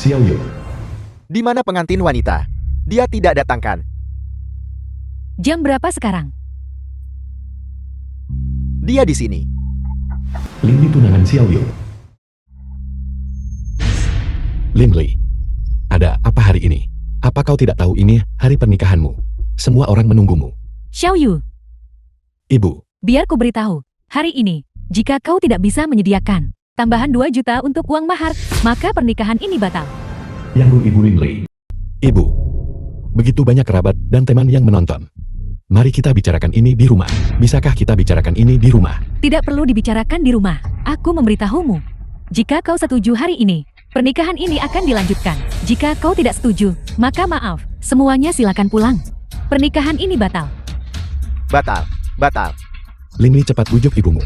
Xiaoyu. Di mana pengantin wanita? Dia tidak datangkan. Jam berapa sekarang? Dia di sini. Linli tunangan Xiaoyu. Linli, ada apa hari ini? Apa kau tidak tahu ini hari pernikahanmu? Semua orang menunggumu. Xiaoyu, Ibu, biar ku beritahu. Hari ini, jika kau tidak bisa menyediakan tambahan 2 juta untuk uang mahar, maka pernikahan ini batal. yang Ibu Linli. Ibu, begitu banyak kerabat dan teman yang menonton. Mari kita bicarakan ini di rumah. Bisakah kita bicarakan ini di rumah? Tidak perlu dibicarakan di rumah. Aku memberitahumu. Jika kau setuju hari ini, pernikahan ini akan dilanjutkan. Jika kau tidak setuju, maka maaf, semuanya silakan pulang. Pernikahan ini batal. Batal. Batal. Linli cepat bujuk ibumu.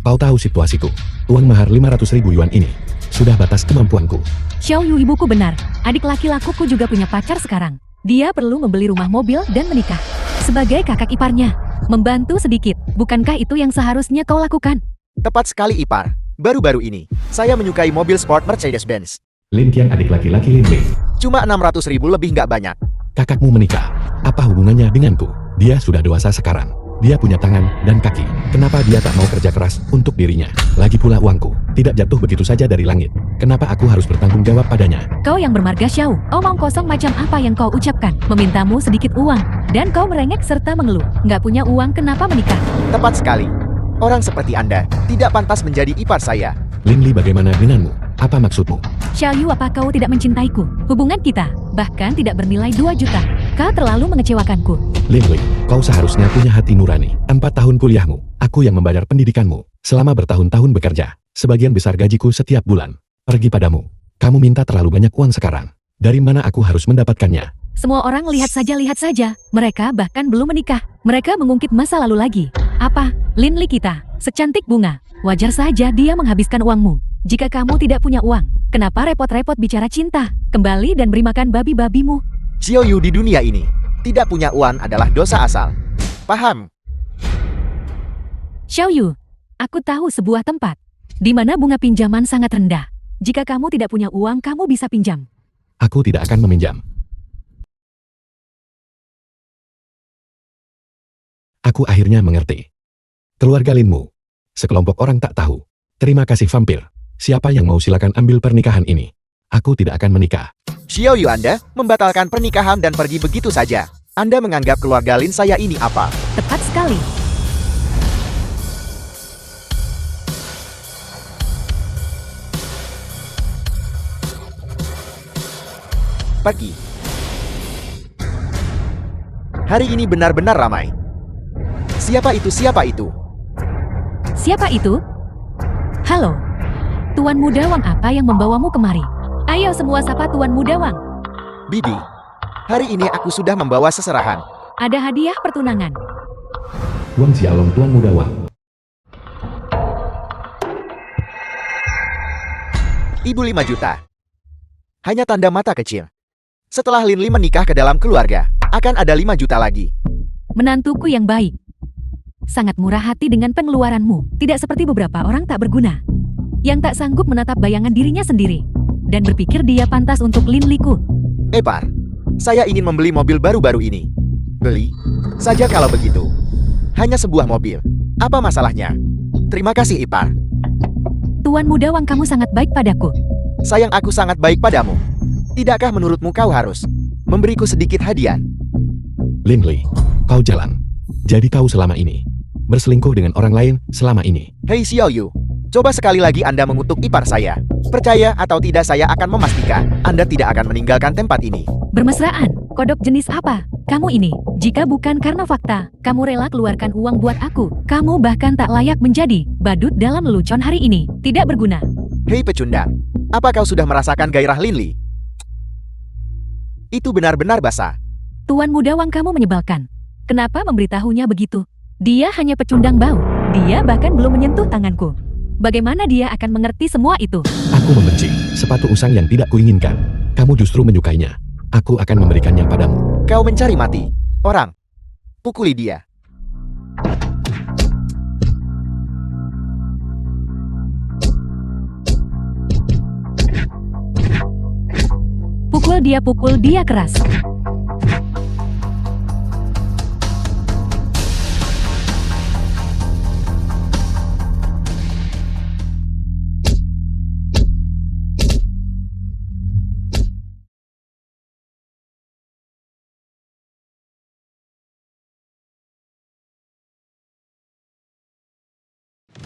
Kau tahu situasiku. Uang mahar 500.000 yuan ini sudah batas kemampuanku. Xiaoyu, ibuku benar. Adik laki-lakuku juga punya pacar sekarang. Dia perlu membeli rumah, mobil, dan menikah. Sebagai kakak iparnya, membantu sedikit. Bukankah itu yang seharusnya kau lakukan? Tepat sekali Ipar. Baru-baru ini, saya menyukai mobil sport Mercedes-Benz. Lin Qiang adik laki-laki Linli. Cuma 600.000 lebih nggak banyak. Kakakmu menikah. Apa hubungannya denganku? Dia sudah dewasa sekarang. Dia punya tangan dan kaki. Kenapa dia tak mau kerja keras untuk dirinya? Lagi pula uangku tidak jatuh begitu saja dari langit. Kenapa aku harus bertanggung jawab padanya? Kau yang bermarga, Xiao. Omong kosong macam apa yang kau ucapkan? Memintamu sedikit uang, dan kau merengek serta mengeluh. Nggak punya uang, kenapa menikah? Tepat sekali. Orang seperti Anda tidak pantas menjadi ipar saya. Linli, bagaimana denganmu? Apa maksudmu? Xiaoyu, apa kau tidak mencintaiku? Hubungan kita bahkan tidak bernilai 2 juta. Kau terlalu mengecewakanku. Linli, kau seharusnya punya hati nurani. 4 tahun kuliahmu, aku yang membayar pendidikanmu. Selama bertahun-tahun bekerja, sebagian besar gajiku setiap bulan pergi padamu. Kamu minta terlalu banyak uang sekarang. Dari mana aku harus mendapatkannya? Semua orang lihat saja. Mereka bahkan belum menikah. Mereka mengungkit masa lalu lagi. Apa? Linli kita secantik bunga. Wajar saja dia menghabiskan uangmu. Jika kamu tidak punya uang, kenapa repot-repot bicara cinta? Kembali dan beri makan babi-babimu. Xiaoyu di dunia ini, tidak punya uang adalah dosa asal. Paham? Xiaoyu, aku tahu sebuah tempat di mana bunga pinjaman sangat rendah. Jika kamu tidak punya uang, kamu bisa pinjam. Aku tidak akan meminjam. Aku akhirnya mengerti. Keluarga Linmu, sekelompok orang tak tahu. Terima kasih vampir. Siapa yang mau silakan ambil pernikahan ini. Aku tidak akan menikah. Xiaoyu, Anda membatalkan pernikahan dan pergi begitu saja. Anda menganggap keluarga Lin saya ini apa? Tepat sekali. Pergi. Hari ini benar-benar ramai. Siapa itu? Siapa itu? Siapa itu? Halo. Tuan Muda Wang, apa yang membawamu kemari? Ayo semua sapa Tuan Muda Wang. Bibi, hari ini aku sudah membawa seserahan. Ada hadiah pertunangan. Wang Xiaolong, Tuan Muda Wang. Ibu 5 juta. Hanya tanda mata kecil. Setelah Linli menikah ke dalam keluarga, akan ada 5 juta lagi. Menantuku yang baik. Sangat murah hati dengan pengeluaranmu. Tidak seperti beberapa orang tak berguna yang tak sanggup menatap bayangan dirinya sendiri dan berpikir dia pantas untuk Linliku. Ipar, saya ingin membeli mobil baru-baru ini. Beli saja kalau begitu. Hanya sebuah mobil. Apa masalahnya? Terima kasih Ipar. Tuan Muda Wang, kamu sangat baik padaku. Sayang, aku sangat baik padamu. Tidakkah menurutmu kau harus memberiku sedikit hadiah? Linli, kau jalan. Jadi kau selama ini berselingkuh dengan orang lain selama ini. Hei Xiaoyu, coba sekali lagi Anda mengutuk ipar saya. Percaya atau tidak, saya akan memastikan Anda tidak akan meninggalkan tempat ini. Bermesraan? Kodok jenis apa kamu ini? Jika bukan karena fakta, kamu rela keluarkan uang buat aku. Kamu bahkan tak layak menjadi badut dalam lelucon hari ini. Tidak berguna. Hei pecundang, apa kau sudah merasakan gairah Linli? Itu benar-benar basah. Tuan Muda Wang, kamu menyebalkan. Kenapa memberitahunya begitu? Dia hanya pecundang bau. Dia bahkan belum menyentuh tanganku. Bagaimana dia akan mengerti semua itu? Aku membenci sepatu usang yang tidak kuinginkan. Kamu justru menyukainya. Aku akan memberikannya padamu. Kau mencari mati orang. Pukuli dia. Sambil dia pukul dia keras.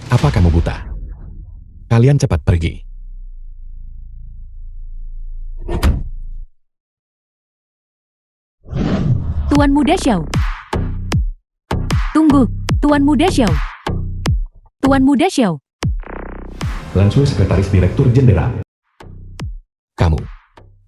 Apa kamu buta? Kalian cepat pergi. Tuan Muda Xiao. Tunggu, Tuan Muda Xiao. Tuan Muda Xiao. Langsung sekretaris direktur jenderal. Kamu.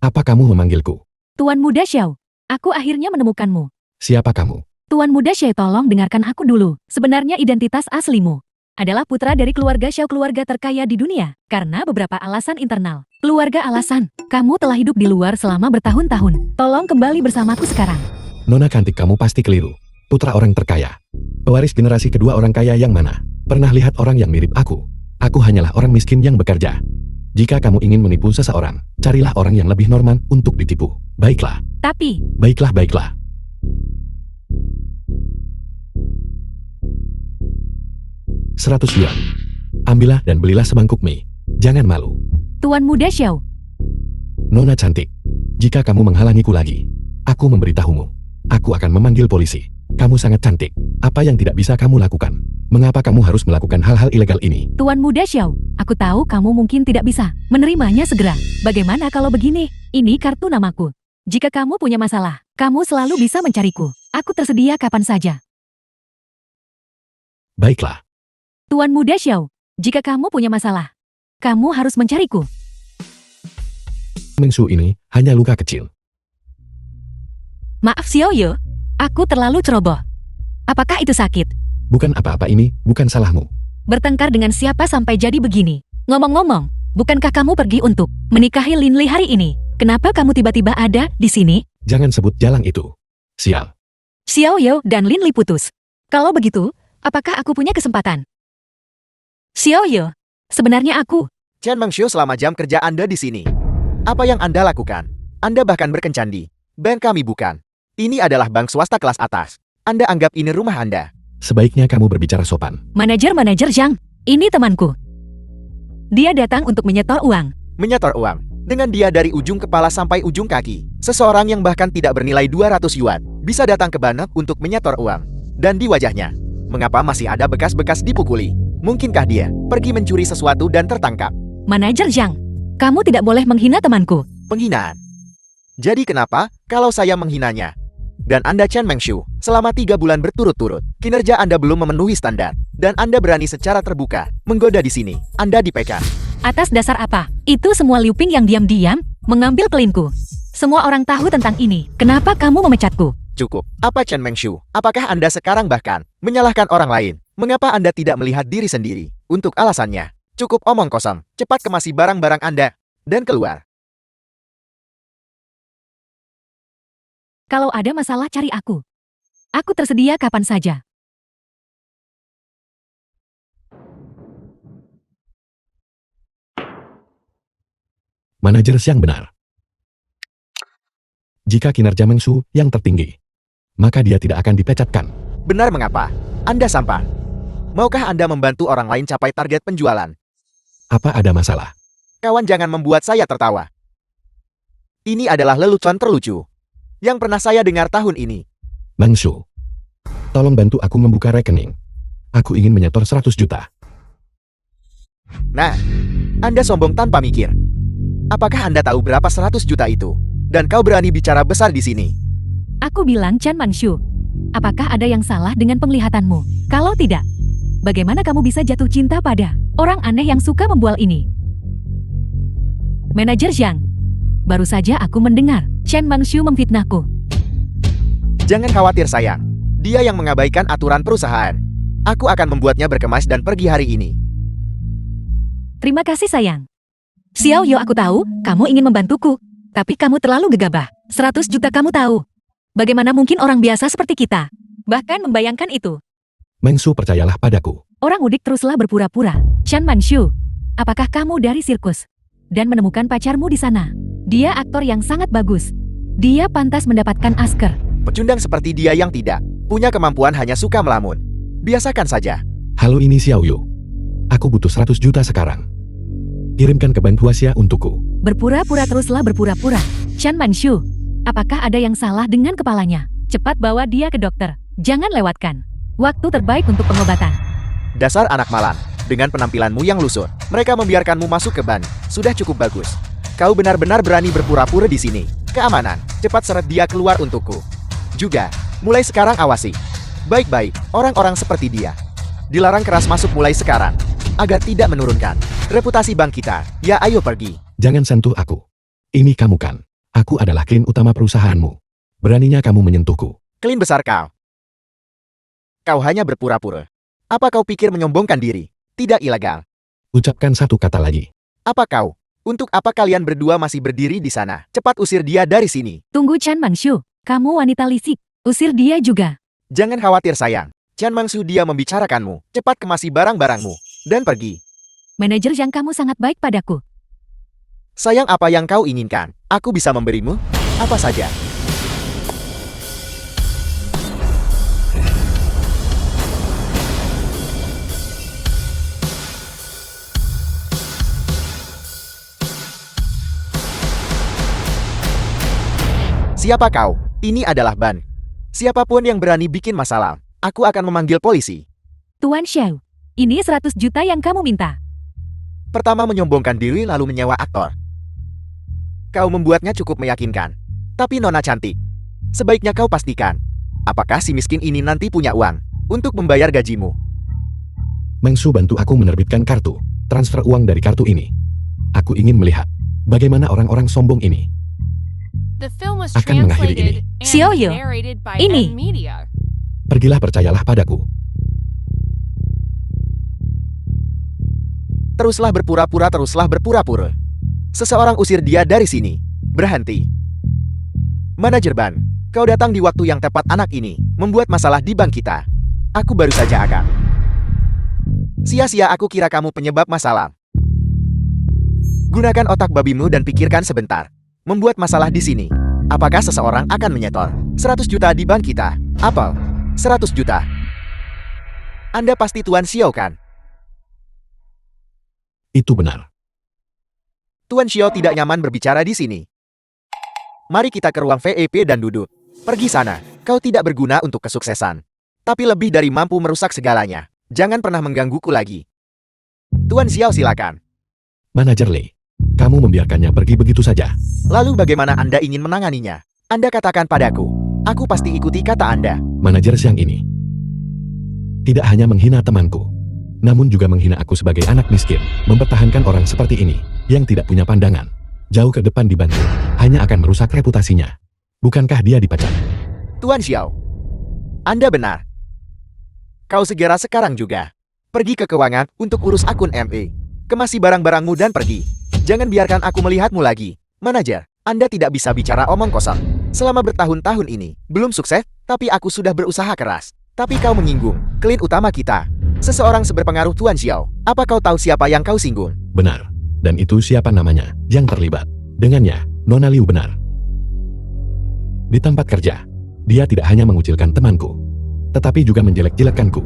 Apa kamu memanggilku? Tuan Muda Xiao. Aku akhirnya menemukanmu. Siapa kamu? Tuan Muda Xiao, tolong dengarkan aku dulu. Sebenarnya identitas aslimu adalah putra dari keluarga Xiao, keluarga terkaya di dunia. Karena beberapa alasan internal. Keluarga alasan, kamu telah hidup di luar selama bertahun-tahun. Tolong kembali bersamaku sekarang. Nona cantik, kamu pasti keliru. Putra orang terkaya. Pewaris generasi kedua orang kaya yang mana? Pernah lihat orang yang mirip aku? Aku hanyalah orang miskin yang bekerja. Jika kamu ingin menipu seseorang, carilah orang yang lebih normal untuk ditipu. Baiklah. Tapi, Baiklah. 100 yuan. Ambillah dan belilah semangkuk mie. Jangan malu. Tuan Muda Xiao, Nona cantik, jika kamu menghalangiku lagi, aku memberitahumu. Aku akan memanggil polisi. Kamu sangat cantik. Apa yang tidak bisa kamu lakukan? Mengapa kamu harus melakukan hal-hal ilegal ini? Tuan Muda Xiao, aku tahu kamu mungkin tidak bisa menerimanya segera. Bagaimana kalau begini? Ini kartu namaku. Jika kamu punya masalah, kamu selalu bisa mencariku. Aku tersedia kapan saja. Baiklah. Tuan Muda Xiao, jika kamu punya masalah, kamu harus mencariku. Mengsu ini hanya luka kecil. Maaf Xiao Ye, aku terlalu ceroboh. Apakah itu sakit? Bukan apa-apa, ini bukan salahmu. Bertengkar dengan siapa sampai jadi begini? Ngomong-ngomong, bukankah kamu pergi untuk menikahi Lin Li hari ini? Kenapa kamu tiba-tiba ada di sini? Jangan sebut jalang itu. Sial. Xiao Ye dan Lin Li putus. Kalau begitu, apakah aku punya kesempatan? Xiao Ye, sebenarnya aku. Chen Mengxiu, selama jam kerja Anda di sini. Apa yang Anda lakukan? Anda bahkan berkencan di bank kami, bukan? Ini adalah bank swasta kelas atas. Anda anggap ini rumah Anda. Sebaiknya kamu berbicara sopan. Manajer Zhang, ini temanku. Dia datang untuk menyetor uang. Menyetor uang. Dengan dia dari ujung kepala sampai ujung kaki. Seseorang yang bahkan tidak bernilai 200 yuan bisa datang ke bank untuk menyetor uang. Dan di wajahnya, mengapa masih ada bekas-bekas dipukuli? Mungkinkah dia pergi mencuri sesuatu dan tertangkap? Manajer Zhang, kamu tidak boleh menghina temanku. Penghinaan. Jadi kenapa kalau saya menghinanya? Dan Anda Chen Mengxiu, selama 3 bulan berturut-turut, kinerja Anda belum memenuhi standar. Dan Anda berani secara terbuka menggoda di sini. Anda dipecat. Atas dasar apa? Itu semua Liu Ping yang diam-diam mengambil kelinku. Semua orang tahu tentang ini. Kenapa kamu memecatku? Cukup. Apa Chen Mengxiu? Apakah Anda sekarang bahkan menyalahkan orang lain? Mengapa Anda tidak melihat diri sendiri? Untuk alasannya, cukup omong kosong. Cepat kemasi barang-barang Anda dan keluar. Kalau ada masalah cari aku. Aku tersedia kapan saja. Manajer yang benar. Jika kinerja Mengsu yang tertinggi, maka dia tidak akan dipecatkan. Benar, mengapa? Anda sampah. Maukah Anda membantu orang lain capai target penjualan? Apa ada masalah? Kawan, jangan membuat saya tertawa. Ini adalah lelucon terlucu yang pernah saya dengar tahun ini. Mengsu, tolong bantu aku membuka rekening. Aku ingin menyetor 100 juta. Nah, Anda sombong tanpa mikir. Apakah Anda tahu berapa 100 juta itu? Dan kau berani bicara besar di sini. Aku bilang Chen Mengxiu. Apakah ada yang salah dengan penglihatanmu? Kalau tidak, bagaimana kamu bisa jatuh cinta pada orang aneh yang suka membual ini? Manajer Zhang, baru saja aku mendengar Chen Mengxiu memfitnahku. Jangan khawatir, sayang. Dia yang mengabaikan aturan perusahaan. Aku akan membuatnya berkemas dan pergi hari ini. Terima kasih sayang. Xiao Yo, aku tahu kamu ingin membantuku. Tapi kamu terlalu gegabah. 100 juta kamu tahu. Bagaimana mungkin orang biasa seperti kita bahkan membayangkan itu? Mengsu, percayalah padaku. Orang udik teruslah berpura-pura. Chen Mengxiu, apakah kamu dari sirkus? dan menemukan pacarmu di sana. Dia aktor yang sangat bagus. Dia pantas mendapatkan Oscar. Pecundang seperti dia yang tidak punya kemampuan hanya suka melamun. Biasakan saja. Halo, ini Xiao Yu. Aku butuh 100 juta sekarang. Kirimkan ke Bank Huaxia untukku. Berpura-pura teruslah berpura-pura. Chan Manshu, apakah ada yang salah dengan kepalanya? Cepat bawa dia ke dokter. Jangan lewatkan waktu terbaik untuk pengobatan. Dasar anak malang. Dengan penampilanmu yang lusuh, mereka membiarkanmu masuk ke ban. Sudah cukup bagus. Kau benar-benar berani berpura-pura di sini. Keamanan, cepat seret dia keluar untukku. Juga, mulai sekarang awasi. Baik-baik, orang-orang seperti dia. Dilarang keras masuk mulai sekarang, agar tidak menurunkan reputasi bank kita. Ya ayo pergi. Jangan sentuh aku. Ini kamu kan. Aku adalah klien utama perusahaanmu. Beraninya kamu menyentuhku. Klien besar kau. Kau hanya berpura-pura. Apa kau pikir menyombongkan diri? Tidak ilegal. Ucapkan satu kata lagi. Apa kau? Untuk apa kalian berdua masih berdiri di sana? Cepat usir dia dari sini. Tunggu Chan Manshu, kamu wanita licik. Usir dia juga. Jangan khawatir sayang. Chan Mangsu dia membicarakanmu. Cepat kemasi barang-barangmu. Dan pergi. Manajer yang kamu sangat baik padaku. Sayang, apa yang kau inginkan? Aku bisa memberimu apa saja. Siapa kau? Ini adalah ban. Siapapun yang berani bikin masalah, aku akan memanggil polisi. Tuan Xiao, ini 100 juta yang kamu minta. Pertama menyombongkan diri lalu menyewa aktor. Kau membuatnya cukup meyakinkan. Tapi Nona cantik, sebaiknya kau pastikan, apakah si miskin ini nanti punya uang untuk membayar gajimu? Mengsu, bantu aku menerbitkan kartu. Transfer uang dari kartu ini. Aku ingin melihat bagaimana orang-orang sombong ini akan mengakhiri ini. Xiaoyu, ini. Pergilah, percayalah padaku. Teruslah berpura-pura, teruslah berpura-pura. Seseorang usir dia dari sini. Berhenti. Manajer ban, kau datang di waktu yang tepat. Anak ini membuat masalah di bank kita. Aku baru saja akan. Sia-sia aku kira kamu penyebab masalah. Gunakan otak babimu dan pikirkan sebentar. Membuat masalah di sini. Apakah seseorang akan menyetor 100 juta di bank kita? Apel, 100 juta. Anda pasti Tuan Xiao kan? Itu benar. Tuan Xiao tidak nyaman berbicara di sini. Mari kita ke ruang VIP dan duduk. Pergi sana, kau tidak berguna untuk kesuksesan. Tapi lebih dari mampu merusak segalanya. Jangan pernah menggangguku lagi. Tuan Xiao silakan. Manajer Lee, kamu membiarkannya pergi begitu saja. Lalu bagaimana Anda ingin menanganinya? Anda katakan padaku. Aku pasti ikuti kata Anda. Manajer siang ini tidak hanya menghina temanku, namun juga menghina aku sebagai anak miskin. Mempertahankan orang seperti ini, yang tidak punya pandangan, jauh ke depan dibantu, hanya akan merusak reputasinya. Bukankah dia dipecat? Tuan Xiao, Anda benar. Kau segera sekarang juga. Pergi ke keuangan untuk urus akun ME. Kemasi barang-barangmu dan pergi. Jangan biarkan aku melihatmu lagi. Manajer, Anda tidak bisa bicara omong kosong. Selama bertahun-tahun ini, belum sukses, tapi aku sudah berusaha keras. Tapi kau menyinggung klien utama kita. Seseorang seberpengaruh Tuan Xiao. Apa kau tahu siapa yang kau singgung? Benar. Dan itu siapa namanya yang terlibat dengannya? Nona Liu benar. Di tempat kerja, dia tidak hanya mengucilkan temanku, tetapi juga menjelek-jelekkanku.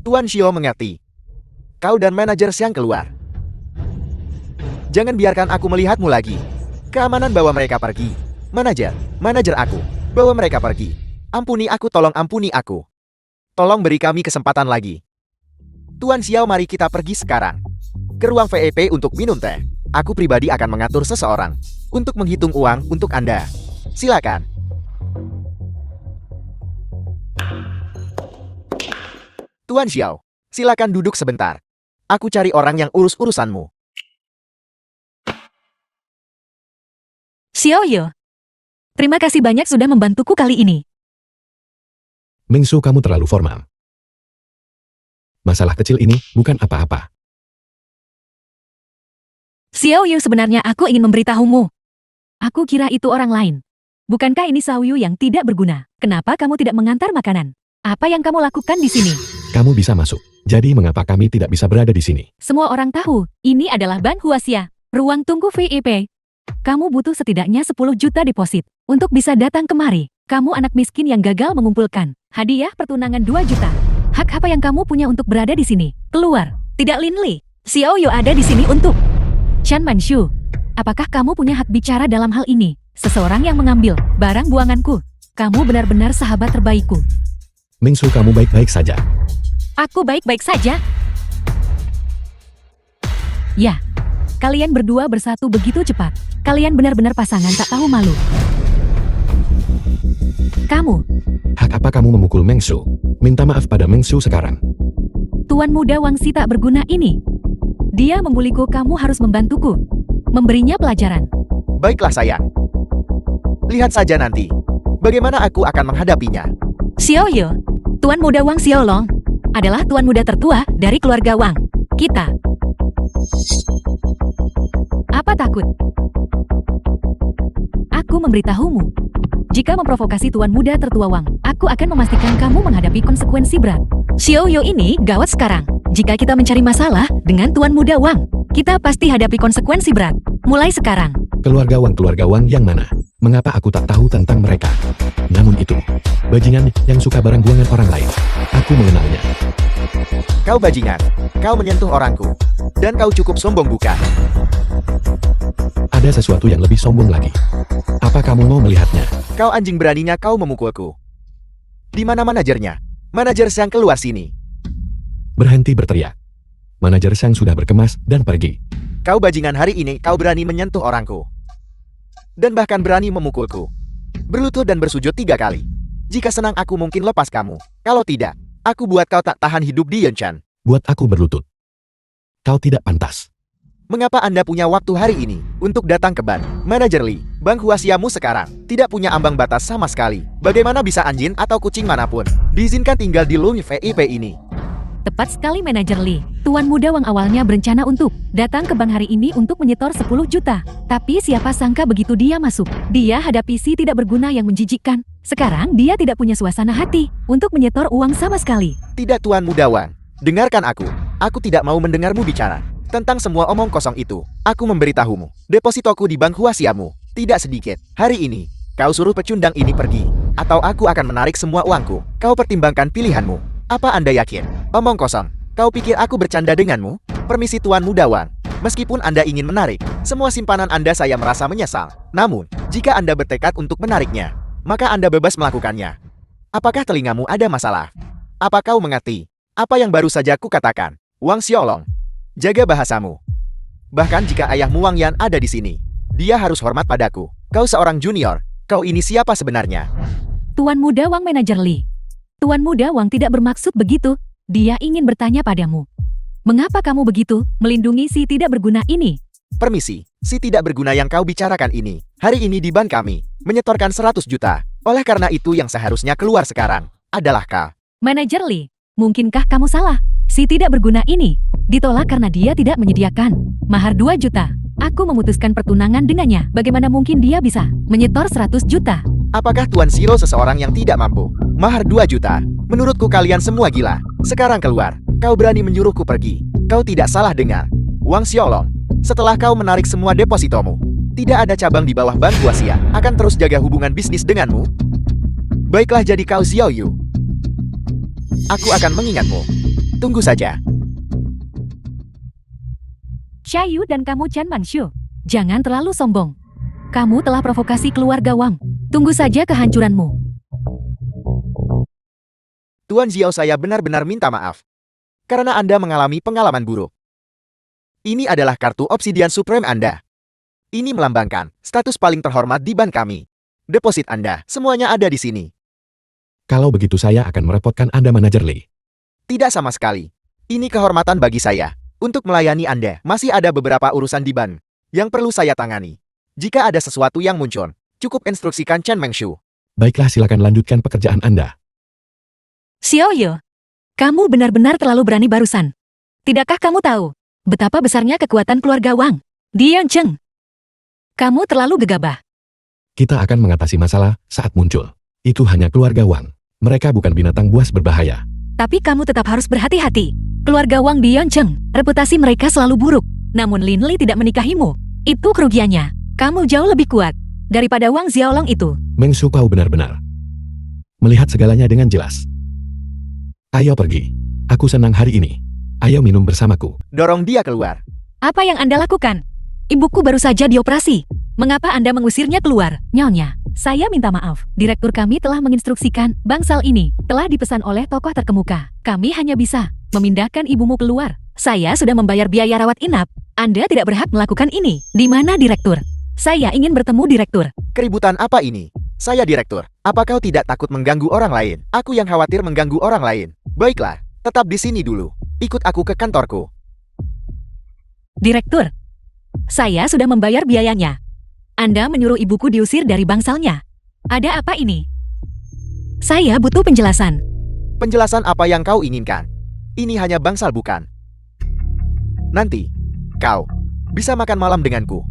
Tuan Xiao mengerti. Kau dan manajer Xiang keluar. Jangan biarkan aku melihatmu lagi. Keamanan bawa mereka pergi. Manajer aku, bawa mereka pergi. Ampuni aku, tolong ampuni aku. Tolong beri kami kesempatan lagi. Tuan Xiao, mari kita pergi sekarang. Ke ruang VIP untuk minum teh. Aku pribadi akan mengatur seseorang untuk menghitung uang untuk Anda. Silakan. Tuan Xiao, silakan duduk sebentar. Aku cari orang yang urus urusanmu. Xiaoyu, terima kasih banyak sudah membantuku kali ini. Mingsu, kamu terlalu formal. Masalah kecil ini bukan apa-apa. Xiaoyu, sebenarnya aku ingin memberitahumu. Aku kira itu orang lain. Bukankah ini Xiaoyu yang tidak berguna? Kenapa kamu tidak mengantar makanan? Apa yang kamu lakukan di sini? Kamu bisa masuk. Jadi mengapa kami tidak bisa berada di sini? Semua orang tahu, ini adalah Ban Huaxia. Ruang tunggu VIP. Kamu butuh setidaknya 10 juta deposit untuk bisa datang kemari. Kamu anak miskin yang gagal mengumpulkan hadiah pertunangan 2 juta. Hak apa yang kamu punya untuk berada di sini? Keluar. Tidak Lin Li. Xiao Yu ada di sini untuk Chen Manshu. Apakah kamu punya hak bicara dalam hal ini? Seseorang yang mengambil barang buanganku. Kamu benar-benar sahabat terbaikku. Mengsu, kamu baik-baik saja. Aku baik-baik saja. Ya, kalian berdua bersatu begitu cepat. Kalian benar-benar pasangan tak tahu malu. Kamu, Hak apa kamu memukul Mengsu? Minta maaf pada Mengsu sekarang. tuan muda Wangsi tak berguna ini. Dia membuliku, kamu harus membantuku. Memberinya pelajaran. Baiklah sayang. Lihat saja nanti. Bagaimana aku akan menghadapinya. Xiao Yu, tuan muda Wang Xiaolong, adalah tuan muda tertua dari keluarga Wang. Kita. Apa takut? Aku memberitahumu. Jika memprovokasi tuan muda tertua Wang, aku akan memastikan kamu menghadapi konsekuensi berat. Xiao Yu ini gawat sekarang. Jika kita mencari masalah dengan tuan muda Wang, kita pasti hadapi konsekuensi berat. Mulai sekarang. Keluarga Wang yang mana? Mengapa aku tak tahu tentang mereka? Namun itu, bajingan yang suka barang buangan orang lain. Aku mengenalnya. Kau bajingan. Kau menyentuh orangku. Dan kau cukup sombong bukan? Ada sesuatu yang lebih sombong lagi. Apa kamu mau melihatnya? Kau anjing, beraninya kau memukulku. Di mana manajernya? Manajer Sang, keluar sini. Berhenti berteriak. Manajer Sang sudah berkemas dan pergi. Kau bajingan, hari ini kau berani menyentuh orangku. Dan bahkan berani memukulku. Berlutut dan bersujud 3 kali. Jika senang aku mungkin lepas kamu. Kalau tidak, aku buat kau tak tahan hidup di Yenchan. Buat aku berlutut. Kau tidak pantas. Mengapa Anda punya waktu hari ini untuk datang ke bank? Manajer Lee, bank Huasiamu sekarang tidak punya ambang batas sama sekali. Bagaimana bisa anjing atau kucing manapun diizinkan tinggal di lounge VIP ini? Tepat sekali Manajer Lee. Tuan muda Wang awalnya berencana untuk datang ke bank hari ini untuk menyetor 10 juta. Tapi siapa sangka begitu dia masuk, dia hadapi si tidak berguna yang menjijikkan. Sekarang dia tidak punya suasana hati untuk menyetor uang sama sekali. Tidak Tuan muda Wang, dengarkan aku. Aku tidak mau mendengarmu bicara tentang semua omong kosong itu. Aku memberitahumu, depositoku di bank Huasiamu tidak sedikit. Hari ini, kau suruh pecundang ini pergi, atau aku akan menarik semua uangku. Kau pertimbangkan pilihanmu. Apa Anda yakin? Omong kosong. Kau pikir aku bercanda denganmu? Permisi Tuan muda Wang. Meskipun Anda ingin menarik semua simpanan Anda, saya merasa menyesal. Namun, jika Anda bertekad untuk menariknya, maka Anda bebas melakukannya. Apakah telingamu ada masalah? Apa kau mengerti apa yang baru saja kukatakan? Wang Xiaolong, jaga bahasamu. Bahkan jika ayahmu Wang Yan ada di sini, dia harus hormat padaku. Kau seorang junior. Kau ini siapa sebenarnya? Tuan muda Wang Manajer Lee. Tuan muda Wang tidak bermaksud begitu. Dia ingin bertanya padamu. Mengapa kamu begitu melindungi si tidak berguna ini? Permisi, si tidak berguna yang kau bicarakan ini, hari ini di bank kami, menyetorkan 100 juta. Oleh karena itu yang seharusnya keluar sekarang, adalah kau. Manajer Lee, mungkinkah kamu salah? Si tidak berguna ini ditolak karena dia tidak menyediakan mahar 2 juta. Aku memutuskan pertunangan dengannya. Bagaimana mungkin dia bisa menyetor 100 juta? Apakah Tuan Zero seseorang yang tidak mampu? Mahar 2 juta. Menurutku kalian semua gila. Sekarang keluar. Kau berani menyuruhku pergi. Kau tidak salah dengar. Wang Xiaolong, setelah kau menarik semua depositomu, tidak ada cabang di bawah Bank Huaxia akan terus jaga hubungan bisnis denganmu. Baiklah, jadi kau Xiao Yu. Aku akan mengingatmu. Tunggu saja. Xiaoyu dan kamu Chen Manshu, jangan terlalu sombong. Kamu telah provokasi keluarga Wang. Tunggu saja kehancuranmu. Tuan Xiao, saya benar-benar minta maaf. Karena Anda mengalami pengalaman buruk. Ini adalah kartu Obsidian Supreme Anda. Ini melambangkan status paling terhormat di bank kami. Deposit Anda, semuanya ada di sini. Kalau begitu saya akan merepotkan Anda Manajer Lee. Tidak sama sekali. Ini kehormatan bagi saya. Untuk melayani Anda, masih ada beberapa urusan di bank yang perlu saya tangani. Jika ada sesuatu yang muncul, cukup instruksikan Chen Mengshu. Baiklah, silakan lanjutkan pekerjaan Anda. Xiaoyu, kamu benar-benar terlalu berani barusan. Tidakkah kamu tahu betapa besarnya kekuatan keluarga Wang? Dian Cheng, kamu terlalu gegabah. Kita akan mengatasi masalah saat muncul. Itu hanya keluarga Wang. Mereka bukan binatang buas berbahaya. Tapi kamu tetap harus berhati-hati. Keluarga Wang Dian Cheng, reputasi mereka selalu buruk. Namun Lin Li tidak menikahimu. Itu kerugiannya. Kamu jauh lebih kuat daripada Wang Xiaolong itu. Meng Shu, kau benar-benar melihat segalanya dengan jelas. Ayo pergi. Aku senang hari ini. Ayo minum bersamaku. Dorong dia keluar. Apa yang Anda lakukan? Ibuku baru saja dioperasi. Mengapa Anda mengusirnya keluar? Nyonya, saya minta maaf. Direktur kami telah menginstruksikan bangsal ini telah dipesan oleh tokoh terkemuka. Kami hanya bisa memindahkan ibumu keluar. Saya sudah membayar biaya rawat inap. Anda tidak berhak melakukan ini. Di mana direktur? Saya ingin bertemu direktur. Keributan apa ini? Saya direktur. Apa kau tidak takut mengganggu orang lain? Aku yang khawatir mengganggu orang lain. Baiklah, tetap di sini dulu. Ikut aku ke kantorku. Direktur, saya sudah membayar biayanya. Anda menyuruh ibuku diusir dari bangsalnya. Ada apa ini? Saya butuh penjelasan. Penjelasan apa yang kau inginkan? Ini hanya bangsal bukan? Nanti, kau bisa makan malam denganku.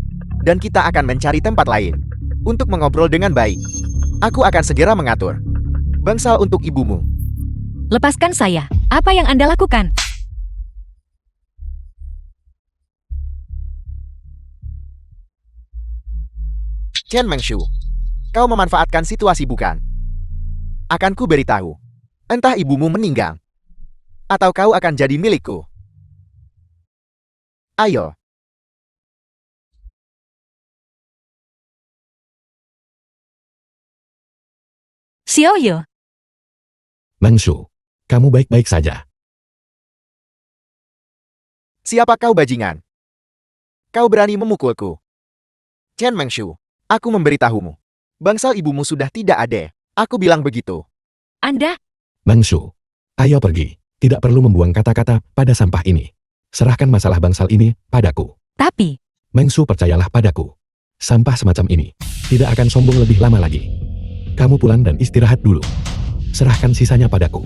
Dan kita akan mencari tempat lain untuk mengobrol dengan baik. Aku akan segera mengatur bangsal untuk ibumu. Lepaskan saya. Apa yang Anda lakukan? Chen Mengshu, kau memanfaatkan situasi bukan? Akan ku beritahu. Entah ibumu meninggal, atau kau akan jadi milikku. Ayo. Xiaoyu, Meng Shu, kamu baik-baik saja. Siapa kau bajingan? Kau berani memukulku? Chen Mengshu, aku memberitahumu. Bangsal ibumu sudah tidak ada. Aku bilang begitu. Anda, Meng Shu, ayo pergi. Tidak perlu membuang kata-kata pada sampah ini. Serahkan masalah bangsal ini padaku. tapi Meng Shu, percayalah padaku. Sampah semacam ini tidak akan sombong lebih lama lagi. Kamu pulang dan istirahat dulu. Serahkan sisanya padaku.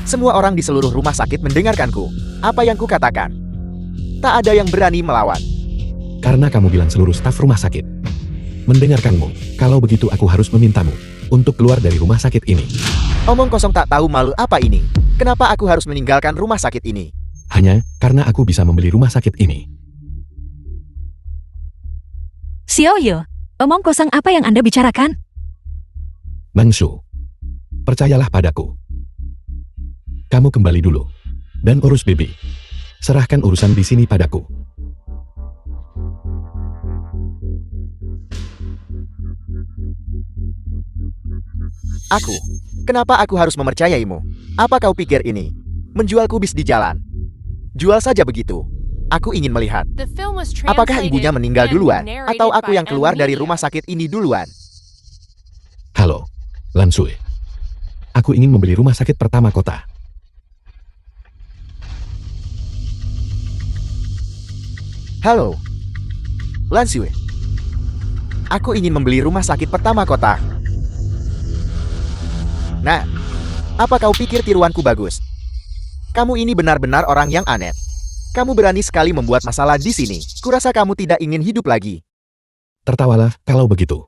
Semua orang di seluruh rumah sakit mendengarkanku. Apa yang kukatakan? Tak ada yang berani melawan. Karena kamu bilang seluruh staf rumah sakit mendengarkanmu. Kalau begitu aku harus memintamu untuk keluar dari rumah sakit ini. Omong kosong tak tahu malu apa ini. Kenapa aku harus meninggalkan rumah sakit ini? Hanya karena aku bisa membeli rumah sakit ini. Xiaoyu, omong kosong apa yang Anda bicarakan? Meng Shu, percayalah padaku. Kamu kembali dulu dan urus Bibi. Serahkan urusan di sini padaku. Aku? Kenapa aku harus mempercayaimu? Apa kau pikir ini? Menjual kubis di jalan? Jual saja begitu. Aku ingin melihat. The film was Apakah ibunya translated meninggal and duluan? narrated Atau aku by yang keluar dari Amelia. rumah sakit ini duluan? Halo, Lan Sui. Aku ingin membeli rumah sakit pertama kota. Halo, Lan Xue. Aku ingin membeli rumah sakit pertama kota. Nah, apa kau pikir tiruanku bagus? Kamu ini benar-benar orang yang aneh. Kamu berani sekali membuat masalah di sini. Kurasa kamu tidak ingin hidup lagi. Tertawalah kalau begitu.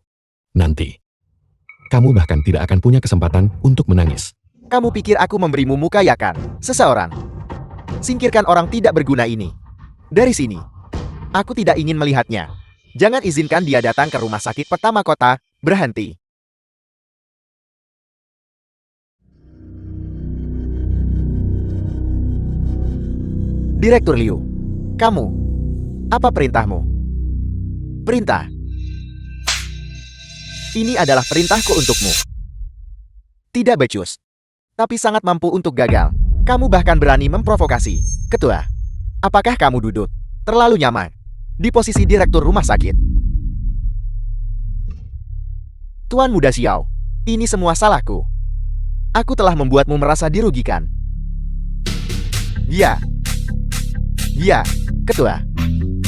Nanti, kamu bahkan tidak akan punya kesempatan untuk menangis. Kamu pikir aku memberimu muka ya kan? Seseorang. Singkirkan orang tidak berguna ini. Dari sini. Aku tidak ingin melihatnya. Jangan izinkan dia datang ke rumah sakit pertama kota. Berhenti. Direktur Liu. Kamu. Apa perintahmu? Perintah. Ini adalah perintahku untukmu. Tidak becus. Tapi sangat mampu untuk gagal. Kamu bahkan berani memprovokasi. Ketua. Apakah kamu duduk terlalu nyaman di posisi direktur rumah sakit? Tuan Muda Xiao, ini semua salahku. Aku telah membuatmu merasa dirugikan. Ya. Ya, Ketua.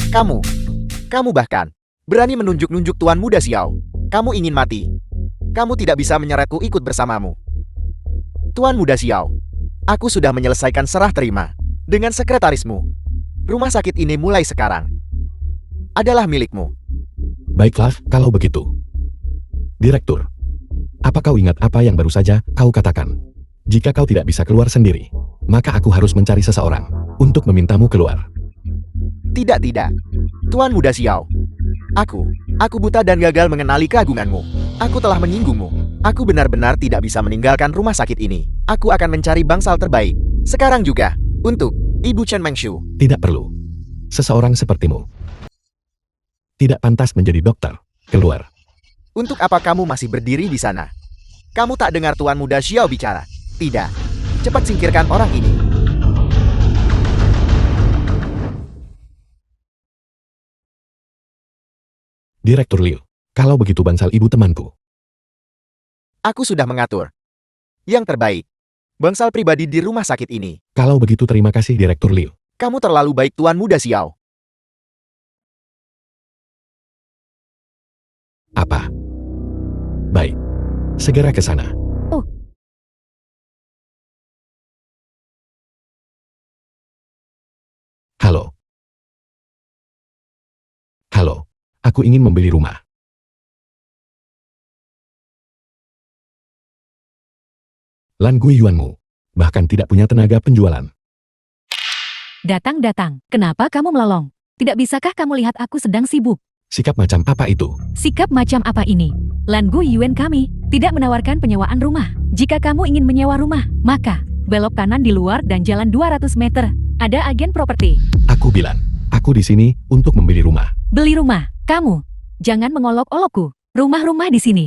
Kamu bahkan berani menunjuk-nunjuk Tuan Muda Xiao. Kamu ingin mati. Kamu tidak bisa menyeretku ikut bersamamu. Tuan Muda Xiao, aku sudah menyelesaikan serah terima dengan sekretarismu. Rumah sakit ini mulai sekarang adalah milikmu. Baiklah, kalau begitu. Direktur, apa kau ingat apa yang baru saja kau katakan? Jika kau tidak bisa keluar sendiri, maka aku harus mencari seseorang untuk memintamu keluar. Tidak. Tuan Muda Xiao. Aku buta dan gagal mengenali keagunganmu. Aku telah menyinggungmu. Aku benar-benar tidak bisa meninggalkan rumah sakit ini. Aku akan mencari bangsal terbaik. Sekarang juga. Untuk Ibu Chen Mengshu. Tidak perlu. Seseorang sepertimu tidak pantas menjadi dokter. Keluar. Untuk apa kamu masih berdiri di sana? Kamu tak dengar Tuan Muda Xiao bicara? Tidak. Cepat singkirkan orang ini. Direktur Liu, kalau begitu bangsal ibu temanku. Aku sudah mengatur. Yang terbaik. Bangsal pribadi di rumah sakit ini. Kalau begitu terima kasih Direktur Liu. Kamu terlalu baik Tuan Muda Xiao. Apa? Baik. Segera ke sana. Oh. Halo. Halo. Aku ingin membeli rumah. Lan Gui Yuanmu bahkan tidak punya tenaga penjualan. Datang. Kenapa kamu melolong? Tidak bisakah kamu lihat aku sedang sibuk? Sikap macam apa itu? Sikap macam apa ini? Lan Gu Yuan kami tidak menawarkan penyewaan rumah. Jika kamu ingin menyewa rumah, maka belok kanan di luar dan jalan 200 meter. Ada agen properti. Aku bilang, aku di sini untuk membeli rumah. Beli rumah. Kamu jangan mengolok-olokku. Rumah-rumah di sini.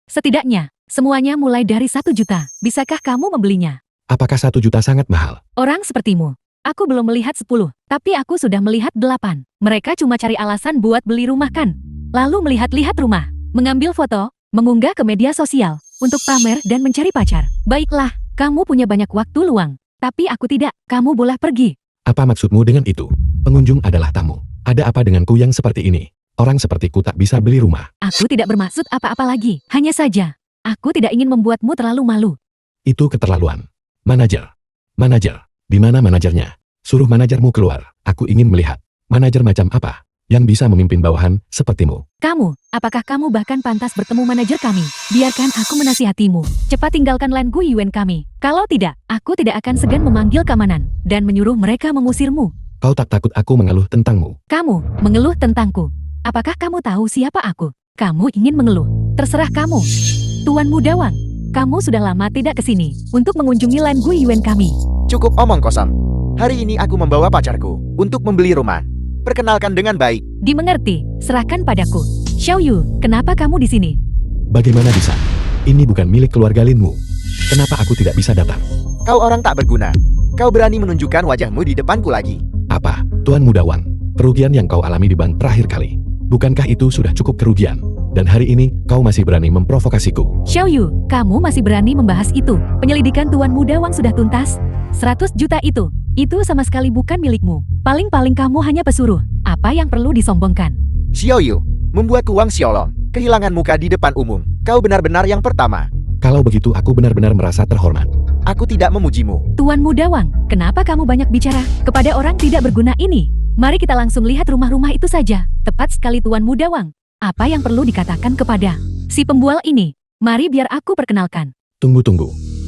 Setidaknya, semuanya mulai dari 1 juta. Bisakah kamu membelinya? Apakah 1 juta sangat mahal? Orang sepertimu. Aku belum melihat 10, tapi aku sudah melihat 8. Mereka cuma cari alasan buat beli rumah kan? Lalu melihat-lihat rumah, mengambil foto, mengunggah ke media sosial, untuk pamer dan mencari pacar. Baiklah, kamu punya banyak waktu luang. Tapi aku tidak, kamu boleh pergi. Apa maksudmu dengan itu? Pengunjung adalah tamu. Ada apa denganku yang seperti ini? Orang sepertiku tak bisa beli rumah. Aku tidak bermaksud apa-apa lagi. Hanya saja, aku tidak ingin membuatmu terlalu malu. Itu keterlaluan. Manajer. Di mana manajernya? Suruh manajermu keluar. Aku ingin melihat. Manajer macam apa yang bisa memimpin bawahan sepertimu? Kamu, apakah kamu bahkan pantas bertemu manajer kami? Biarkan aku menasihatimu. Cepat tinggalkan Lan Gu Yuan kami. Kalau tidak, aku tidak akan segan memanggil keamanan dan menyuruh mereka mengusirmu. Kau tak takut aku mengeluh tentangmu? Kamu mengeluh tentangku. Apakah kamu tahu siapa aku? Kamu ingin mengeluh. Terserah kamu. Tuan Mudawang, kamu sudah lama tidak ke sini untuk mengunjungi Lan Gu Yuan kami. Cukup omong kosong. Hari ini aku membawa pacarku untuk membeli rumah. Perkenalkan dengan baik. Dimengerti, serahkan padaku. Xiao Yu, kenapa kamu di sini? Bagaimana bisa? Ini bukan milik keluarga Linmu. Kenapa aku tidak bisa datang? Kau orang tak berguna. Kau berani menunjukkan wajahmu di depanku lagi. Apa, Tuan Mudawang? Kerugian yang kau alami di bank terakhir kali. Bukankah itu sudah cukup kerugian? Dan hari ini, kau masih berani memprovokasiku. Xiao Yu, kamu masih berani membahas itu. Penyelidikan Tuan Mudawang sudah tuntas. 100 juta itu sama sekali bukan milikmu. Paling-paling kamu hanya pesuruh. Apa yang perlu disombongkan? Xiao Yu, membuat uang Xiaolong, kehilangan muka di depan umum. Kau benar-benar yang pertama. Kalau begitu aku benar-benar merasa terhormat. Aku tidak memujimu. Tuan Mudawang, kenapa kamu banyak bicara kepada orang tidak berguna ini? Mari kita langsung lihat rumah-rumah itu saja. Tepat sekali Tuan Mudawang. Apa yang perlu dikatakan kepada si pembual ini? Mari biar aku perkenalkan. Tunggu.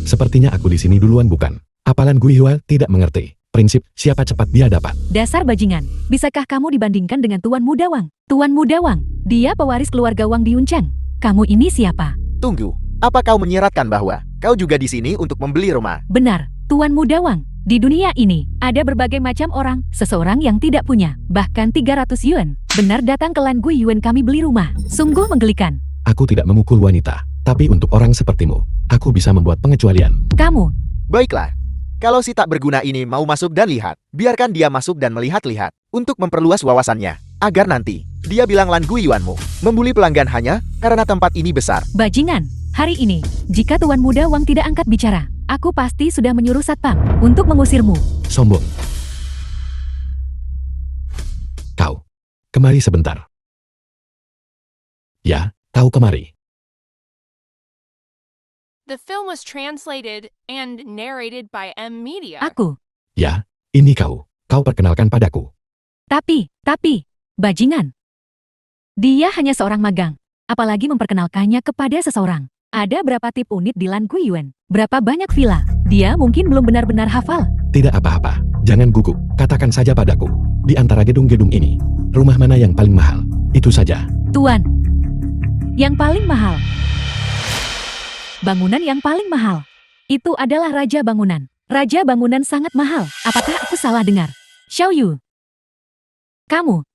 Sepertinya aku di sini duluan bukan? Apalan Guihua tidak mengerti. Prinsip siapa cepat dia dapat. Dasar bajingan. Bisakah kamu dibandingkan dengan Tuan Mudawang? Tuan Mudawang, dia pewaris keluarga Wang Diuncang. Kamu ini siapa? Tunggu. Apa kau menyiratkan bahwa kau juga di sini untuk membeli rumah? Benar, Tuan Mudawang. Di dunia ini, ada berbagai macam orang, seseorang yang tidak punya, bahkan 300 yuan. Benar datang ke Lan Gu Yuan kami beli rumah. Sungguh menggelikan. Aku tidak memukul wanita, tapi untuk orang sepertimu, aku bisa membuat pengecualian. Kamu, Baiklah. Kalau si tak berguna ini mau masuk dan lihat, biarkan dia masuk dan melihat-lihat. Untuk memperluas wawasannya. Agar nanti, dia bilang Lan Gu Yuanmu membuli pelanggan hanya karena tempat ini besar. bajingan. Hari ini, jika Tuan Mudawang tidak angkat bicara, aku pasti sudah menyuruh satpam untuk mengusirmu. Sombong. Kau, kemari sebentar. Ya, kau kemari. The film was translated and narrated by M Media. Aku, Ya, ini kau. Kau perkenalkan padaku. tapi, bajingan. Dia hanya seorang magang, apalagi memperkenalkannya kepada seseorang. Ada berapa tip unit di Lan Gu Yuan? Berapa banyak villa? Dia mungkin belum benar-benar hafal. Tidak apa-apa. Jangan gugup. Katakan saja padaku. Di antara gedung-gedung ini, Rumah mana yang paling mahal? Itu saja. Tuan. Yang paling mahal. Bangunan yang paling mahal. Itu adalah Raja Bangunan. Raja Bangunan sangat mahal. Apakah aku salah dengar? Xiao Yu. Kamu.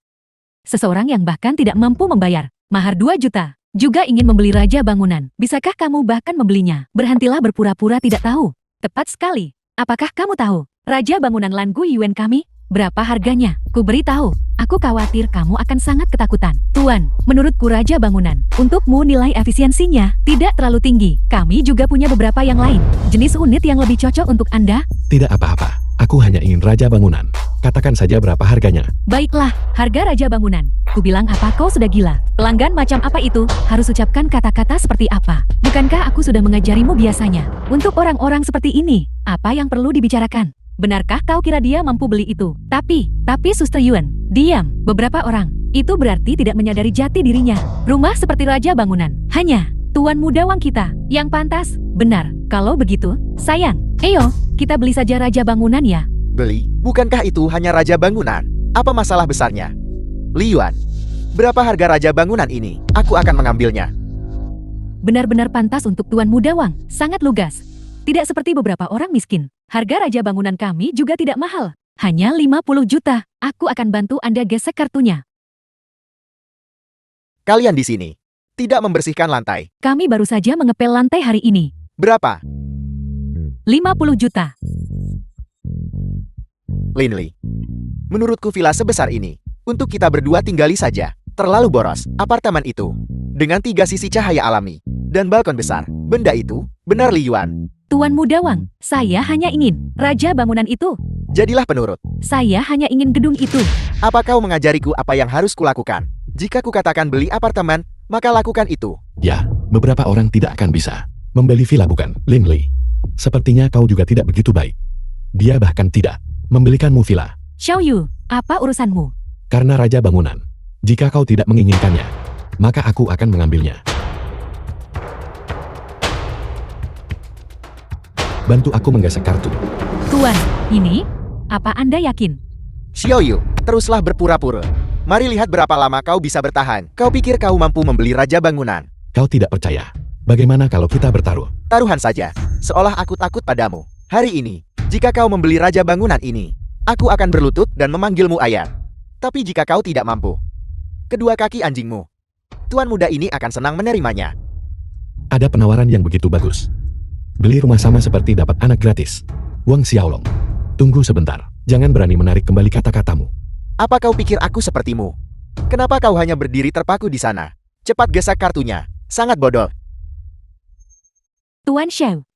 Seseorang yang bahkan tidak mampu membayar mahar 2 juta. Juga ingin membeli Raja Bangunan. Bisakah kamu bahkan membelinya? Berhentilah berpura-pura tidak tahu. Tepat sekali. Apakah kamu tahu? Raja Bangunan Lan Gu Yuan kami? Berapa harganya? Ku beritahu. Aku khawatir kamu akan sangat ketakutan. Tuan, menurutku Raja Bangunan, untukmu nilai efisiensinya tidak terlalu tinggi. Kami juga punya beberapa yang lain. Jenis unit yang lebih cocok untuk Anda? Tidak apa-apa. Aku hanya ingin Raja Bangunan. Katakan saja berapa harganya. Baiklah, harga Raja Bangunan. Ku bilang apa kau sudah gila? Pelanggan macam apa itu? Harus ucapkan kata-kata seperti apa? Bukankah aku sudah mengajarimu biasanya? Untuk orang-orang seperti ini, apa yang perlu dibicarakan? Benarkah kau kira dia mampu beli itu? Tapi Suster Yuan, diam. Beberapa orang, itu berarti tidak menyadari jati dirinya. Rumah seperti Raja Bangunan, hanya Tuan Muda Wang kita yang pantas. Benar, kalau begitu, sayang. Ayo, kita beli saja Raja Bangunan ya. Beli? Bukankah itu hanya Raja Bangunan? Apa masalah besarnya? Li Yuan, berapa harga Raja Bangunan ini? Aku akan mengambilnya. Benar-benar pantas untuk Tuan Muda Wang, sangat lugas. Tidak seperti beberapa orang miskin. Harga Raja Bangunan kami juga tidak mahal. Hanya 50 juta. Aku akan bantu Anda gesek kartunya. Kalian di sini tidak membersihkan lantai. Kami baru saja mengepel lantai hari ini. Berapa? 50 juta. Linley, menurutku villa sebesar ini untuk kita berdua tinggali saja. Terlalu boros apartemen itu. Dengan 3 sisi cahaya alami dan balkon besar. Benda itu benar Li Yuan. Tuan Muda Wang, saya hanya ingin Raja Bangunan itu. Jadilah penurut. Saya hanya ingin gedung itu. Apa kau mengajariku apa yang harus kulakukan? Jika kukatakan beli apartemen, maka lakukan itu. Ya, beberapa orang tidak akan bisa membeli villa bukan, Linley. Sepertinya kau juga tidak begitu baik. Dia bahkan tidak membelikanmu villa. Xiao Yu, apa urusanmu? Karena Raja Bangunan. Jika kau tidak menginginkannya, maka aku akan mengambilnya. Bantu aku menggesek kartu. Tuan, ini? Apa Anda yakin? Xiao Yu, teruslah berpura-pura. Mari lihat berapa lama kau bisa bertahan. Kau pikir kau mampu membeli Raja Bangunan? Kau tidak percaya. Bagaimana kalau kita bertaruh? Taruhan saja, seolah aku takut padamu. Hari ini, jika kau membeli Raja Bangunan ini, aku akan berlutut dan memanggilmu ayah. Tapi jika kau tidak mampu, kedua kaki anjingmu, Tuan muda ini akan senang menerimanya. Ada penawaran yang begitu bagus. Beli rumah sama seperti dapat anak gratis. Wang Xiaolong. Tunggu sebentar. Jangan berani menarik kembali kata-katamu. Apa kau pikir aku sepertimu? Kenapa kau hanya berdiri terpaku di sana? Cepat gesek kartunya. Sangat bodoh. Tuan Xiao.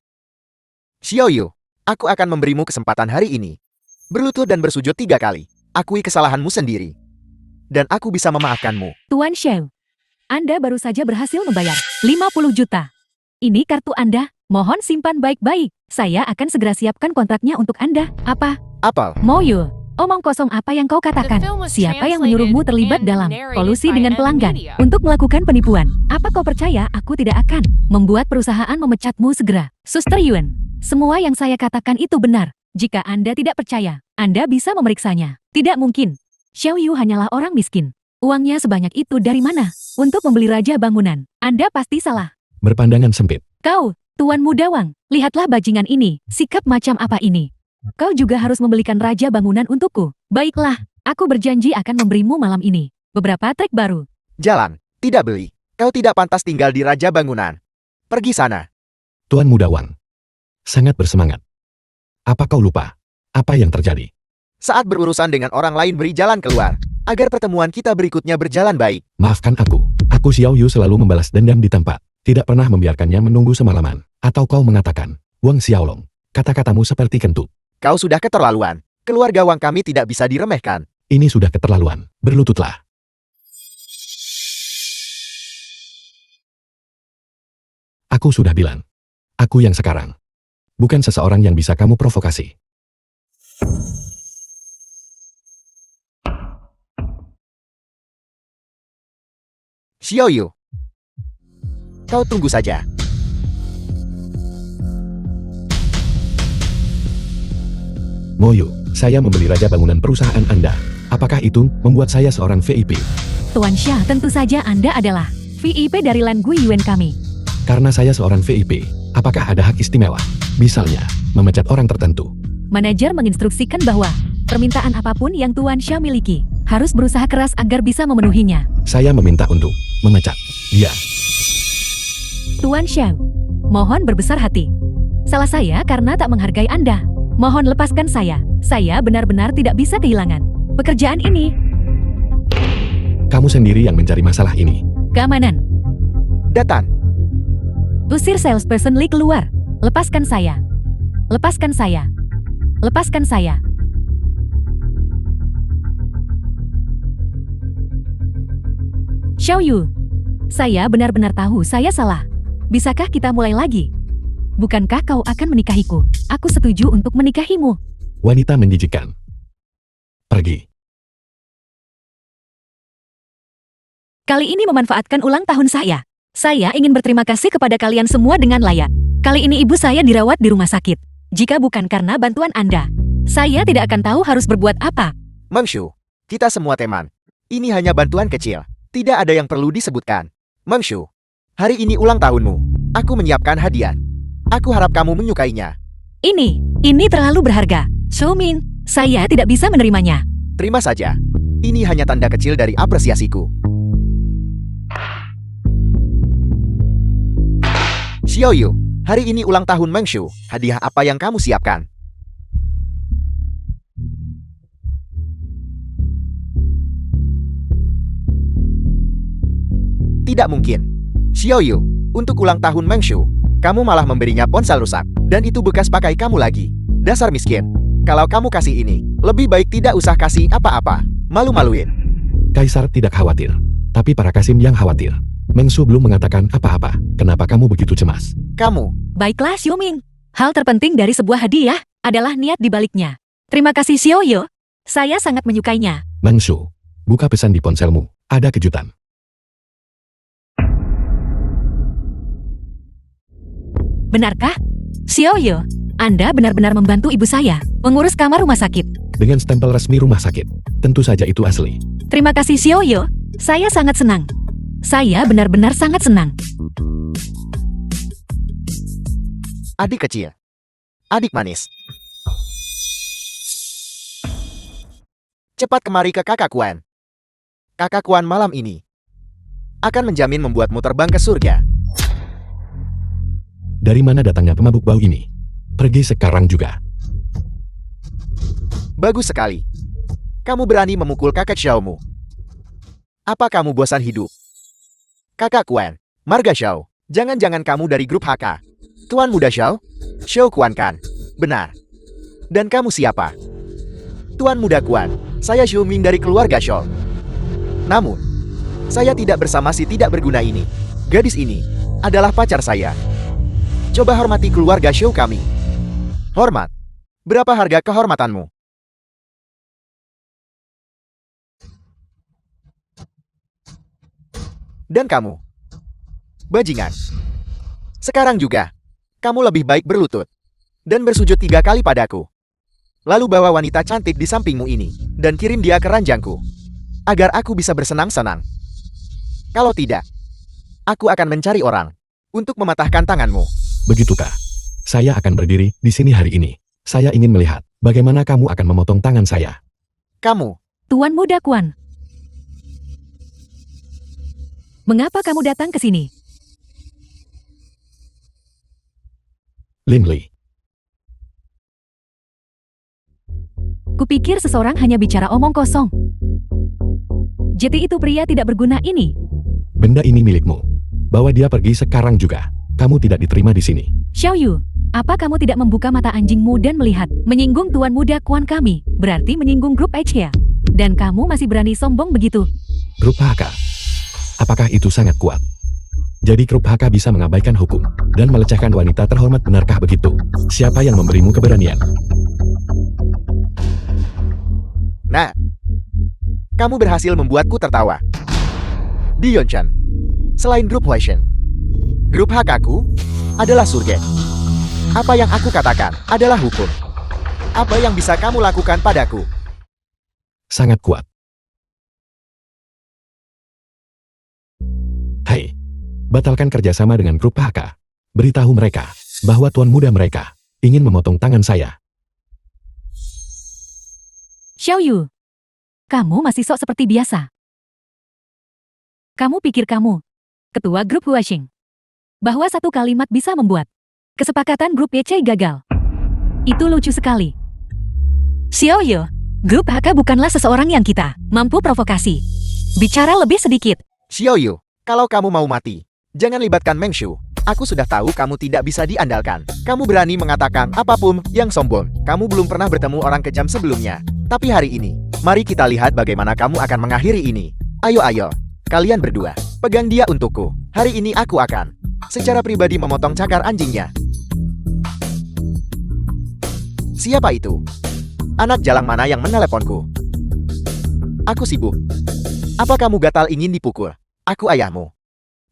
Xiao Yu, aku akan memberimu kesempatan hari ini. Berlutut dan bersujud 3 kali. Akui kesalahanmu sendiri. Dan aku bisa memaafkanmu. Tuan Xiao. Anda baru saja berhasil membayar 50 juta. Ini kartu Anda. Mohon simpan baik-baik. Saya akan segera siapkan kontraknya untuk Anda. Apa? Apel, Moyo, omong kosong apa yang kau katakan? Siapa yang menyuruhmu terlibat dalam kolusi dengan pelanggan untuk melakukan penipuan? Apa kau percaya aku tidak akan membuat perusahaan memecatmu segera? Suster Yuan, semua yang saya katakan itu benar. Jika Anda tidak percaya, Anda bisa memeriksanya. Tidak mungkin. Xiao Yu hanyalah orang miskin. Uangnya sebanyak itu dari mana? Untuk membeli Raja Bangunan. Anda pasti salah. Berpandangan sempit. Kau, Tuan Muda Wang, lihatlah bajingan ini. Sikap macam apa ini? Kau juga harus membelikan Raja Bangunan untukku. Baiklah, aku berjanji akan memberimu malam ini beberapa trik baru. jalan. Tidak beli. Kau tidak pantas tinggal di Raja Bangunan. Pergi sana. Tuan Muda Wang. Sangat bersemangat. Apa kau lupa? Apa yang terjadi? Saat berurusan dengan orang lain beri jalan keluar. Agar pertemuan kita berikutnya berjalan baik. Maafkan aku. Aku Xiao Yu selalu membalas dendam di tempat. Tidak pernah membiarkannya menunggu semalaman. Atau kau mengatakan, Wang Xiaolong, kata-katamu seperti kentut. Kau sudah keterlaluan. Keluarga Wang kami tidak bisa diremehkan. Ini sudah keterlaluan. Berlututlah. Aku sudah bilang. Aku yang sekarang. Bukan seseorang yang bisa kamu provokasi. Xiao Yu, kau tunggu saja. Moyo, saya membeli Raja Bangunan perusahaan Anda. Apakah itu membuat saya seorang VIP? Tuan Xia, tentu saja Anda adalah VIP dari Lan Gui Yuan kami. Karena saya seorang VIP, apakah ada hak istimewa? Misalnya, memecat orang tertentu. Manajer menginstruksikan bahwa permintaan apapun yang Tuan Xia miliki harus berusaha keras agar bisa memenuhinya. Saya meminta untuk memecat dia. Tuan Xia, mohon berbesar hati. Salah saya karena tak menghargai Anda. Mohon lepaskan saya. Saya benar-benar tidak bisa kehilangan pekerjaan ini. Kamu sendiri yang mencari masalah ini. Keamanan. Datan, Usir salesperson Lee keluar. Lepaskan saya. Lepaskan saya. Lepaskan saya. Xiao Yu, saya benar-benar tahu saya salah. Bisakah kita mulai lagi? Bukankah kau akan menikahiku? Aku setuju untuk menikahimu. Wanita menjijikkan. Pergi. Kali ini memanfaatkan ulang tahun saya. Saya ingin berterima kasih kepada kalian semua dengan layak. Kali ini ibu saya dirawat di rumah sakit. Jika bukan karena bantuan Anda, saya tidak akan tahu harus berbuat apa. Meng Shu, kita semua teman. Ini hanya bantuan kecil. Tidak ada yang perlu disebutkan. Meng Shu, hari ini ulang tahunmu. Aku menyiapkan hadiah. Aku harap kamu menyukainya. Ini terlalu berharga. Shou Ming, saya tidak bisa menerimanya. Terima saja. Ini hanya tanda kecil dari apresiasiku. Xiao Yu, hari ini ulang tahun Meng Shu. Hadiah apa yang kamu siapkan? Tidak mungkin. Xiao Yu, untuk ulang tahun Meng Shu, kamu malah memberinya ponsel rusak. Dan itu bekas pakai kamu lagi. Dasar miskin. Kalau kamu kasih ini, lebih baik tidak usah kasih apa-apa. Malu-maluin. Kaisar tidak khawatir. Tapi para Kasim yang khawatir. Meng Shu belum mengatakan apa-apa. Kenapa kamu begitu cemas? Kamu, Baiklah Xiao Ming. Hal terpenting dari sebuah hadiah adalah niat di baliknya. Terima kasih Xiao Yu. Saya sangat menyukainya. Meng Shu, buka pesan di ponselmu. Ada kejutan. Benarkah? Xiao Yu, Anda benar-benar membantu ibu saya mengurus kamar rumah sakit. Dengan stempel resmi rumah sakit. Tentu saja itu asli. Terima kasih Xiao Yu. Saya sangat senang. Saya benar-benar sangat senang. adik kecil. Adik manis. Cepat kemari ke kakak Kuan. Kakak Kuan malam ini akan menjamin membuatmu terbang ke surga. Dari mana datangnya pemabuk bau ini? Pergi sekarang juga. Bagus sekali. Kamu berani memukul kakak Xiaomu. Apa kamu bosan hidup? Kakak Kuan, Marga Xiao, jangan-jangan kamu dari grup HK. Tuan Muda Xiao? Xiao Kuan kan? Benar. Dan kamu siapa? Tuan Muda Kuan, saya Xiao Ming dari keluarga Xiao. Namun, saya tidak bersama si tidak berguna ini. Gadis ini adalah pacar saya. Coba hormati keluarga Xiao kami. Hormat. Berapa harga kehormatanmu? Dan kamu, bajingan. Sekarang juga, kamu lebih baik berlutut dan bersujud 3 kali padaku. Lalu bawa wanita cantik di sampingmu ini dan kirim dia ke ranjangku, agar aku bisa bersenang-senang. Kalau tidak, aku akan mencari orang untuk mematahkan tanganmu. Begitukah? Saya akan berdiri di sini hari ini. Saya ingin melihat bagaimana kamu akan memotong tangan saya. Kamu, Tuan Muda Kuan. Mengapa kamu datang ke sini? Lin Li. Kupikir seseorang hanya bicara omong kosong. Jadi itu pria tidak berguna ini. Benda ini milikmu. Bawa dia pergi sekarang juga. Kamu tidak diterima di sini. Xiao Yu, apa kamu tidak membuka mata anjingmu dan melihat menyinggung Tuan Muda Kuan kami, berarti menyinggung grup Asia. Dan kamu masih berani sombong begitu. Grup HK. Apakah itu sangat kuat? Jadi grup HK bisa mengabaikan hukum dan melecehkan wanita terhormat, benarkah begitu? Siapa yang memberimu keberanian? nah, kamu berhasil membuatku tertawa. Di Yonchan, selain grup Huaishen, grup HK-ku adalah surga. Apa yang aku katakan adalah hukum. Apa yang bisa kamu lakukan padaku? sangat kuat. Hai, batalkan kerjasama dengan grup PHK. Beritahu mereka bahwa tuan muda mereka ingin memotong tangan saya. Xiaoyu, kamu masih sok seperti biasa. Kamu pikir kamu, ketua grup Huaxing, bahwa satu kalimat bisa membuat kesepakatan grup YC gagal. Itu lucu sekali. Xiaoyu, grup HK bukanlah seseorang yang kita mampu provokasi. Bicara lebih sedikit. Xiaoyu, kalau kamu mau mati, jangan libatkan Meng Shu. Aku sudah tahu kamu tidak bisa diandalkan. Kamu berani mengatakan apapun yang sombong. Kamu belum pernah bertemu orang kejam sebelumnya. Tapi hari ini, mari kita lihat bagaimana kamu akan mengakhiri ini. Ayo, kalian berdua, pegang dia untukku. Hari ini aku akan secara pribadi memotong cakar anjingnya. Siapa itu? Anak jalang mana yang meneleponku? Aku sibuk. Apa kamu gatal ingin dipukul? Aku ayahmu.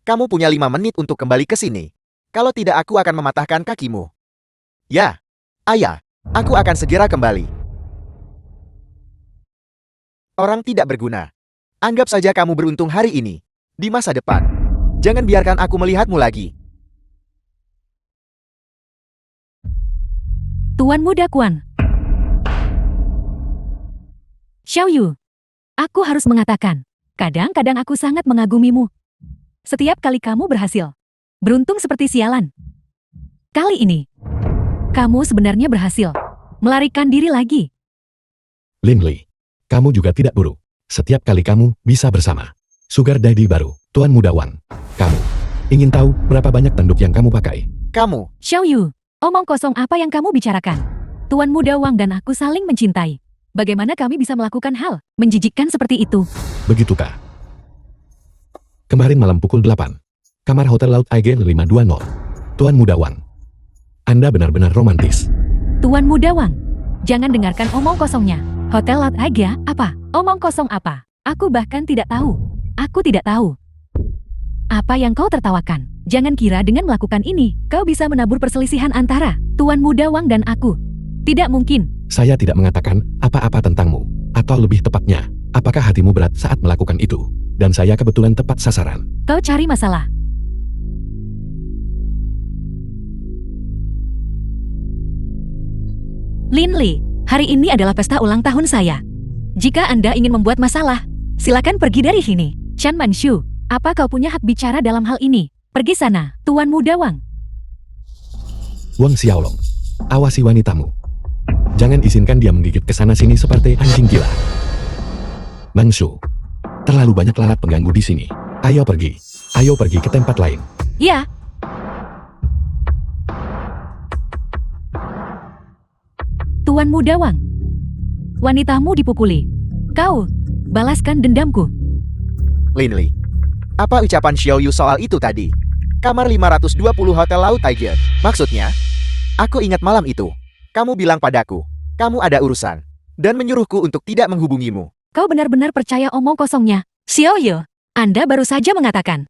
Kamu punya 5 menit untuk kembali ke sini. Kalau tidak aku akan mematahkan kakimu. Ya, ayah, aku akan segera kembali. Orang tidak berguna. Anggap saja kamu beruntung hari ini. Di masa depan, jangan biarkan aku melihatmu lagi. Tuan Muda Kuan. Xiaoyu, aku harus mengatakan, kadang-kadang aku sangat mengagumimu. Setiap kali kamu berhasil, beruntung seperti sialan. Kali ini, kamu sebenarnya berhasil melarikan diri lagi. Lin Li, kamu juga tidak buruk. Setiap kali kamu bisa bersama Sugar Daddy baru, Tuan Muda Wang. Kamu ingin tahu berapa banyak tanduk yang kamu pakai? Kamu, Xiaoyu, omong kosong apa yang kamu bicarakan? Tuan Muda Wang dan aku saling mencintai. Bagaimana kami bisa melakukan hal menjijikkan seperti itu? Begitukah? Kemarin malam pukul 8. Kamar Hotel Laut IG 520. Tuan Muda Wang. Anda benar-benar romantis. Tuan Muda Wang, jangan dengarkan omong kosongnya. Hotel Laut Agia, apa? Omong kosong apa? Aku bahkan tidak tahu. Aku tidak tahu. Apa yang kau tertawakan? Jangan kira dengan melakukan ini, kau bisa menabur perselisihan antara Tuan Muda Wang dan aku. Tidak mungkin. Saya tidak mengatakan apa-apa tentangmu. Atau lebih tepatnya, apakah hatimu berat saat melakukan itu? Dan saya kebetulan tepat sasaran. Kau cari masalah. Lin Li, hari ini adalah pesta ulang tahun saya. Jika Anda ingin membuat masalah, silakan pergi dari sini. Chan Manshu, apa kau punya hak bicara dalam hal ini? Pergi sana, Tuan Muda Wang. Wang Xiaolong, awasi wanitamu. Jangan izinkan dia menggigit ke sana-sini seperti anjing gila. Manshu, terlalu banyak lalat pengganggu di sini. Ayo pergi ke tempat lain. Ya. Tuan Muda Wang, wanitamu dipukuli. Kau, balaskan dendamku. Lin Li. Apa ucapan Xiaoyu soal itu tadi? Kamar 520 Hotel Laut Tiger. Maksudnya, aku ingat malam itu. Kamu bilang padaku, kamu ada urusan. Dan menyuruhku untuk tidak menghubungimu. Kau benar-benar percaya omong kosongnya. Xiaoyu, Anda baru saja mengatakan.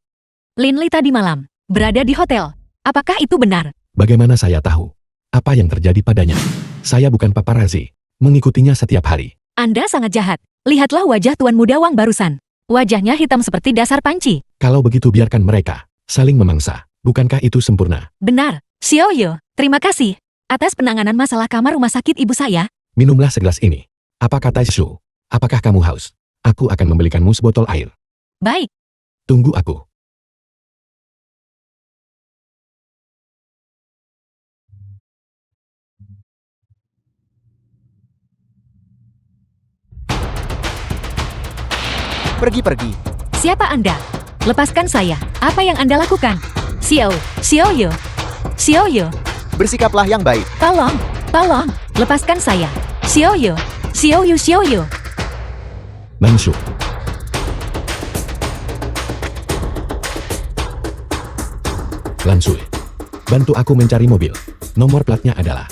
Lin Li tadi malam, berada di hotel. Apakah itu benar? Bagaimana saya tahu? Apa yang terjadi padanya? Saya bukan paparazi. Mengikutinya setiap hari. Anda sangat jahat. Lihatlah wajah Tuan Muda Wang barusan. Wajahnya hitam seperti dasar panci. Kalau begitu biarkan mereka saling memangsa. Bukankah itu sempurna? Benar. Xiaoyu, terima kasih atas penanganan masalah kamar rumah sakit ibu saya. Minumlah segelas ini. Apa kata Shu? Apakah kamu haus? Aku akan membelikanmu sebotol air. Baik. Tunggu aku. Pergi. Siapa Anda? Lepaskan saya. Apa yang Anda lakukan? Xiaoyu. Bersikaplah yang baik. Tolong. Lepaskan saya. Xiaoyu. Manshu. Lansui. Bantu aku mencari mobil. Nomor platnya adalah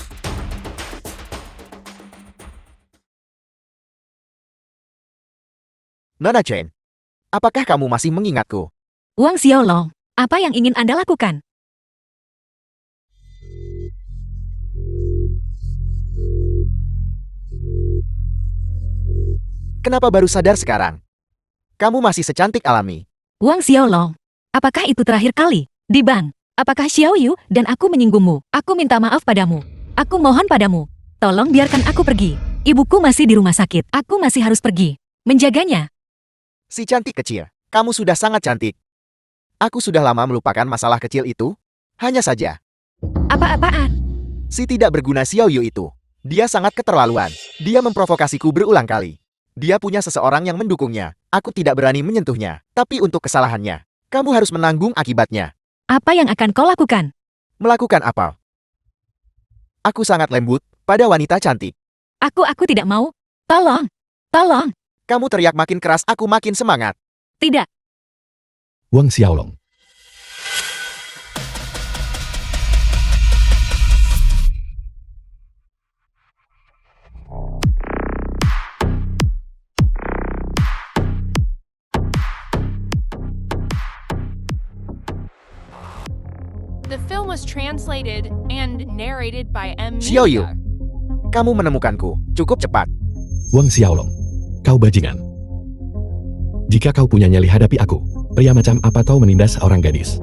Nona Chen, apakah kamu masih mengingatku? Wang Xiaolong, apa yang ingin Anda lakukan? Kenapa baru sadar sekarang? Kamu masih secantik alami. Wang Xiaolong, apakah itu terakhir kali? Di bank, apakah Xiao Yu dan aku menyinggungmu? Aku minta maaf padamu. Aku mohon padamu. Tolong biarkan aku pergi. Ibuku masih di rumah sakit. Aku masih harus pergi. Menjaganya. Si cantik kecil, kamu sudah sangat cantik. Aku sudah lama melupakan masalah kecil itu. Hanya saja, Apa-apaan? si tidak berguna Xiao Yu itu. Dia sangat keterlaluan. Dia memprovokasiku berulang kali. Dia punya seseorang yang mendukungnya. Aku tidak berani menyentuhnya. Tapi untuk kesalahannya, kamu harus menanggung akibatnya. Apa yang akan kau lakukan? Melakukan apa? Aku sangat lembut pada wanita cantik. Aku tidak mau. Tolong. Tolong. Kamu teriak makin keras, aku makin semangat. Tidak. Wang Xiaolong. The film was translated and narrated by M. Xiao Yu, Media. kamu menemukanku cukup cepat. Wang Xiaolong. Kau bajingan. Jika kau punya nyali hadapi aku, pria macam apa kau menindas seorang gadis?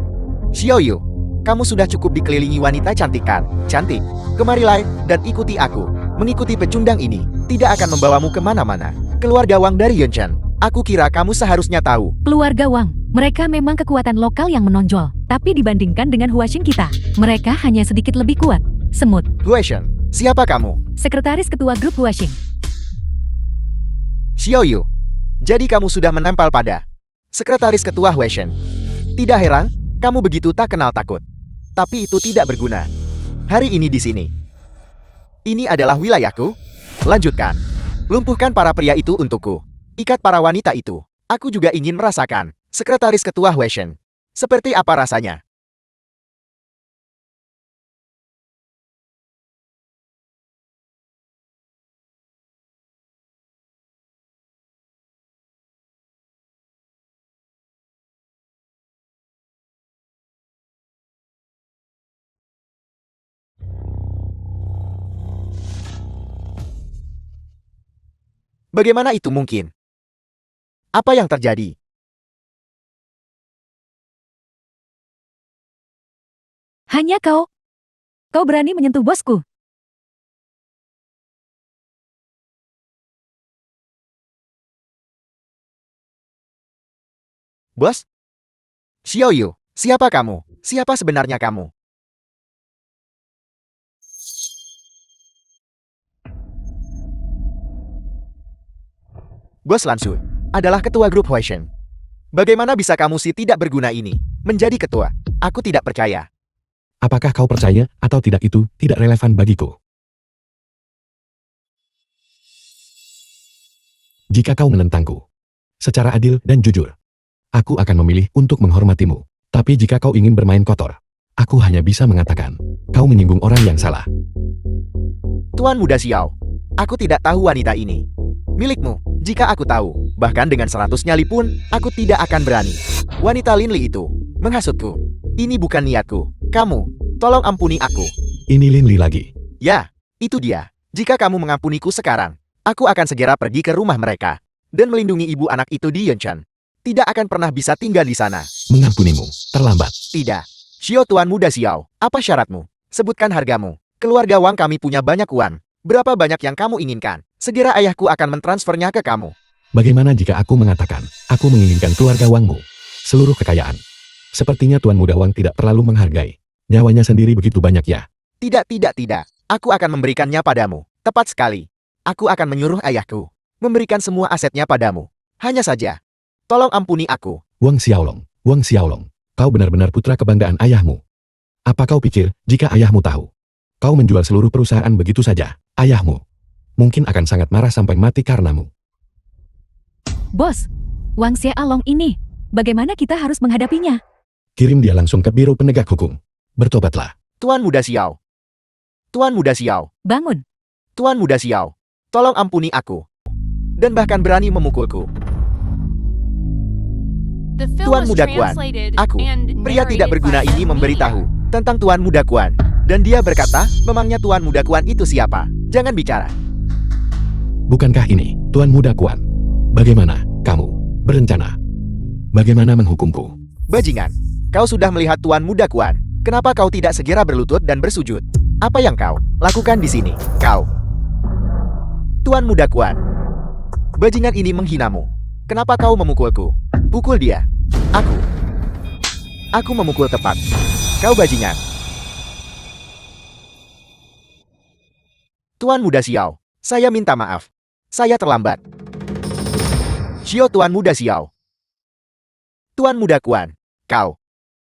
Xiao Yu, kamu sudah cukup dikelilingi wanita cantik kan? Cantik. Kemarilah dan ikuti aku. Mengikuti pecundang ini tidak akan membawamu kemana-mana. Keluarga Wang dari Yunshan. Aku kira kamu seharusnya tahu. Keluarga Wang, mereka memang kekuatan lokal yang menonjol. Tapi dibandingkan dengan Huaxing kita, mereka hanya sedikit lebih kuat. Semut, Huaishen, siapa kamu? sekretaris ketua grup Huaxing. Xiao Yu. Jadi kamu sudah menempel pada sekretaris ketua Huaishen. Tidak heran, kamu begitu tak kenal takut. Tapi itu tidak berguna. Hari ini di sini. Ini adalah wilayahku. Lanjutkan. Lumpuhkan para pria itu untukku. Ikat para wanita itu. Aku juga ingin merasakan sekretaris ketua Huaishen. Seperti apa rasanya? Bagaimana itu mungkin? Apa yang terjadi? Hanya kau. Kau berani menyentuh bosku. Bos? Xiao Yu, siapa kamu? Siapa sebenarnya kamu? Bos Lansu adalah ketua grup Huaishen. Bagaimana bisa kamu si tidak berguna ini menjadi ketua? Aku tidak percaya. Apakah kau percaya atau tidak itu tidak relevan bagiku. Jika kau menentangku secara adil dan jujur, aku akan memilih untuk menghormatimu. Tapi jika kau ingin bermain kotor, aku hanya bisa mengatakan, kau menyinggung orang yang salah. Tuan Muda Xiao, aku tidak tahu wanita ini. Milikmu, jika aku tahu, bahkan dengan 100 nyali pun, aku tidak akan berani. Wanita Linli itu menghasutku. Ini bukan niatku. Kamu, tolong ampuni aku. Ini Linli lagi. Ya, itu dia. Jika kamu mengampuniku sekarang, aku akan segera pergi ke rumah mereka dan melindungi ibu anak itu di Yunshan. Tidak akan pernah bisa tinggal di sana. Mengampunimu, terlambat. Tidak. Xiao Tuan Muda Xiao, apa syaratmu? Sebutkan hargamu. Keluarga Wang kami punya banyak uang. Berapa banyak yang kamu inginkan? Segera ayahku akan mentransfernya ke kamu. Bagaimana jika aku mengatakan, aku menginginkan keluarga Wangmu, seluruh kekayaan? Sepertinya Tuan Muda Wang tidak terlalu menghargai. Nyawanya sendiri begitu banyak ya. Tidak. Aku akan memberikannya padamu. Tepat sekali. Aku akan menyuruh ayahku memberikan semua asetnya padamu. Hanya saja, tolong ampuni aku. Wang Xiaolong, kau benar-benar putra kebanggaan ayahmu. Apa kau pikir, jika ayahmu tahu, kau menjual seluruh perusahaan begitu saja, ayahmu mungkin akan sangat marah sampai mati karenamu. Bos, Wang Xiaolong ini, bagaimana kita harus menghadapinya? Kirim dia langsung ke Biro Penegak Hukum. Bertobatlah. Tuan Muda Xiao. Tuan Muda Xiao. Bangun. Tuan Muda Xiao. Tolong ampuni aku. Dan bahkan berani memukulku. The film Tuan was Muda Kuan, translated aku, and pria tidak narrated berguna by ini M. memberitahu Media. tentang Tuan Muda Kuan. Dan dia berkata, memangnya Tuan Muda Kuan itu siapa? Jangan bicara. Bukankah ini, Tuan Muda Kuan? Bagaimana kamu berencana? Bagaimana menghukumku? Bajingan, kau sudah melihat Tuan Muda Kuan. Kenapa kau tidak segera berlutut dan bersujud? Apa yang kau lakukan di sini? Kau, Tuan Muda Kuan. Bajingan ini menghinamu. Kenapa kau memukulku? Pukul dia. Aku memukul tepat. Kau bajingan. Tuan Muda Xiao, saya minta maaf. Saya terlambat. Xiao Tuan Muda Xiao. Tuan Muda Kuan, kau.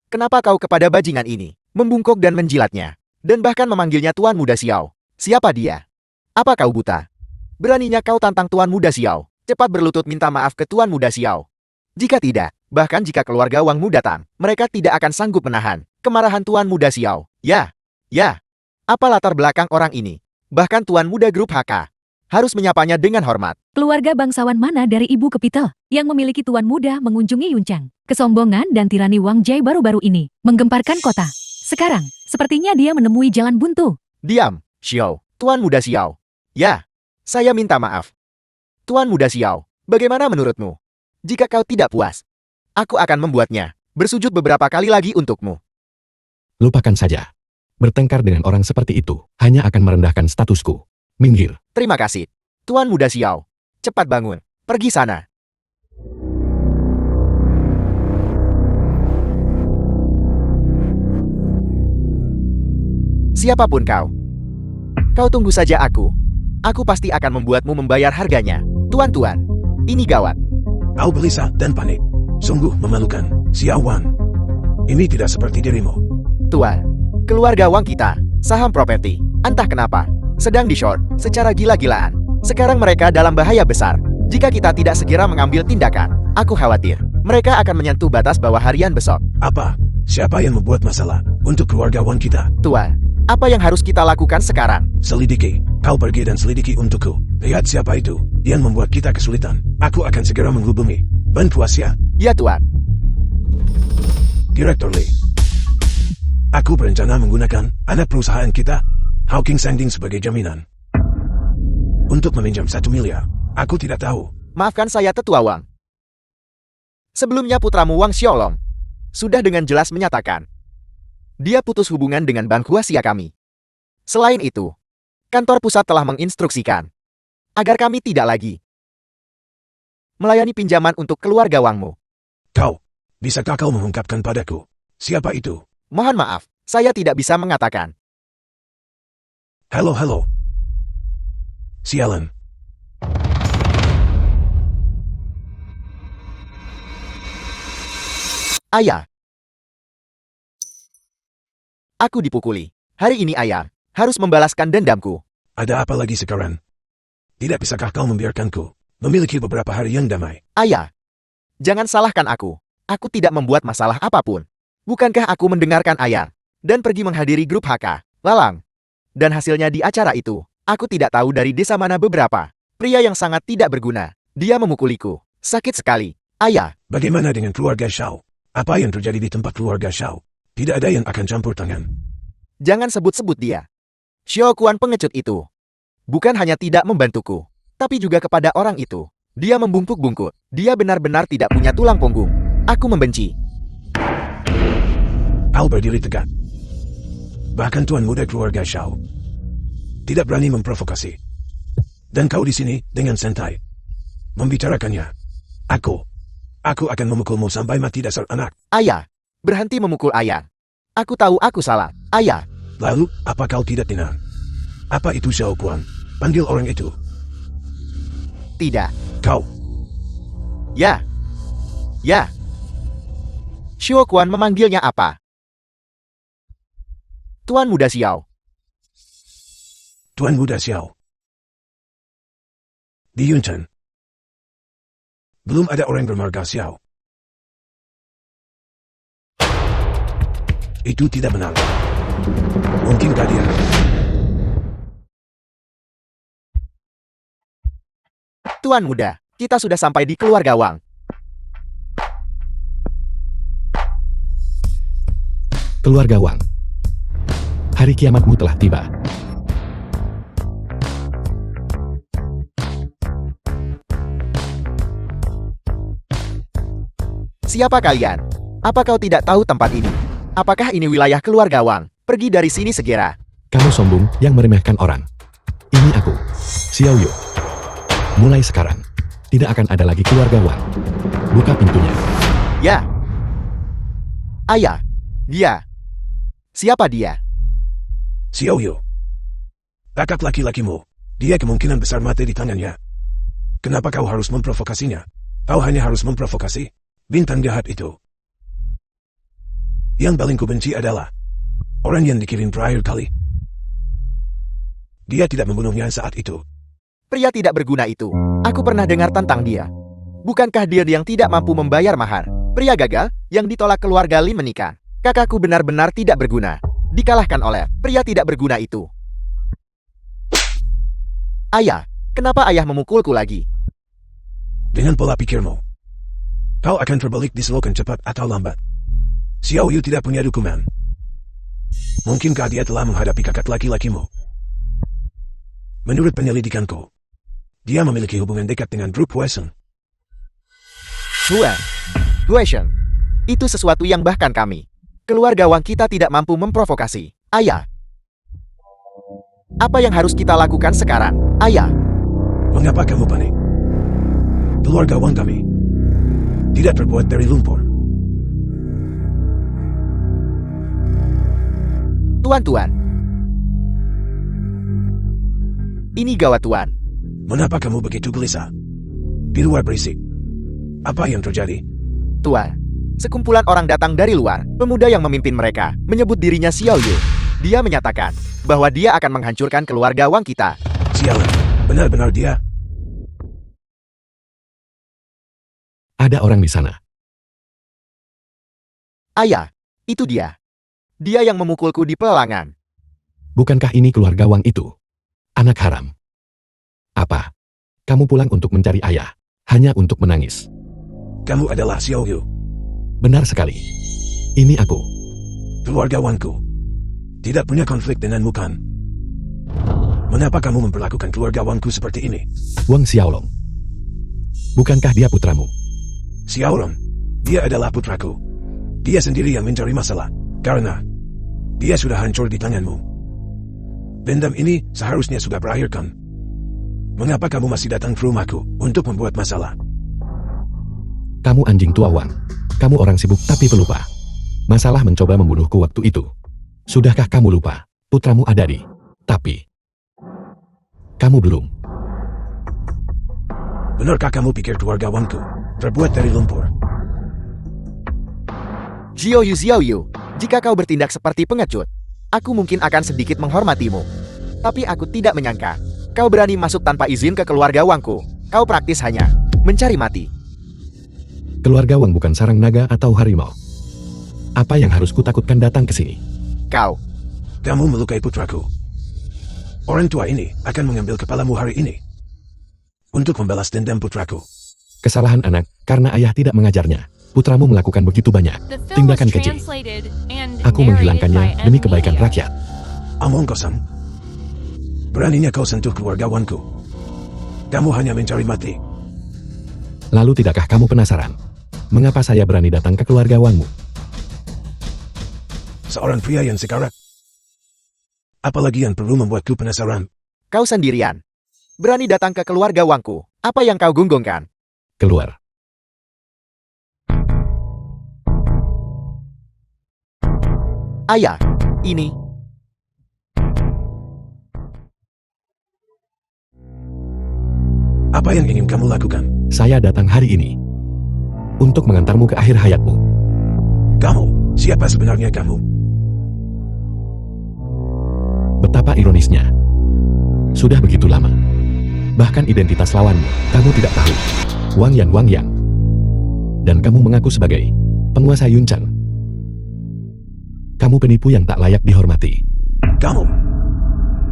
Kenapa kau kepada bajingan ini, membungkuk dan menjilatnya, dan bahkan memanggilnya Tuan Muda Xiao? Siapa dia? Apa kau buta? Beraninya kau tantang Tuan Muda Xiao. Cepat berlutut minta maaf ke Tuan Muda Xiao. Jika tidak, bahkan jika keluarga Wangmu datang, mereka tidak akan sanggup menahan kemarahan Tuan Muda Xiao. Ya. Apa latar belakang orang ini? Bahkan Tuan Muda Grup HK harus menyapanya dengan hormat. Keluarga bangsawan mana dari Ibu Kepitel yang memiliki tuan muda mengunjungi Yuncang? Kesombongan dan tirani Wang Jai baru-baru ini menggemparkan kota. Sekarang, sepertinya dia menemui jalan buntu. Diam, Xiao, Tuan Muda Xiao. Ya, saya minta maaf. Tuan Muda Xiao, bagaimana menurutmu? Jika kau tidak puas, aku akan membuatnya bersujud beberapa kali lagi untukmu. Lupakan saja. Bertengkar dengan orang seperti itu hanya akan merendahkan statusku. Minggir. Terima kasih. Tuan Muda Xiao, cepat bangun. Pergi sana. Siapapun kau. Kau tunggu saja aku. Aku pasti akan membuatmu membayar harganya. Tuan-tuan, ini gawat. Kau gelisah dan panik. Sungguh memalukan, Xiao Wan. Ini tidak seperti dirimu. Tuan, keluarga Wang kita, saham properti, entah kenapa, sedang di-short secara gila-gilaan. Sekarang mereka dalam bahaya besar. Jika kita tidak segera mengambil tindakan, aku khawatir mereka akan menyentuh batas bawah harian besok. Apa? Siapa yang membuat masalah untuk keluarga Wan kita? Tuan, apa yang harus kita lakukan sekarang? Selidiki. Kau pergi dan selidiki untukku. Lihat siapa itu yang membuat kita kesulitan. Aku akan segera menghubungi Ban Puasya. Ya, Tuan. Direktur Lee. Aku berencana menggunakan anak perusahaan kita, Hawking Sanding, sebagai jaminan untuk meminjam 1 miliar. Aku tidak tahu. Maafkan saya, Tetua Wang. Sebelumnya putramu Wang Xiaolong sudah dengan jelas menyatakan dia putus hubungan dengan Ban Huaxia kami. Selain itu, kantor pusat telah menginstruksikan agar kami tidak lagi melayani pinjaman untuk keluarga Wangmu. Bisakah kau mengungkapkan padaku siapa itu? Mohon maaf, saya tidak bisa mengatakan. Halo. Sialan. Ayah. Aku dipukuli. Hari ini ayah harus membalaskan dendamku. Ada apa lagi sekarang? Tidak bisakah kau membiarkanku memiliki beberapa hari yang damai? Ayah, jangan salahkan aku. Aku tidak membuat masalah apapun. Bukankah aku mendengarkan ayah dan pergi menghadiri grup HK, Lalang? Dan hasilnya di acara itu, aku tidak tahu dari desa mana beberapa pria yang sangat tidak berguna. Dia memukuliku. Sakit sekali. Ayah. Bagaimana dengan keluarga Xiao? Apa yang terjadi di tempat keluarga Xiao? Tidak ada yang akan campur tangan. Jangan sebut-sebut dia. Xiao Kuan pengecut itu bukan hanya tidak membantuku, tapi juga kepada orang itu. Dia membungkuk-bungkuk. Dia benar-benar tidak punya tulang punggung. Aku membenci. Kau berdiri tegak. Bahkan tuan muda keluarga Xiao tidak berani memprovokasi. Dan kau di sini dengan santai membicarakannya. Aku akan memukulmu sampai mati, dasar anak. Ayah, berhenti memukul ayah. Aku tahu aku salah. Ayah. Lalu, apa kau tidak dengar? Apa itu Xiao Kuan? Panggil orang itu. Tidak. Kau. Ya. Xiao Kuan memanggilnya apa? Tuan Muda Xiao. Tuan Muda Xiao. Di Yunchan. Belum ada orang bermarga Xiao. Itu tidak benar. Mungkinkah dia? Tuan Muda, kita sudah sampai di keluarga Wang. Keluarga Wang. Hari kiamatmu telah tiba. Siapa kalian? Apa kau tidak tahu tempat ini? Apakah ini wilayah keluarga Wang? Pergi dari sini segera. Kamu sombong yang meremehkan orang. Ini aku, Xiao Yu. Mulai sekarang, tidak akan ada lagi keluarga Wang. Buka pintunya. Ya. Ayah. Dia. Siapa dia? Xiao Yu. Tangkap laki-lakimu. Dia kemungkinan besar mati di tangannya. Kenapa kau harus memprovokasinya? Kau hanya harus memprovokasi bintang jahat itu. Yang paling kubenci adalah orang yang dikirim terakhir kali. Dia tidak membunuhnya saat itu. Pria tidak berguna itu. Aku pernah dengar tentang dia. Bukankah dia yang tidak mampu membayar mahar? Pria gagal yang ditolak keluarga Lin menikah. Kakakku benar-benar tidak berguna. Dikalahkan oleh pria tidak berguna itu. Ayah, kenapa ayah memukulku lagi? Dengan pola pikirmu, kau akan terbalik di selokan cepat atau lambat. Xiao Yu tidak punya dukungan. Mungkinkah dia telah menghadapi kakak laki-lakimu? Menurut penyelidikanku, dia memiliki hubungan dekat dengan grup Huesen. Huesen. Itu sesuatu yang bahkan kami, keluarga Wang kita tidak mampu memprovokasi. Ayah. Apa yang harus kita lakukan sekarang? Ayah. Mengapa kamu panik? Keluarga Wang kami tidak terbuat dari lumpur. Tuan. Ini gawat, Tuan. Mengapa kamu begitu gelisah? Di luar berisik. Apa yang terjadi? Tuan, sekumpulan orang datang dari luar. Pemuda yang memimpin mereka menyebut dirinya Xiao Yu. Dia menyatakan bahwa dia akan menghancurkan keluarga Wang kita. Sialan, benar-benar dia. Ada orang di sana. Ayah, itu dia. Dia yang memukulku di pelelangan. Bukankah ini keluarga Wang itu? Anak haram. Apa? Kamu pulang untuk mencari ayah, hanya untuk menangis. Kamu adalah Xiao Yu. Benar sekali. Ini aku. Keluarga Wangku tidak punya konflik denganmu kan? Mengapa kamu memperlakukan keluarga Wangku seperti ini? Wang Xiaolong. Bukankah dia putramu? Xiaolong, dia adalah putraku. Dia sendiri yang mencari masalah, karena dia sudah hancur di tanganmu. Dendam ini seharusnya sudah berakhir kan? Mengapa kamu masih datang ke rumahku untuk membuat masalah? Kamu anjing tua Wang. Kamu orang sibuk tapi pelupa. Masalah mencoba membunuhku waktu itu. Sudahkah kamu lupa? Putramu ada di. Tapi kamu belum. Benarkah kamu pikir keluarga Wangku terbuat dari lumpur? Xiao Yu, jika kau bertindak seperti pengecut, aku mungkin akan sedikit menghormatimu. Tapi aku tidak menyangka kau berani masuk tanpa izin ke keluarga Wangku. Kau praktis hanya mencari mati. Keluarga Wang bukan sarang naga atau harimau. Apa yang harus kutakutkan datang ke sini? Kamu melukai putraku. Orang tua ini akan mengambil kepalamu hari ini untuk membalas dendam putraku. Kesalahan anak karena ayah tidak mengajarnya. Putramu melakukan begitu banyak The film was tindakan keji. translated and Aku narrated menghilangkannya by demi M kebaikan Media. rakyat. Omong kosong. Beraninya kau sentuh keluarga Wangku. Kamu hanya mencari mati. Lalu tidakkah kamu penasaran? Mengapa saya berani datang ke keluarga Wangmu? Seorang pria yang sekarat. Apalagi yang perlu membuatku penasaran? Kau sendirian. Berani datang ke keluarga Wangku. Apa yang kau gunggungkan? Keluar. Ayah, ini. Apa yang ingin kamu lakukan? Saya datang hari ini untuk mengantarmu ke akhir hayatmu. Kamu, siapa sebenarnya kamu? Betapa ironisnya. Sudah begitu lama. Bahkan identitas lawanmu, kamu tidak tahu. Wang Yang. Dan kamu mengaku sebagai penguasa Yuncheng. Kamu penipu yang tak layak dihormati. Kamu,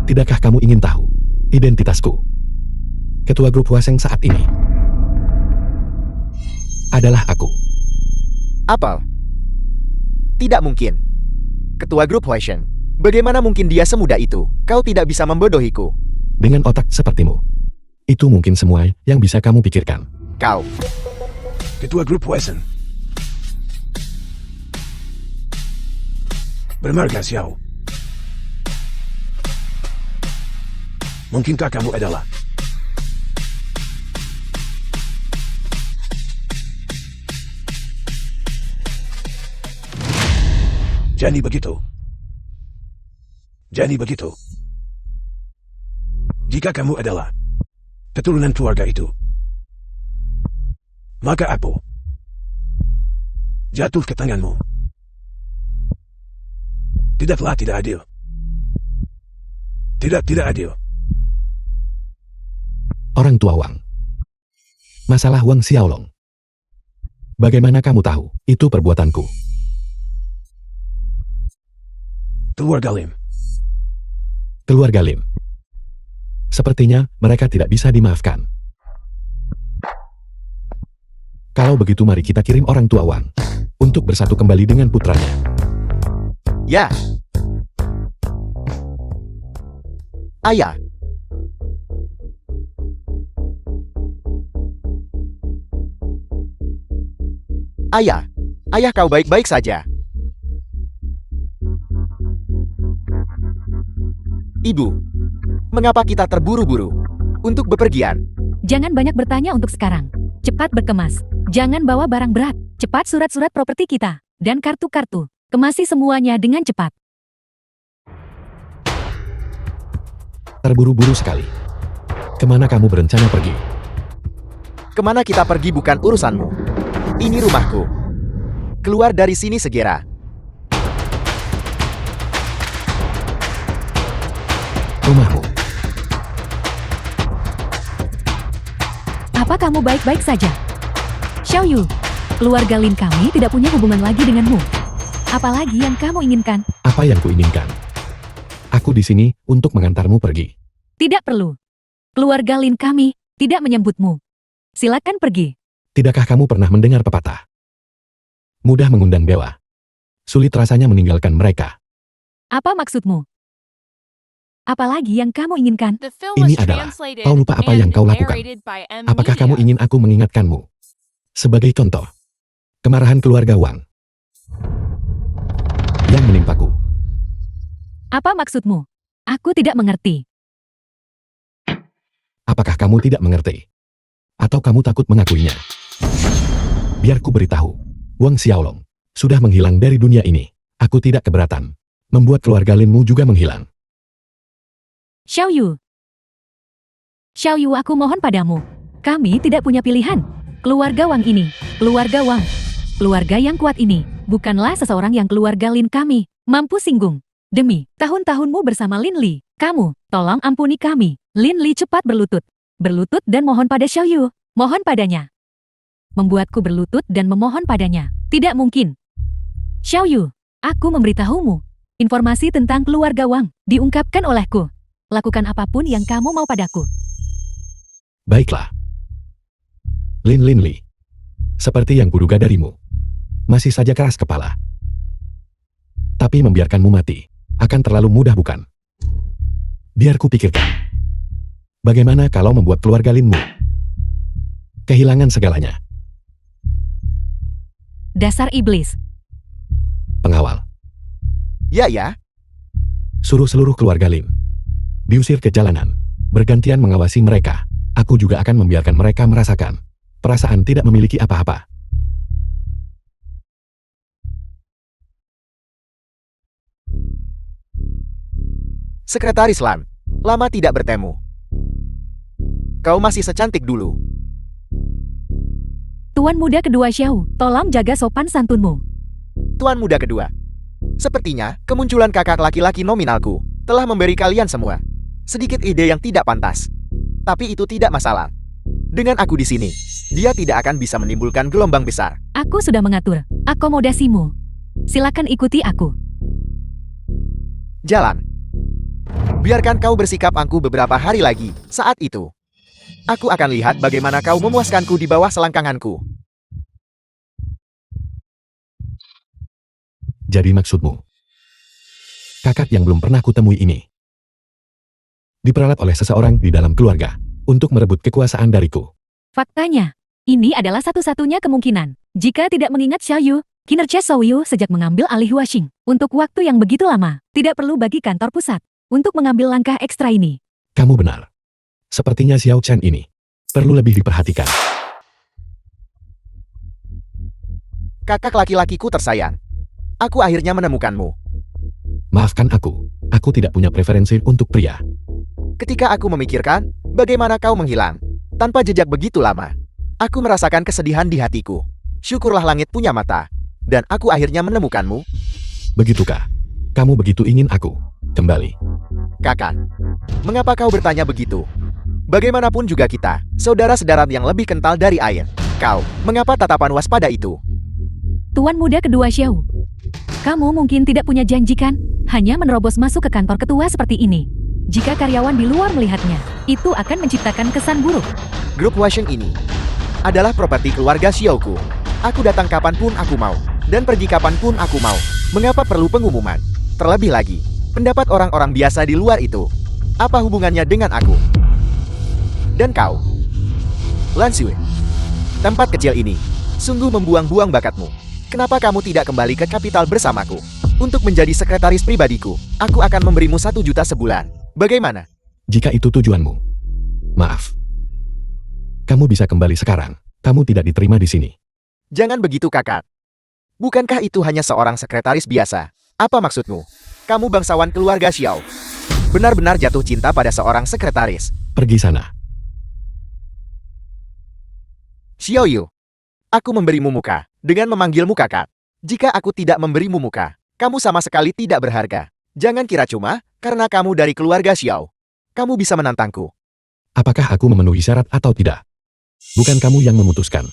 Tidakkah kamu ingin tahu identitasku? Ketua grup Huaseng saat ini adalah aku. Apel. Tidak mungkin. Ketua grup Huashen. Bagaimana mungkin dia semudah itu? Kau tidak bisa membodohiku. Dengan otak sepertimu. Itu mungkin semua yang bisa kamu pikirkan. Kau. ketua grup Huesen. Bermarga Xiao. Mungkinkah kamu adalah Jadi begitu. Jika kamu adalah keturunan keluarga itu, maka apa jatuh ke tanganmu tidaklah tidak adil. Tidak adil. Orang tua Wang. Masalah Wang Xiaolong. Bagaimana kamu tahu itu perbuatanku? Keluarga Lim. Keluarga Lim. Sepertinya mereka tidak bisa dimaafkan. Kalau begitu mari kita kirim orang tua Wang untuk bersatu kembali dengan putranya. Ya. Ayah. Ayah kau baik-baik saja. Ibu, mengapa kita terburu-buru untuk bepergian? Jangan banyak bertanya untuk sekarang. Cepat berkemas. Jangan bawa barang berat. Cepat surat-surat properti kita. Dan kartu-kartu. Kemasi semuanya dengan cepat. Terburu-buru sekali. Kemana kamu berencana pergi? Kemana kita pergi bukan urusanmu. Ini rumahku. Keluar dari sini segera. Rumahmu. Apa kamu baik-baik saja? Xiao Yu, keluarga Lin kami tidak punya hubungan lagi denganmu. Apalagi yang kamu inginkan? Apa yang kuinginkan? Aku di sini untuk mengantarmu pergi. Tidak perlu. Keluarga Lin kami tidak menyambutmu. Silakan pergi. Tidakkah kamu pernah mendengar pepatah? Mudah mengundang dewa. Sulit rasanya meninggalkan mereka. Apa maksudmu? Apalagi yang kamu inginkan? The film Ini was adalah, translated kau lupa apa yang and kau lakukan. narrated by M. Apakah kamu Media. ingin aku mengingatkanmu? Sebagai contoh, kemarahan keluarga Wang yang menimpaku. Apa maksudmu? Aku tidak mengerti. Apakah kamu tidak mengerti? Atau kamu takut mengakuinya? Biar ku beritahu, Wang Xiaolong sudah menghilang dari dunia ini. Aku tidak keberatan membuat keluarga Linmu juga menghilang. Xiao Yu. Xiao Yu, aku mohon padamu. Kami tidak punya pilihan. Keluarga Wang ini, keluarga Wang, keluarga yang kuat ini, bukanlah seseorang yang keluarga Lin kami mampu singgung. Demi tahun-tahunmu bersama Lin Li, kamu, tolong ampuni kami. Lin Li cepat berlutut. Berlutut dan mohon pada Xiao Yu. Mohon padanya. Membuatku berlutut dan memohon padanya. Tidak mungkin. Xiao Yu, aku memberitahumu. Informasi tentang keluarga Wang diungkapkan olehku. Lakukan apapun yang kamu mau padaku. Baiklah. Lin Li. Seperti yang kuduga darimu. Masih saja keras kepala. Tapi membiarkanmu mati akan terlalu mudah bukan? Biar ku pikirkan. Bagaimana kalau membuat keluarga Linmu kehilangan segalanya? Dasar iblis. Pengawal, Ya. suruh seluruh keluarga Lin diusir ke jalanan, bergantian mengawasi mereka. Aku juga akan membiarkan mereka merasakan perasaan tidak memiliki apa-apa. Sekretaris Lan, lama tidak bertemu. Kau masih secantik dulu. Tuan muda kedua Xiao, tolong jaga sopan santunmu. Tuan muda kedua. Sepertinya, kemunculan kakak laki-laki nominalku telah memberi kalian semua sedikit ide yang tidak pantas. Tapi itu tidak masalah. Dengan aku di sini, dia tidak akan bisa menimbulkan gelombang besar. Aku sudah mengatur akomodasimu. Silakan ikuti aku. Jalan. Biarkan kau bersikap angku beberapa hari lagi. Saat itu, aku akan lihat bagaimana kau memuaskanku di bawah selangkanganku. Jadi maksudmu, kakak yang belum pernah kutemui ini diperalat oleh seseorang di dalam keluarga untuk merebut kekuasaan dariku. Faktanya, ini adalah satu-satunya kemungkinan. Jika tidak mengingat Xiao Yu, Kinerja Xiaoyu sejak mengambil alih Huaxing. Untuk waktu yang begitu lama, tidak perlu bagi kantor pusat untuk mengambil langkah ekstra ini. Kamu benar. Sepertinya Xiao Chen ini perlu lebih diperhatikan. Kakak laki-lakiku tersayang. Aku akhirnya menemukanmu. Maafkan aku tidak punya preferensi untuk pria. Ketika aku memikirkan, bagaimana kau menghilang tanpa jejak begitu lama. Aku merasakan kesedihan di hatiku. Syukurlah langit punya mata. Dan aku akhirnya menemukanmu. Begitukah? Kamu begitu ingin aku kembali? Kakak, mengapa kau bertanya begitu? Bagaimanapun juga kita, saudara sedarat yang lebih kental dari air. Kau, mengapa tatapan waspada itu? Tuan muda kedua Xiao. Kamu mungkin tidak punya janji kan? Hanya menerobos masuk ke kantor ketua seperti ini. Jika karyawan di luar melihatnya, itu akan menciptakan kesan buruk. Grup Huaxing ini adalah properti keluarga Xiaoku. Aku datang kapanpun aku mau, dan pergi kapanpun aku mau. Mengapa perlu pengumuman? Terlebih lagi, pendapat orang-orang biasa di luar itu. Apa hubungannya dengan aku? Dan kau, Lan Xue, tempat kecil ini sungguh membuang-buang bakatmu. Kenapa kamu tidak kembali ke kapital bersamaku? Untuk menjadi sekretaris pribadiku, aku akan memberimu 1 juta sebulan. Bagaimana? Jika itu tujuanmu. Maaf. Kamu bisa kembali sekarang. Kamu tidak diterima di sini. Jangan begitu kakak. Bukankah itu hanya seorang sekretaris biasa? Apa maksudmu? Kamu bangsawan keluarga Xiao. Benar-benar jatuh cinta pada seorang sekretaris. Pergi sana. Xiao Yu, aku memberimu muka dengan memanggilmu kakak. Jika aku tidak memberimu muka, kamu sama sekali tidak berharga. Jangan kira cuma karena kamu dari keluarga Xiao, kamu bisa menantangku. Apakah aku memenuhi syarat atau tidak? Bukan kamu yang memutuskan.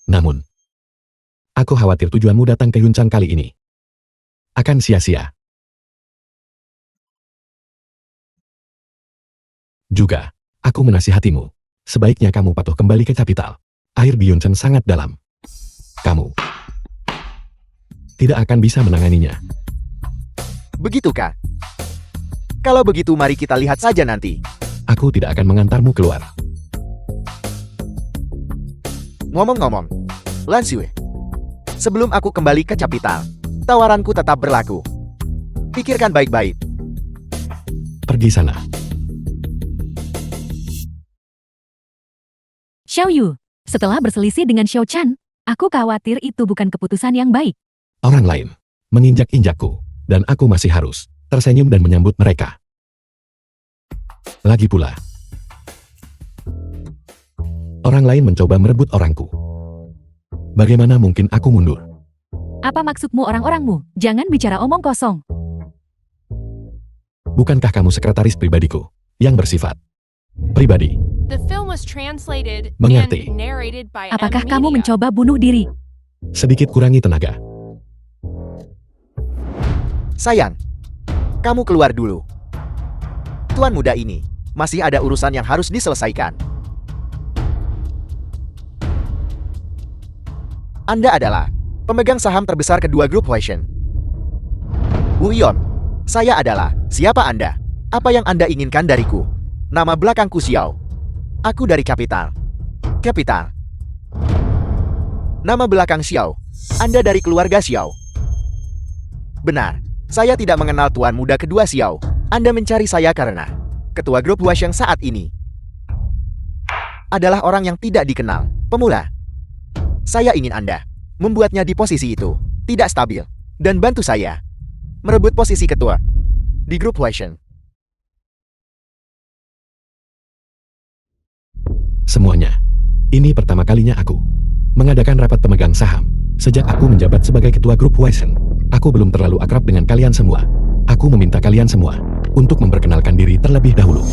Namun, aku khawatir tujuanmu datang ke Yunchan kali ini akan sia-sia. Juga, aku menasihatimu. Sebaiknya kamu patuh kembali ke kapital. Air di Yunchan sangat dalam. Kamu tidak akan bisa menanganinya. Begitukah? Kalau begitu mari kita lihat saja nanti. Aku tidak akan mengantarmu keluar. Ngomong-ngomong, Lan Xue, sebelum aku kembali ke kapital, tawaranku tetap berlaku. Pikirkan baik-baik. Pergi sana. Xiao Yu, setelah berselisih dengan Xiao Chan, aku khawatir itu bukan keputusan yang baik. Orang lain menginjak-injakku, dan aku masih harus tersenyum dan menyambut mereka. Lagi pula, orang lain mencoba merebut orangku. Bagaimana mungkin aku mundur? Apa maksudmu orang-orangmu? Jangan bicara omong kosong. Bukankah kamu sekretaris pribadiku yang bersifat pribadi? The film was translated Mengerti. and narrated by Apakah M kamu Media. mencoba bunuh diri? Sedikit kurangi tenaga. Sayang, kamu keluar dulu. Tuan muda ini, masih ada urusan yang harus diselesaikan. Anda adalah pemegang saham terbesar kedua grup Huaxing. Wu Yon, saya adalah. Siapa Anda? Apa yang Anda inginkan dariku? Nama belakangku Xiao. Aku dari Kapital. Kapital. Nama belakang Xiao. Anda dari keluarga Xiao. Benar, saya tidak mengenal tuan muda kedua Xiao. Anda mencari saya karena ketua grup Huaxing saat ini adalah orang yang tidak dikenal, pemula. Saya ingin Anda membuatnya di posisi itu tidak stabil dan bantu saya merebut posisi ketua di grup Huaxing. Semuanya. Ini pertama kalinya aku mengadakan rapat pemegang saham. Sejak aku menjabat sebagai ketua grup Huaxing, aku belum terlalu akrab dengan kalian semua. Aku meminta kalian semua untuk memperkenalkan diri terlebih dahulu.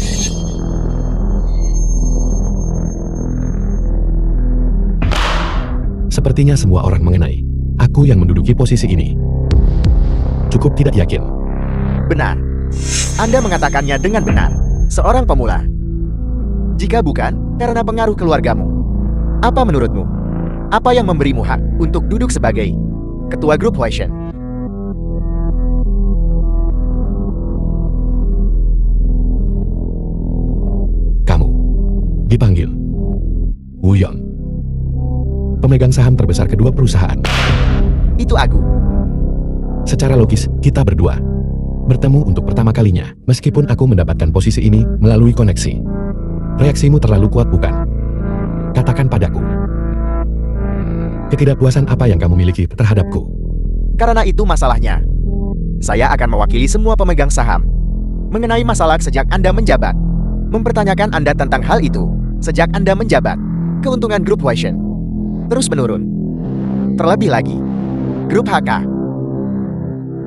Sepertinya semua orang mengenai aku yang menduduki posisi ini. Cukup tidak yakin. Benar. Anda mengatakannya dengan benar. Seorang pemula. Jika bukan karena pengaruh keluargamu, apa menurutmu? Apa yang memberimu hak untuk duduk sebagai ketua grup Huaxing? Kamu dipanggil Wu Yon, pemegang saham terbesar kedua perusahaan. Itu aku. Secara logis, kita berdua bertemu untuk pertama kalinya, meskipun aku mendapatkan posisi ini melalui koneksi. Reaksimu terlalu kuat, bukan? Katakan padaku. Ketidakpuasan apa yang kamu miliki terhadapku? Karena itu masalahnya. Saya akan mewakili semua pemegang saham. Mengenai masalah sejak Anda menjabat. Mempertanyakan Anda tentang hal itu. Sejak Anda menjabat. Keuntungan grup Huaishen terus menurun. Terlebih lagi, grup HK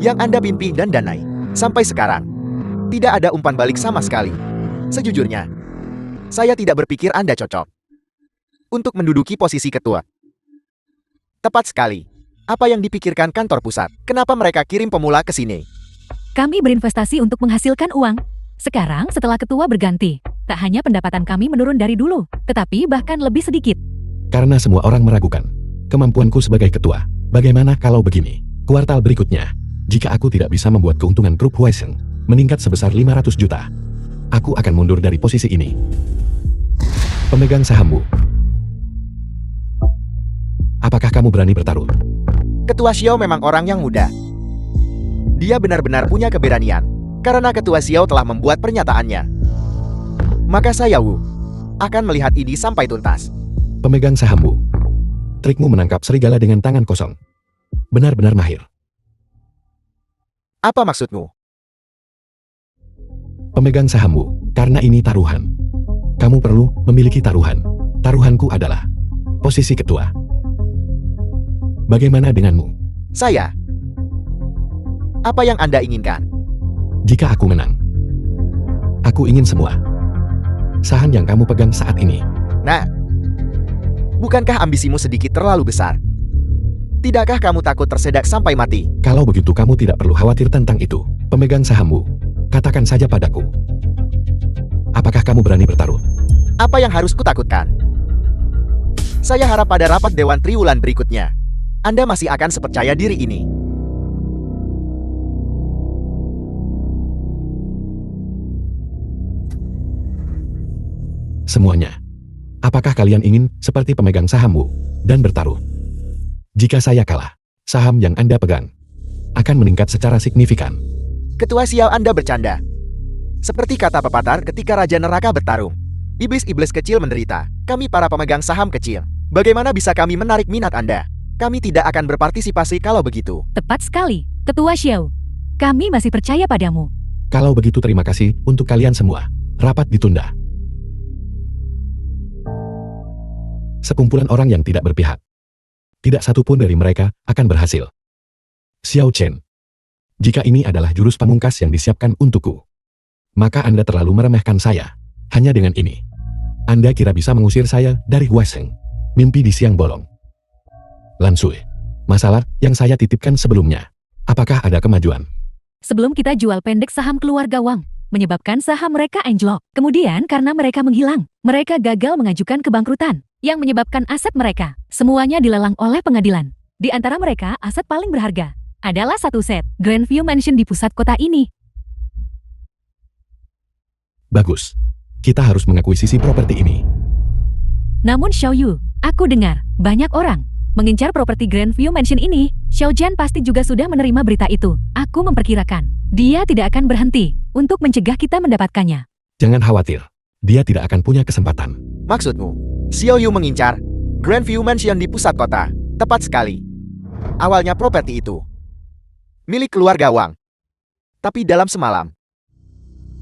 yang Anda pimpin dan danai sampai sekarang tidak ada umpan balik sama sekali. Sejujurnya, saya tidak berpikir Anda cocok untuk menduduki posisi ketua. Tepat sekali. Apa yang dipikirkan kantor pusat? Kenapa mereka kirim pemula ke sini? Kami berinvestasi untuk menghasilkan uang. Sekarang setelah ketua berganti, tak hanya pendapatan kami menurun dari dulu, tetapi bahkan lebih sedikit. Karena semua orang meragukan kemampuanku sebagai ketua. Bagaimana kalau begini? Kuartal berikutnya, jika aku tidak bisa membuat keuntungan grup Huaishen meningkat sebesar 500 juta, aku akan mundur dari posisi ini. Pemegang sahammu, apakah kamu berani bertarung? Ketua Xiao memang orang yang muda. Dia benar-benar punya keberanian, karena Ketua Xiao telah membuat pernyataannya. Maka saya Wu akan melihat ini sampai tuntas. Pemegang sahammu, trikmu menangkap serigala dengan tangan kosong benar-benar mahir. Apa maksudmu? Pemegang sahammu, karena ini taruhan. Kamu perlu memiliki taruhan. Taruhanku adalah posisi ketua. Bagaimana denganmu? Saya. Apa yang Anda inginkan? Jika aku menang, aku ingin semua saham yang kamu pegang saat ini. Nah, bukankah ambisimu sedikit terlalu besar? Tidakkah kamu takut tersedak sampai mati? Kalau begitu kamu tidak perlu khawatir tentang itu. Pemegang sahammu, katakan saja padaku. Apakah kamu berani bertaruh? Apa yang harus kutakutkan? Saya harap pada rapat Dewan Triwulan berikutnya, Anda masih akan sepercaya diri ini. Semuanya. Apakah kalian ingin seperti pemegang sahammu dan bertaruh? Jika saya kalah, saham yang Anda pegang akan meningkat secara signifikan. Ketua Xiao, Anda bercanda. Seperti kata pepatah ketika Raja Neraka bertarung. Iblis-iblis kecil menderita. Kami para pemegang saham kecil. Bagaimana bisa kami menarik minat Anda? Kami tidak akan berpartisipasi kalau begitu. Tepat sekali, Ketua Xiao. Kami masih percaya padamu. Kalau begitu terima kasih untuk kalian semua. Rapat ditunda. Sekumpulan orang yang tidak berpihak. Tidak satupun dari mereka akan berhasil. Xiao Chen. Jika ini adalah jurus pamungkas yang disiapkan untukku, maka Anda terlalu meremehkan saya. Hanya dengan ini, Anda kira bisa mengusir saya dari Huaisheng. Mimpi di siang bolong. Lan Sui, masalah yang saya titipkan sebelumnya. Apakah ada kemajuan? Sebelum kita jual pendek saham keluarga Wang, menyebabkan saham mereka anjlok. Kemudian karena mereka menghilang, mereka gagal mengajukan kebangkrutan, yang menyebabkan aset mereka semuanya dilelang oleh pengadilan. Di antara mereka, aset paling berharga adalah satu set Grandview Mansion di pusat kota ini. Bagus. Kita harus mengakuisisi properti ini. Namun Xiao Yu, aku dengar banyak orang mengincar properti Grandview Mansion ini. Xiao Jian pasti juga sudah menerima berita itu. Aku memperkirakan dia tidak akan berhenti untuk mencegah kita mendapatkannya. Jangan khawatir. Dia tidak akan punya kesempatan. Maksudmu, Xiao Yu mengincar Grandview Mansion di pusat kota. Tepat sekali. Awalnya properti itu milik keluarga Wang. Tapi dalam semalam,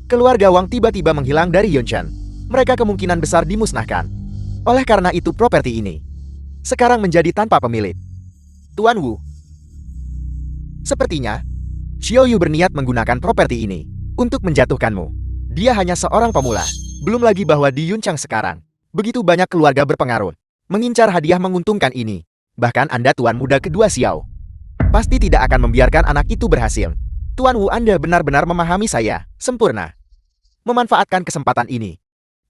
keluarga Wang tiba-tiba menghilang dari Yunchen. Mereka kemungkinan besar dimusnahkan. Oleh karena itu properti ini sekarang menjadi tanpa pemilik. Tuan Wu, sepertinya Xiao Yu berniat menggunakan properti ini untuk menjatuhkanmu. Dia hanya seorang pemula. Belum lagi bahwa di Yunchang sekarang begitu banyak keluarga berpengaruh mengincar hadiah menguntungkan ini. Bahkan Anda tuan muda kedua Xiao pasti tidak akan membiarkan anak itu berhasil. Tuan Wu, Anda benar-benar memahami saya sempurna. Memanfaatkan kesempatan ini,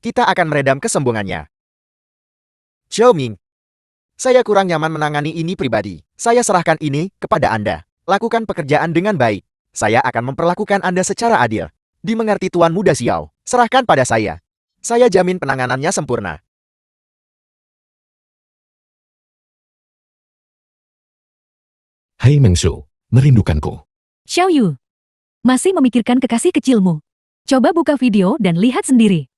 kita akan meredam kesombongannya. Xiao Ming, saya kurang nyaman menangani ini pribadi. Saya serahkan ini kepada Anda. Lakukan pekerjaan dengan baik. Saya akan memperlakukan Anda secara adil. Dimengerti Tuan Muda Xiao. Serahkan pada saya. Saya jamin penanganannya sempurna. Hai Meng Shu, merindukanku. Xiao Yu, masih memikirkan kekasih kecilmu. Coba buka video dan lihat sendiri.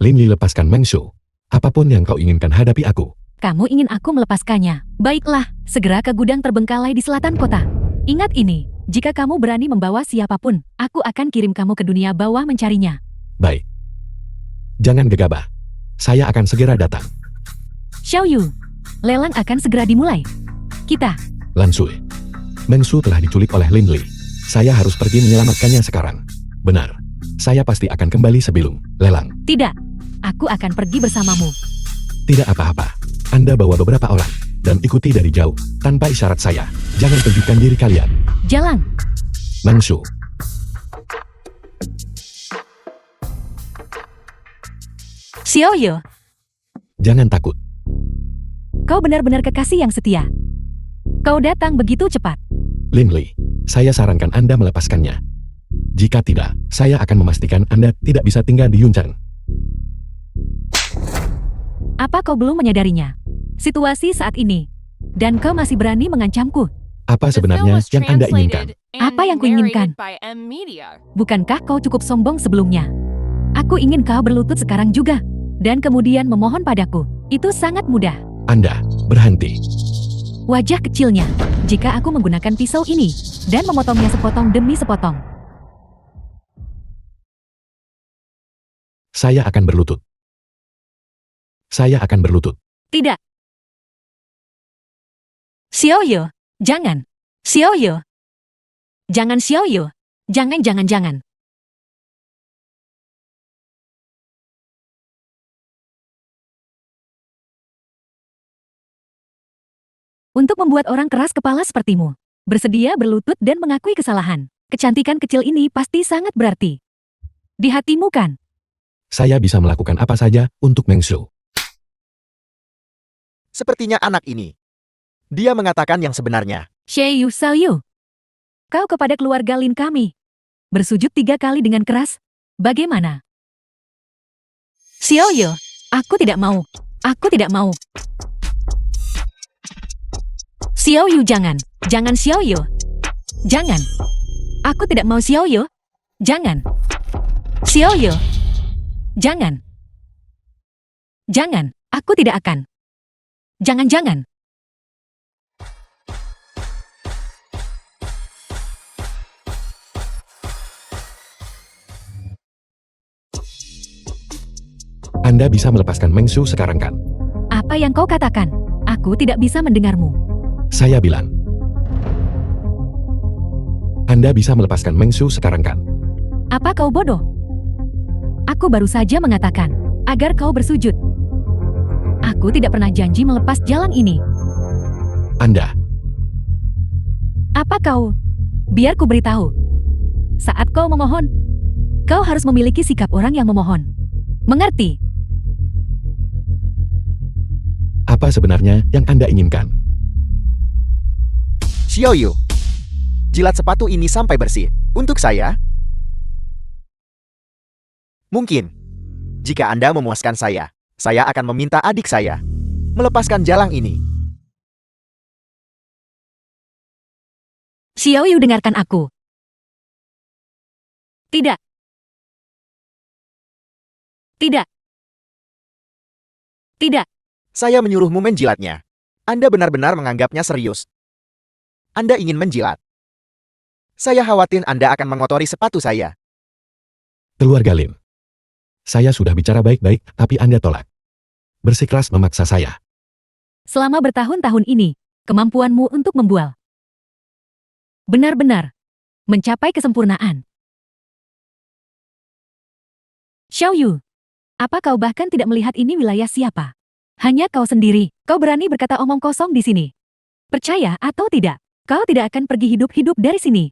Lin Li, lepaskan Meng Shu. Apapun yang kau inginkan hadapi aku. Kamu ingin aku melepaskannya? Baiklah, segera ke gudang terbengkalai di selatan kota. Ingat ini, jika kamu berani membawa siapapun, aku akan kirim kamu ke dunia bawah mencarinya. Baik. Jangan gegabah. Saya akan segera datang. Xiao Yu, lelang akan segera dimulai. Kita, Lan Sui. Meng Shu telah diculik oleh Lin Li. Saya harus pergi menyelamatkannya sekarang. Benar. Saya pasti akan kembali sebelum lelang. tidak. Aku akan pergi bersamamu. Tidak apa-apa. Anda bawa beberapa orang dan ikuti dari jauh tanpa isyarat saya. Jangan tunjukkan diri kalian. Jalan. Meng Shu. Xiao Yu, Jangan takut. kau benar-benar kekasih yang setia. Kau datang begitu cepat. Lin Li, saya sarankan Anda melepaskannya. Jika tidak, saya akan memastikan Anda tidak bisa tinggal di Yuncheng. Apa kau belum menyadarinya? Situasi saat ini. Dan kau masih berani mengancamku. Apa The film sebenarnya was yang Anda inginkan? translated and Apa yang kuinginkan? narrated by M Media. Bukankah kau cukup sombong sebelumnya? Aku ingin kau berlutut sekarang juga. Dan kemudian memohon padaku. Itu sangat mudah. Anda, berhenti. Wajah kecilnya. Jika aku menggunakan pisau ini. Dan memotongnya sepotong demi sepotong. Saya akan berlutut. Saya akan berlutut. Tidak. Xiao Yu, jangan. Xiao Yu. Jangan Xiao Yu. Jangan. Untuk membuat orang keras kepala sepertimu, bersedia berlutut dan mengakui kesalahan. Kecantikan kecil ini pasti sangat berarti. Di hatimu kan? Saya bisa melakukan apa saja untuk Meng Shu. Sepertinya anak ini. Dia mengatakan yang sebenarnya. Xie Yu Xiao Yu. Kau kepada keluarga Lin kami. Bersujud 3 kali dengan keras. Bagaimana? Xiao Yu, aku tidak mau. Aku tidak mau. Xiao Yu jangan. Jangan Xiao Yu. Jangan. Aku tidak mau Xiao Yu. Jangan. Xiao Yu. Jangan. Jangan. Aku tidak akan. Jangan. Anda bisa melepaskan Meng Shu sekarang kan? Apa yang kau katakan? Aku tidak bisa mendengarmu. Saya bilang. Anda bisa melepaskan Meng Shu sekarang kan? Apa kau bodoh? Aku baru saja mengatakan, agar kau bersujud. Aku tidak pernah janji melepas jalan ini. Anda. Apa kau? Biar ku beritahu. Saat kau memohon, kau harus memiliki sikap orang yang memohon. Mengerti? Apa sebenarnya yang Anda inginkan? Xiao Yu. Jilat sepatu ini sampai bersih. Untuk saya? Mungkin. Jika Anda memuaskan saya akan meminta adik saya melepaskan jalang ini. Xiao Yu, dengarkan aku. Tidak. Tidak. Tidak. Saya menyuruhmu menjilatnya. Anda benar-benar menganggapnya serius. Anda ingin menjilat. Saya khawatir Anda akan mengotori sepatu saya. Keluarga Lin. Saya sudah bicara baik-baik, tapi Anda tolak. Bersikeras memaksa saya. Selama bertahun-tahun ini, kemampuanmu untuk membual benar-benar mencapai kesempurnaan. Xiao Yu, apa kau bahkan tidak melihat ini wilayah siapa? Hanya kau sendiri. Kau berani berkata omong kosong di sini. Percaya atau tidak, kau tidak akan pergi hidup-hidup dari sini.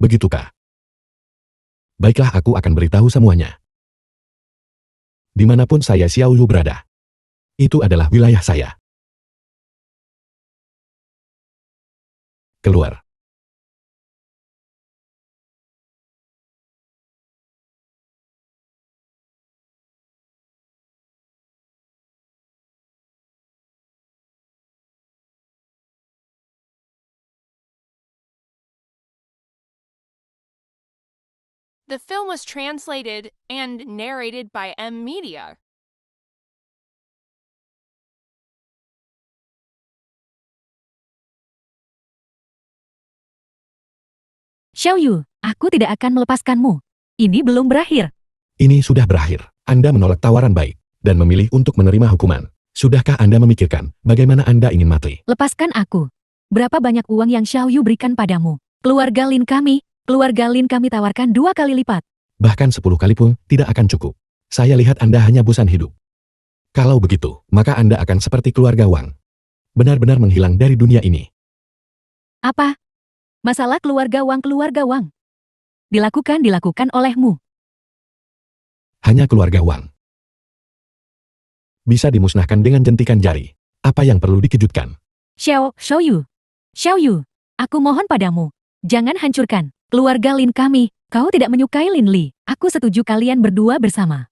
Begitukah? Baiklah, aku akan beritahu semuanya. Dimanapun saya Xiao Yu berada, itu adalah wilayah saya. Keluar. The film was translated and narrated by M Media. Xiaoyu, aku tidak akan melepaskanmu. Ini belum berakhir. Ini sudah berakhir. Anda menolak tawaran baik dan memilih untuk menerima hukuman. Sudahkah Anda memikirkan bagaimana Anda ingin mati? Lepaskan aku. Berapa banyak uang yang Xiaoyu berikan padamu? Keluarga Lin kami tawarkan 2 kali lipat. Bahkan 10 kali pun tidak akan cukup. Saya lihat Anda hanya bosan hidup. Kalau begitu, maka Anda akan seperti keluarga Wang. Benar-benar menghilang dari dunia ini. Apa? Masalah keluarga Wang. Dilakukan olehmu. Hanya keluarga Wang. Bisa dimusnahkan dengan jentikan jari. Apa yang perlu dikejutkan? Xiaoyu, aku mohon padamu. Jangan hancurkan keluarga Lin kami. Kau tidak menyukai Lin Li. Aku setuju kalian berdua bersama.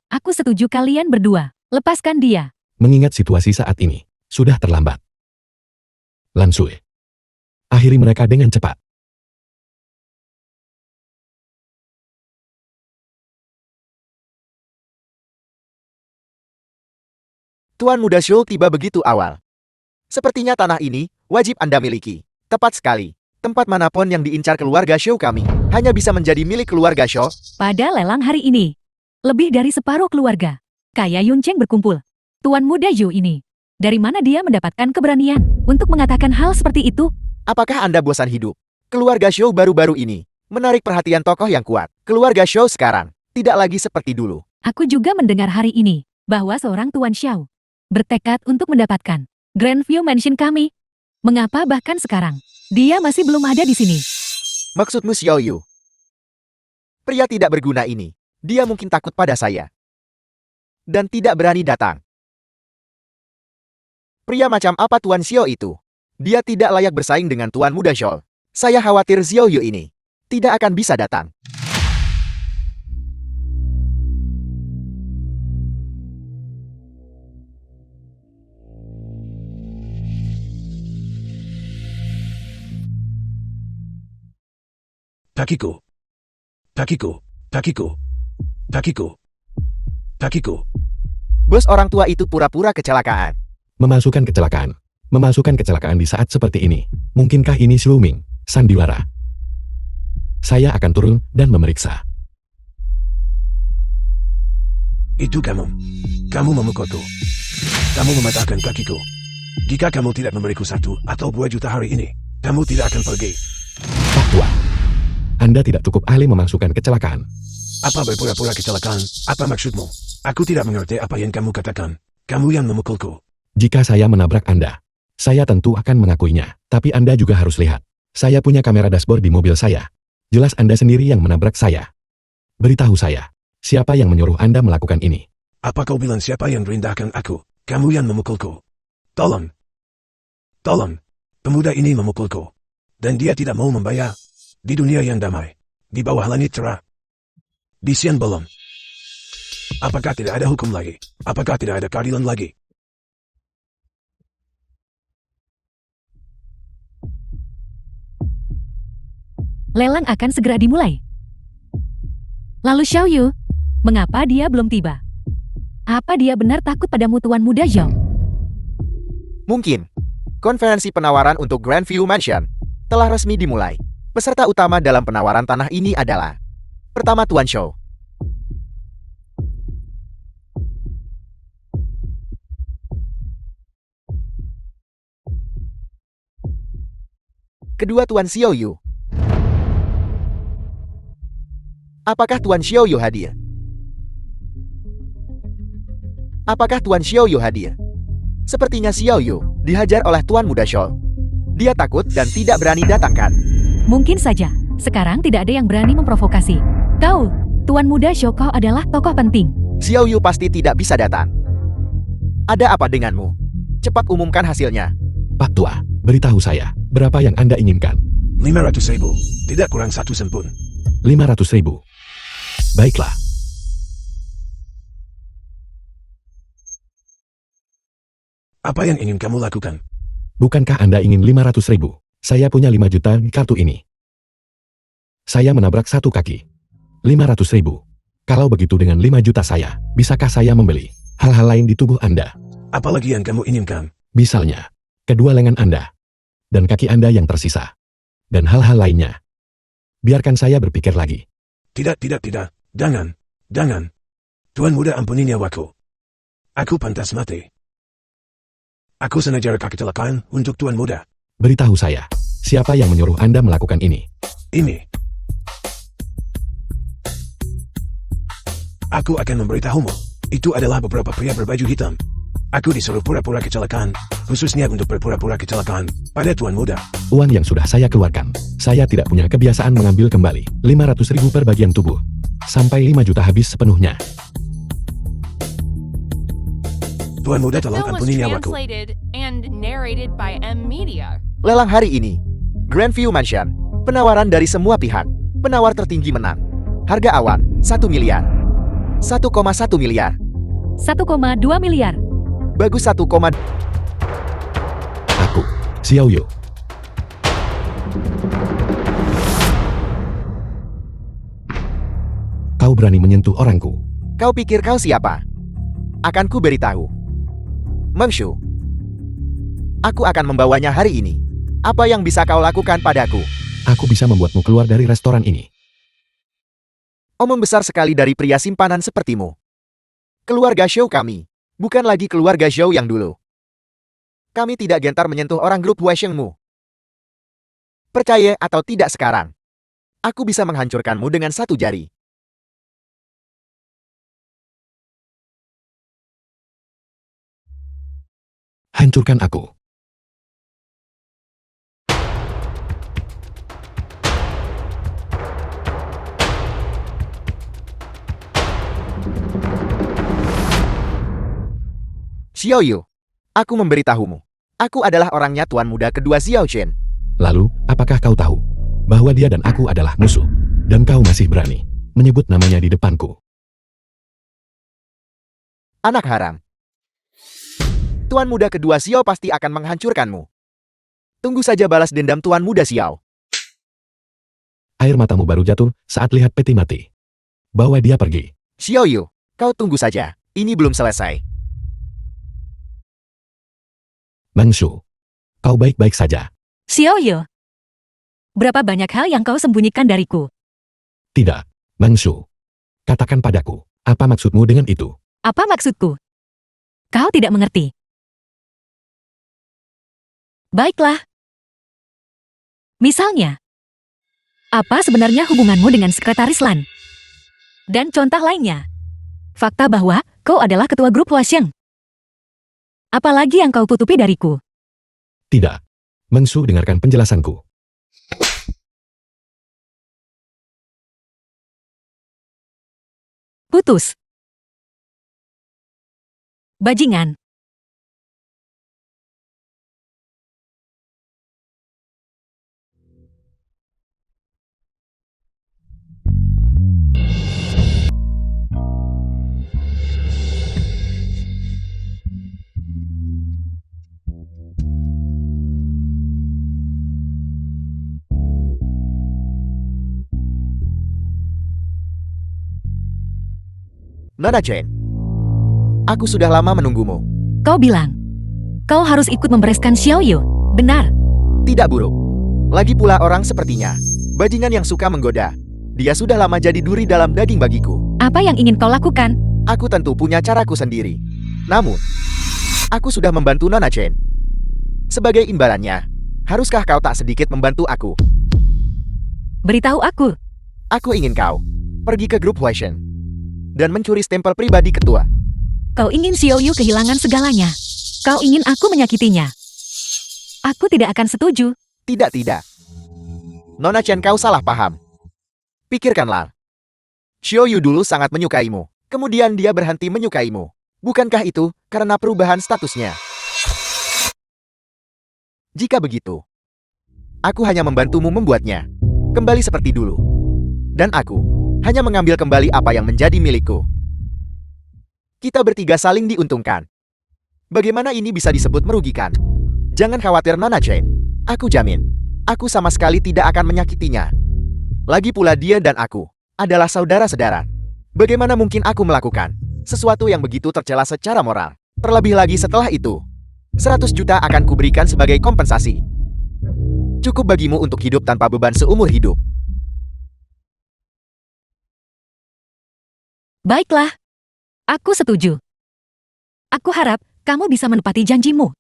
Lepaskan dia. Mengingat situasi saat ini, sudah terlambat. Lan Sui. Akhiri mereka dengan cepat. Tuan Muda Shou tiba begitu awal. Sepertinya tanah ini wajib Anda miliki. Tepat sekali. Tempat manapun yang diincar keluarga Shou kami hanya bisa menjadi milik keluarga Shou. Pada lelang hari ini, lebih dari separuh keluarga kaya Yun Cheng berkumpul. Tuan Muda Yu ini, dari mana dia mendapatkan keberanian untuk mengatakan hal seperti itu? Apakah Anda bosan hidup? Keluarga Shou baru-baru ini menarik perhatian tokoh yang kuat. Keluarga Shou sekarang tidak lagi seperti dulu. Aku juga mendengar hari ini bahwa seorang Tuan Xiao bertekad untuk mendapatkan Grandview Mansion kami. Mengapa bahkan sekarang dia masih belum ada di sini? Maksudmu Xiaoyu? Pria tidak berguna ini. Dia mungkin takut pada saya. Dan tidak berani datang. Pria macam apa Tuan Xiao itu? Dia tidak layak bersaing dengan Tuan Muda Shou. Saya khawatir Xiaoyu ini tidak akan bisa datang. Takiku. Bos orang tua itu pura-pura kecelakaan. Memasukkan kecelakaan di saat seperti ini. Mungkinkah ini Sluming, sandiwara? Saya akan turun dan memeriksa. Itu kamu. Kamu memukulku. Kamu mematahkan kakiku. Jika kamu tidak memberiku 1 atau 2 juta hari ini, kamu tidak akan pergi. Pak Tua, Anda tidak cukup ahli memasukkan kecelakaan. Apa berpura-pura kecelakaan? Apa maksudmu? Aku tidak mengerti apa yang kamu katakan. Kamu yang memukulku. Jika saya menabrak Anda, saya tentu akan mengakuinya. Tapi Anda juga harus lihat. Saya punya kamera dashboard di mobil saya. Jelas Anda sendiri yang menabrak saya. Beritahu saya, siapa yang menyuruh Anda melakukan ini? Apa kau bilang siapa yang merendahkan aku? Kamu yang memukulku. Tolong. Pemuda ini memukulku. Dan dia tidak mau membayar. Di dunia yang damai. Di bawah langit cerah. Di siang bolong. Apakah tidak ada hukum lagi? Apakah tidak ada keadilan lagi? Lelang akan segera dimulai. Lalu Xiaoyu, mengapa dia belum tiba? Apa dia benar takut padamu Tuan Muda Zhao? Mungkin. Konferensi penawaran untuk Grandview Mansion telah resmi dimulai. Peserta utama dalam penawaran tanah ini adalah pertama Tuan Shou, kedua Tuan Xiaoyu. Apakah Tuan Xiaoyu hadir? Sepertinya Xiaoyu dihajar oleh Tuan Muda Shou. Dia takut dan tidak berani datangkan. Mungkin saja, sekarang tidak ada yang berani memprovokasi. Kau, Tuan Muda Shou, kau adalah tokoh penting. Xiaoyu pasti tidak bisa datang. Ada apa denganmu? Cepat umumkan hasilnya. Pak Tua, beritahu saya, berapa yang Anda inginkan? 500.000. Tidak kurang 1 sen pun. 500.000. Baiklah. Apa yang ingin kamu lakukan? Bukankah Anda ingin 500.000? Saya punya 5 juta di kartu ini. Saya menabrak 1 kaki. 500.000. Kalau begitu dengan 5 juta saya, bisakah saya membeli hal-hal lain di tubuh Anda? Apalagi yang kamu inginkan? Misalnya, kedua lengan Anda, dan kaki Anda yang tersisa, dan hal-hal lainnya. Biarkan saya berpikir lagi. Tidak. Jangan. Tuan muda ampuni nyawaku. Aku pantas mati. Aku sengaja reka kecelakaan untuk Tuan muda. Beritahu saya, siapa yang menyuruh Anda melakukan ini? Ini. Aku akan memberitahumu. Itu adalah beberapa pria berbaju hitam. Aku disuruh pura-pura kecelakaan, khususnya untuk berpura-pura kecelakaan pada Tuan muda. Uang yang sudah saya keluarkan, saya tidak punya kebiasaan mengambil kembali 500.000 per bagian tubuh. Sampai 5 juta habis sepenuhnya. Tuan muda tolong Film was ampuni nyawaku. translated and narrated by M Media. Lelang hari ini. Grandview Mansion. Penawaran dari semua pihak. Penawar tertinggi menang. Harga awan, 1 miliar. 1,1 miliar. 1,2 miliar. Bagus 1, Aku, Xiao Yu. Kau berani menyentuh orangku. Kau pikir kau siapa? Akan ku beritahu. Meng Shu. Aku akan membawanya hari ini. Apa yang bisa kau lakukan padaku? Aku bisa membuatmu keluar dari restoran ini. Omong besar sekali dari pria simpanan sepertimu. Keluarga Zhou kami. Bukan lagi keluarga Zhou yang dulu. Kami tidak gentar menyentuh orang grup Weishengmu. Percaya atau tidak sekarang. Aku bisa menghancurkanmu dengan satu jari. Hancurkan aku. Xiao Yu. Aku memberitahumu. Aku adalah orangnya Tuan Muda kedua Xiao Chen. Lalu, apakah kau tahu bahwa dia dan aku adalah musuh? Dan kau masih berani menyebut namanya di depanku. Anak haram. Tuan Muda kedua Xiao pasti akan menghancurkanmu. Tunggu saja balas dendam Tuan Muda Xiao. Air matamu baru jatuh saat lihat peti mati. Bawa dia pergi. Xiao Yu, kau tunggu saja. Ini belum selesai. Meng Shu, kau baik-baik saja. Xiao Yu. Berapa banyak hal yang kau sembunyikan dariku? Tidak, Meng Shu. Katakan padaku, apa maksudmu dengan itu? Apa maksudku? Kau tidak mengerti. Baiklah. Misalnya, apa sebenarnya hubunganmu dengan Sekretaris Lan? Dan contoh lainnya, fakta bahwa kau adalah ketua grup Huaxiang. Apalagi yang kau tutupi dariku? Tidak. Meng Shu, dengarkan penjelasanku. Putus. Bajingan. Nona Chen. Aku sudah lama menunggumu. Kau bilang, kau harus ikut membereskan Xiao Yu. Benar. Tidak buruk. Lagi pula orang sepertinya. Bajingan yang suka menggoda. Dia sudah lama jadi duri dalam daging bagiku. Apa yang ingin kau lakukan? Aku tentu punya caraku sendiri. Namun, aku sudah membantu Nona Chen. Sebagai imbalannya, haruskah kau tak sedikit membantu aku? Beritahu aku. Aku ingin kau pergi ke grup Huaisheng dan mencuri stempel pribadi ketua. Kau ingin Xiao Yu kehilangan segalanya. Kau ingin aku menyakitinya. Aku tidak akan setuju. Tidak. Nona Chen, kau salah paham. Pikirkanlah. Xiao Yu dulu sangat menyukaimu. Kemudian dia berhenti menyukaimu. Bukankah itu karena perubahan statusnya? Jika begitu, aku hanya membantumu membuatnya kembali seperti dulu. Dan aku hanya mengambil kembali apa yang menjadi milikku. Kita bertiga saling diuntungkan. Bagaimana ini bisa disebut merugikan? Jangan khawatir Nona Chen. Aku jamin, aku sama sekali tidak akan menyakitinya. Lagi pula dia dan aku adalah saudara-saudara. Bagaimana mungkin aku melakukan sesuatu yang begitu tercela secara moral? Terlebih lagi setelah itu, 100 juta akan kuberikan sebagai kompensasi. Cukup bagimu untuk hidup tanpa beban seumur hidup. Baiklah. Aku setuju. Aku harap kamu bisa menepati janjimu.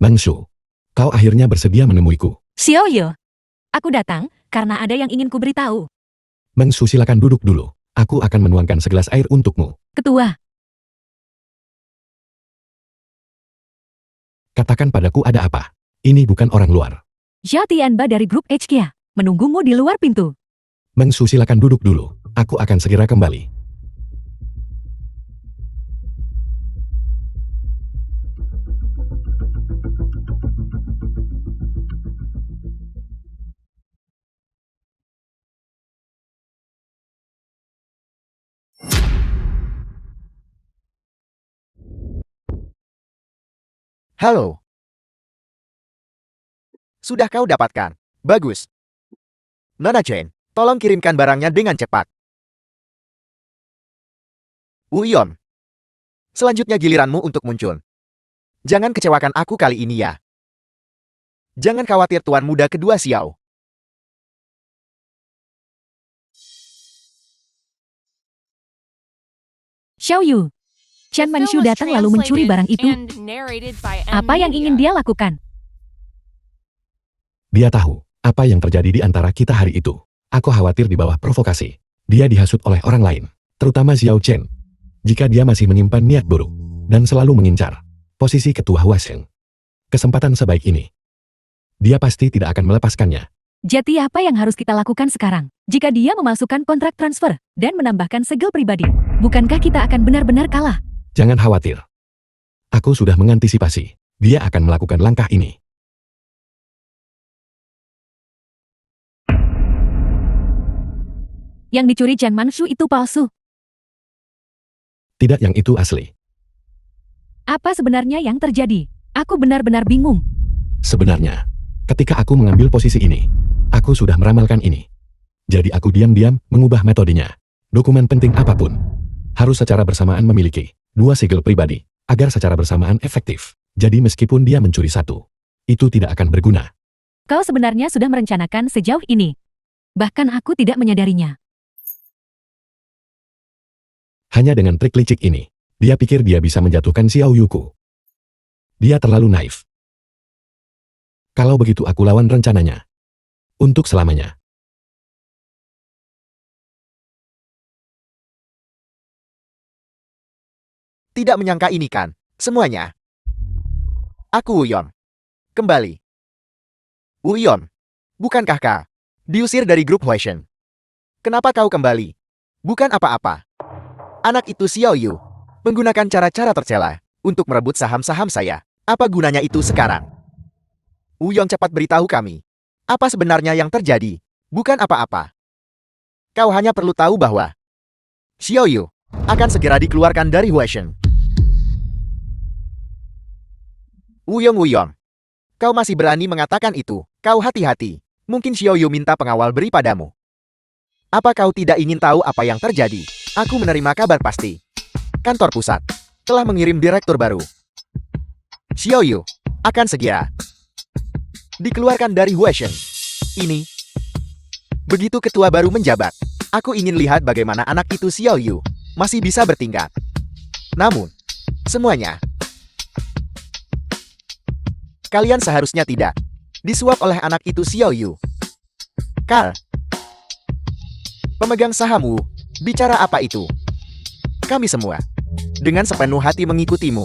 Mangshu, kau akhirnya bersedia menemuiku. Xiaoyu, aku datang karena ada yang ingin kuberitahu. Mangshu, silakan duduk dulu. Aku akan menuangkan segelas air untukmu. Ketua, Katakan padaku ada apa? Ini bukan orang luar. Xia Tianba dari grup HK menunggumu di luar pintu. Mangshu, silakan duduk dulu. Aku akan segera kembali. Halo. Sudah kau dapatkan? Bagus. Nona Jane, tolong kirimkan barangnya dengan cepat. Uyon. Selanjutnya giliranmu untuk muncul. Jangan kecewakan aku kali ini ya. Jangan khawatir tuan muda kedua Xiao. Xiaoyu, Chen The film Manshu was datang lalu mencuri barang itu. and narrated by Apa yang ingin M-Media. dia lakukan? Dia tahu apa yang terjadi di antara kita hari itu. Aku khawatir di bawah provokasi. Dia dihasut oleh orang lain, terutama Xiao Chen. Jika dia masih menyimpan niat buruk dan selalu mengincar posisi ketua Huasheng. Kesempatan sebaik ini, dia pasti tidak akan melepaskannya. Jadi apa yang harus kita lakukan sekarang? Jika dia memasukkan kontrak transfer dan menambahkan segel pribadi, bukankah kita akan benar-benar kalah? Jangan khawatir. Aku sudah mengantisipasi. Dia akan melakukan langkah ini. Yang dicuri Chen Manshu itu palsu. Tidak, yang itu asli. Apa sebenarnya yang terjadi? Aku benar-benar bingung. Sebenarnya, ketika aku mengambil posisi ini, aku sudah meramalkan ini. Jadi aku diam-diam mengubah metodenya. Dokumen penting apapun harus secara bersamaan memiliki 2 segel pribadi agar secara bersamaan efektif. Jadi meskipun dia mencuri satu, itu tidak akan berguna. Kau sebenarnya sudah merencanakan sejauh ini. Bahkan aku tidak menyadarinya. Hanya dengan trik licik ini, dia pikir dia bisa menjatuhkan Xiao Yuku. Dia terlalu naif. Kalau begitu aku lawan rencananya. Untuk selamanya. Tidak menyangka ini kan, semuanya. Aku Uyon. Kembali. Uyon, bukankah kau diusir dari grup Huasheng? Kenapa kau kembali? Bukan apa-apa. Anak itu Xiao Yu menggunakan cara-cara tercela untuk merebut saham-saham saya. Apa gunanya itu sekarang? Uyon, cepat beritahu kami. Apa sebenarnya yang terjadi? Bukan apa-apa. Kau hanya perlu tahu bahwa Xiao Yu akan segera dikeluarkan dari Huasheng. Uyong, kau masih berani mengatakan itu? Kau hati-hati. Mungkin Xiao Yu minta pengawal beri padamu. Apa kau tidak ingin tahu apa yang terjadi? Aku menerima kabar pasti. Kantor pusat telah mengirim direktur baru. Xiao Yu akan segera dikeluarkan dari Huasheng. Ini. Begitu ketua baru menjabat, aku ingin lihat bagaimana anak itu Xiao Yu masih bisa bertingkat. Namun, semuanya, kalian seharusnya tidak disuap oleh anak itu Xiao Yu. Carl, pemegang sahammu, bicara apa itu? Kami semua dengan sepenuh hati mengikutimu.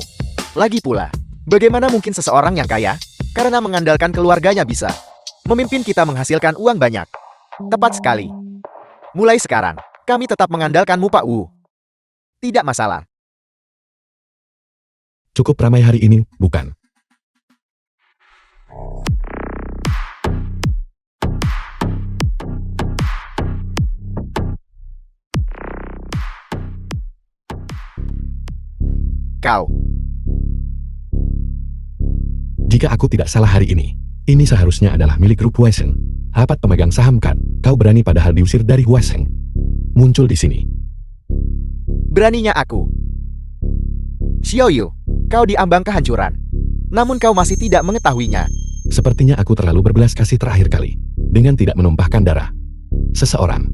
Lagi pula, bagaimana mungkin seseorang yang kaya karena mengandalkan keluarganya bisa memimpin kita menghasilkan uang banyak? Tepat sekali. Mulai sekarang, kami tetap mengandalkanmu, Pak Wu. Tidak masalah. Cukup ramai hari ini, bukan? Kau. Jika aku tidak salah hari ini seharusnya adalah milik grup Huasheng. Rapat pemegang saham kan, Kau berani padahal diusir dari Huaseng. Muncul di sini. Beraninya aku. Xiaoyu, kau diambang kehancuran. Namun kau masih tidak mengetahuinya. Sepertinya aku terlalu berbelas kasih terakhir kali. Dengan tidak menumpahkan darah seseorang.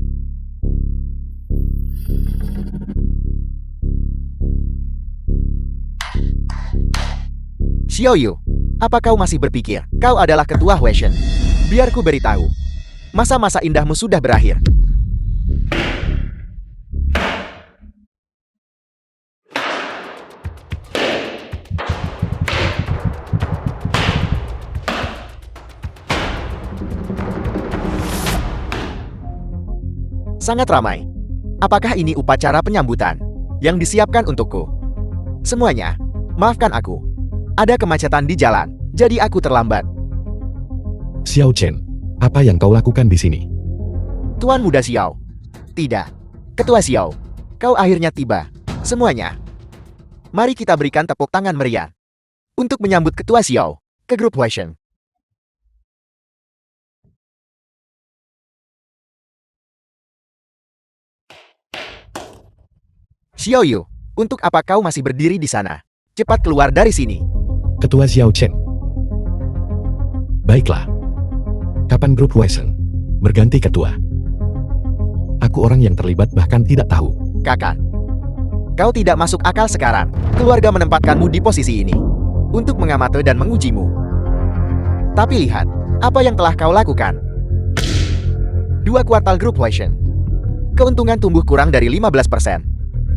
Xiaoyu, apa kau masih berpikir kau adalah ketua Huashen? Biar ku beritahu. Masa-masa indahmu sudah berakhir. Sangat ramai. Apakah ini upacara penyambutan yang disiapkan untukku? Semuanya, maafkan aku. Ada kemacetan di jalan, jadi aku terlambat. Xiao Chen, apa yang kau lakukan di sini? Tuan Muda Xiao. Tidak. Ketua Xiao. Kau akhirnya tiba. Semuanya. Mari kita berikan tepuk tangan meriah. Untuk menyambut Ketua Xiao ke grup Huashen. Xiaoyu, untuk apa kau masih berdiri di sana? Cepat keluar dari sini. Ketua Xiao Chen. Baiklah. Kapan grup Huashen berganti ketua? Aku orang yang terlibat bahkan tidak tahu. Kakak. Kau tidak masuk akal sekarang. Keluarga menempatkanmu di posisi ini untuk mengamati dan mengujimu. Tapi lihat, apa yang telah kau lakukan. 2 kuartal grup Huashen. Keuntungan tumbuh kurang dari 15%.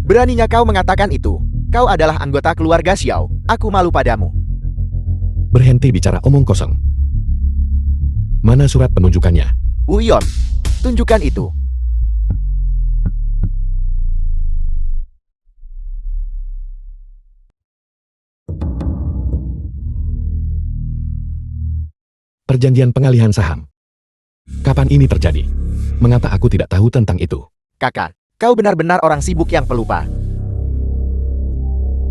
Beraninya kau mengatakan itu. Kau adalah anggota keluarga Xiao. Aku malu padamu. Berhenti bicara omong kosong. Mana surat penunjukannya? Uyon, tunjukkan itu. Perjanjian pengalihan saham. Kapan ini terjadi? Mengapa aku tidak tahu tentang itu? Kakak, kau benar-benar orang sibuk yang pelupa.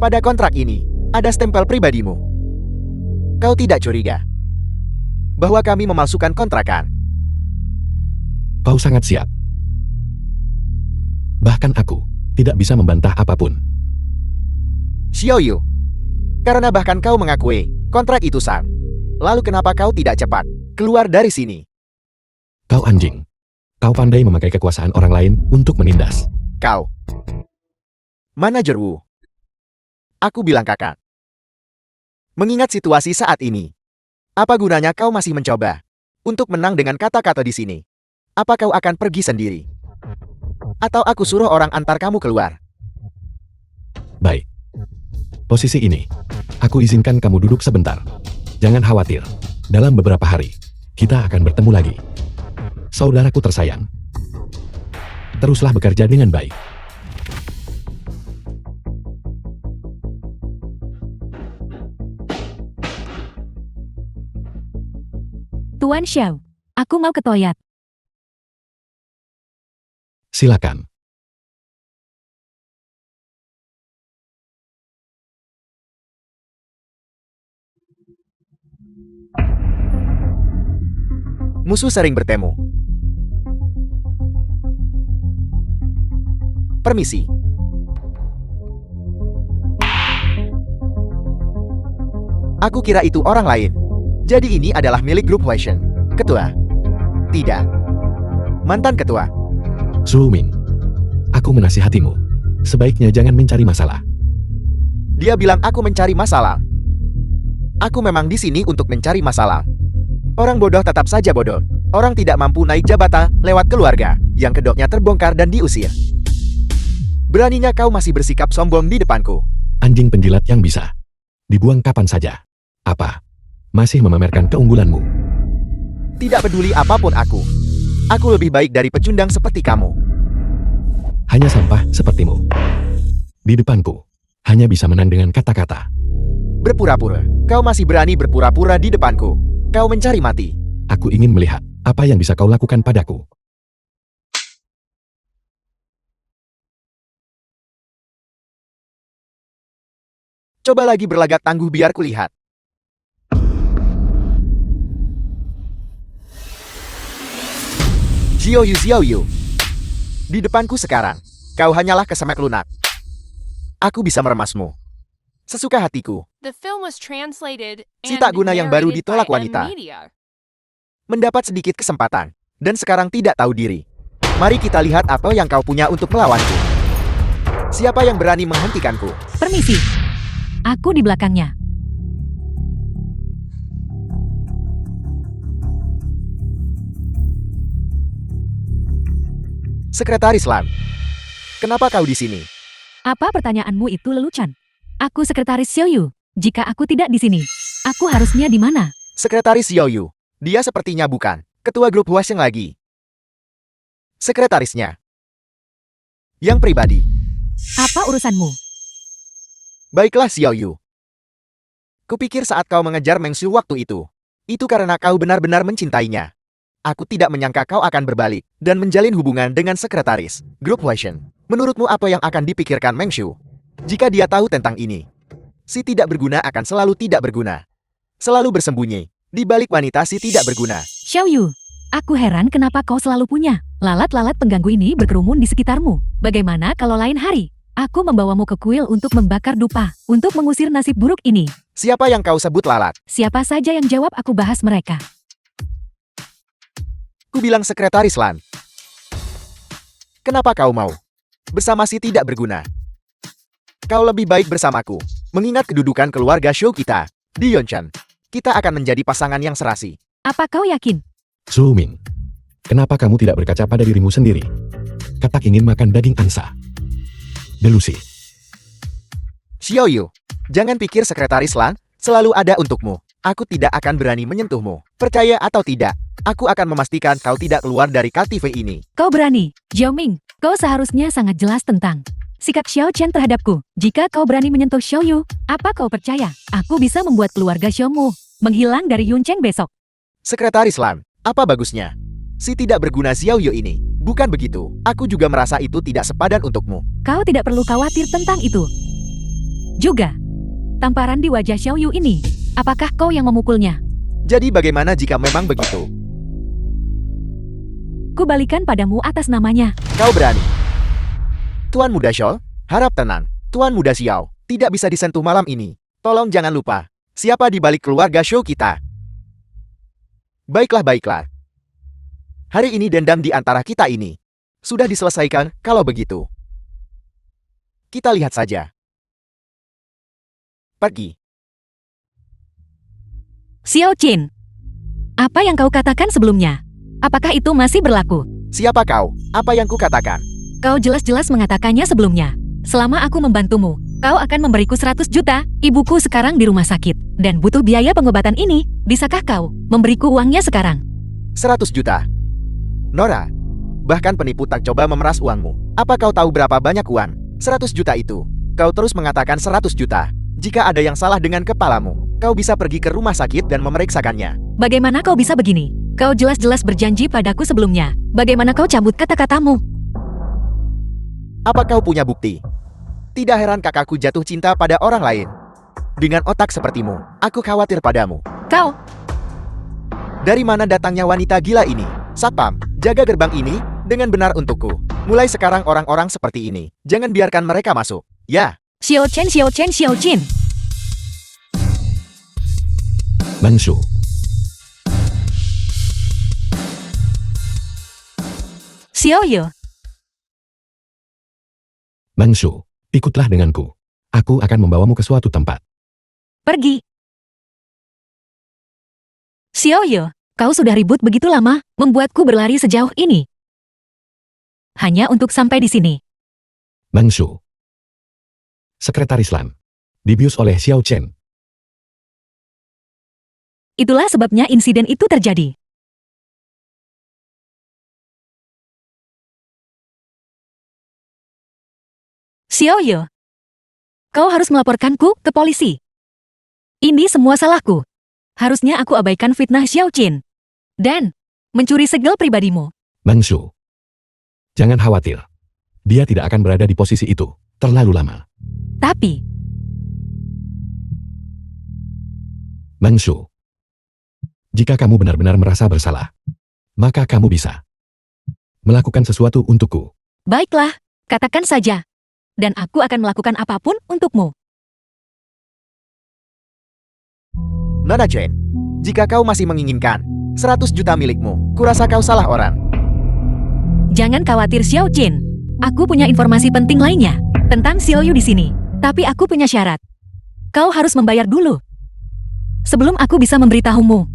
Pada kontrak ini, ada stempel pribadimu. Kau tidak curiga bahwa kami memalsukan kontrakan? Kau sangat siap. Bahkan aku tidak bisa membantah apapun. Xiaoyu, karena bahkan kau mengakui kontrak itu sah. Lalu kenapa kau tidak cepat keluar dari sini? Kau anjing. Kau pandai memakai kekuasaan orang lain untuk menindas. Kau. Manajer Wu. Aku bilang kakak. Mengingat situasi saat ini, apa gunanya kau masih mencoba untuk menang dengan kata-kata di sini? Apa kau akan pergi sendiri? Atau aku suruh orang antar kamu keluar? Baik. Posisi ini, aku izinkan kamu duduk sebentar. Jangan khawatir. Dalam beberapa hari, kita akan bertemu lagi. Saudaraku tersayang. Teruslah bekerja dengan baik. Tuan Xiao, aku mau ke toilet. Silakan. Musuh sering bertemu. Permisi. Aku kira itu orang lain. Jadi ini adalah milik grup Huashen. Ketua. Tidak. Mantan ketua. Zhou Ming, aku menasihatimu. Sebaiknya jangan mencari masalah. Dia bilang aku mencari masalah. Aku memang di sini untuk mencari masalah. Orang bodoh tetap saja bodoh. Orang tidak mampu naik jabatan lewat keluarga yang kedoknya terbongkar dan diusir. Beraninya kau masih bersikap sombong di depanku. Anjing penjilat yang bisa dibuang kapan saja. Apa? Masih memamerkan keunggulanmu? Tidak peduli apapun aku. Aku lebih baik dari pecundang seperti kamu. Hanya sampah sepertimu. Di depanku, hanya bisa menang dengan kata-kata. Berpura-pura. Kau masih berani berpura-pura di depanku. Kau mencari mati. Aku ingin melihat apa yang bisa kau lakukan padaku. Coba lagi berlagak tangguh biar kulihat. Xiao Yu. Di depanku sekarang, kau hanyalah kesemek lunak. Aku bisa meremasmu. Sesuka hatiku. The film was translated Si and tak guna yang baru narrated ditolak by wanita. M-Media. Mendapat sedikit kesempatan, dan sekarang tidak tahu diri. Mari kita lihat apa yang kau punya untuk melawanku. Siapa yang berani menghentikanku? Permisi. Aku di belakangnya. Sekretaris Lan. Kenapa kau di sini? Apa pertanyaanmu itu lelucon? Aku sekretaris Xiao Yu. Jika aku tidak di sini, aku harusnya di mana? Sekretaris Xiao Yu. Dia sepertinya bukan ketua grup Huasheng lagi. Sekretarisnya. Yang pribadi. Apa urusanmu? Baiklah Xiao Yu. Kupikir saat kau mengejar Meng Shu waktu itu karena kau benar-benar mencintainya. Aku tidak menyangka kau akan berbalik dan menjalin hubungan dengan sekretaris grup Huasheng. Menurutmu apa yang akan dipikirkan Meng Shu? Jika dia tahu tentang ini, si tidak berguna akan selalu tidak berguna. Selalu bersembunyi di balik wanita si tidak berguna. Xiao Yu, aku heran kenapa kau selalu punya lalat-lalat pengganggu ini berkerumun di sekitarmu. Bagaimana kalau lain hari, aku membawamu ke kuil untuk membakar dupa, untuk mengusir nasib buruk ini. Siapa yang kau sebut lalat? Siapa saja yang jawab aku bahas mereka. Ku bilang sekretaris Lan. Kenapa kau mau bersama si tidak berguna? Kau lebih baik bersamaku. Mengingat kedudukan keluarga Shou kita di Yonshan, kita akan menjadi pasangan yang serasi. Apa kau yakin? Su Ming, kenapa kamu tidak berkaca pada dirimu sendiri? Katak ingin makan daging angsa. Delusi. Xiao Yu, jangan pikir sekretaris Lan selalu ada untukmu. Aku tidak akan berani menyentuhmu. Percaya atau tidak, aku akan memastikan kau tidak keluar dari KTV ini. Kau berani, Xiao Ming. Kau seharusnya sangat jelas tentang sikap Xiao Chen terhadapku. Jika kau berani menyentuh Xiao Yu, apa kau percaya aku bisa membuat keluarga Xiao Mu menghilang dari Yuncheng besok? Sekretaris Lan, apa bagusnya? Si tidak berguna Xiao Yu ini. Bukan begitu, aku juga merasa itu tidak sepadan untukmu. Kau tidak perlu khawatir tentang itu. Juga, tamparan di wajah Xiao Yu ini, apakah kau yang memukulnya? Jadi bagaimana jika memang begitu? Kubalikan padamu atas namanya. Kau berani? Tuan Muda Shou, harap tenang. Tuan Muda Xiao, tidak bisa disentuh malam ini. Tolong jangan lupa, siapa di balik keluarga Shou kita. Baiklah. Hari ini dendam di antara kita ini sudah diselesaikan kalau begitu. Kita lihat saja. Pergi. Xiao Qin, apa yang kau katakan sebelumnya? Apakah itu masih berlaku? Siapa kau? Apa yang kukatakan? Kau jelas-jelas mengatakannya sebelumnya. Selama aku membantumu, kau akan memberiku 100 juta. Ibuku sekarang di rumah sakit dan butuh biaya pengobatan ini. Bisakah kau memberiku uangnya sekarang? 100 juta. Nora, bahkan penipu tak coba memeras uangmu. Apa kau tahu berapa banyak uang? 100 juta itu. Kau terus mengatakan 100 juta. Jika ada yang salah dengan kepalamu, kau bisa pergi ke rumah sakit dan memeriksakannya. Bagaimana kau bisa begini? Kau jelas-jelas berjanji padaku sebelumnya. Bagaimana kau cabut kata-katamu? Apa kau punya bukti? Tidak heran kakakku jatuh cinta pada orang lain. Dengan otak sepertimu, aku khawatir padamu. Kau, Dari mana datangnya wanita gila ini? Satpam, jaga gerbang ini dengan benar untukku. Mulai sekarang orang-orang seperti ini, jangan biarkan mereka masuk. Ya, Xiao Chen. Meng Shu, Xiao Yu, Meng Shu, ikutlah denganku. Aku akan membawamu ke suatu tempat. pergi. Xiao Yu, kau sudah ribut begitu lama, membuatku berlari sejauh ini. Hanya untuk sampai di sini. Meng Shu, Sekretaris Lan, dibius oleh Xiao Chen. Itulah sebabnya insiden itu terjadi. Xiao Yu, kau harus melaporkanku ke polisi. Ini semua salahku. Harusnya aku abaikan fitnah Xiao Qin. Dan mencuri segel pribadimu. Meng Shu, jangan khawatir. Dia tidak akan berada di posisi itu terlalu lama. Tapi, Meng Shu, jika kamu benar-benar merasa bersalah, maka kamu bisa melakukan sesuatu untukku. Baiklah, katakan saja. Dan aku akan melakukan apapun untukmu. Nona Chen, jika kau masih menginginkan 100 juta milikmu, kurasa kau salah orang. Jangan khawatir Xiao Jin. Aku punya informasi penting lainnya tentang Xiao Yu di sini. Tapi aku punya syarat. Kau harus membayar dulu. Sebelum aku bisa memberitahumu.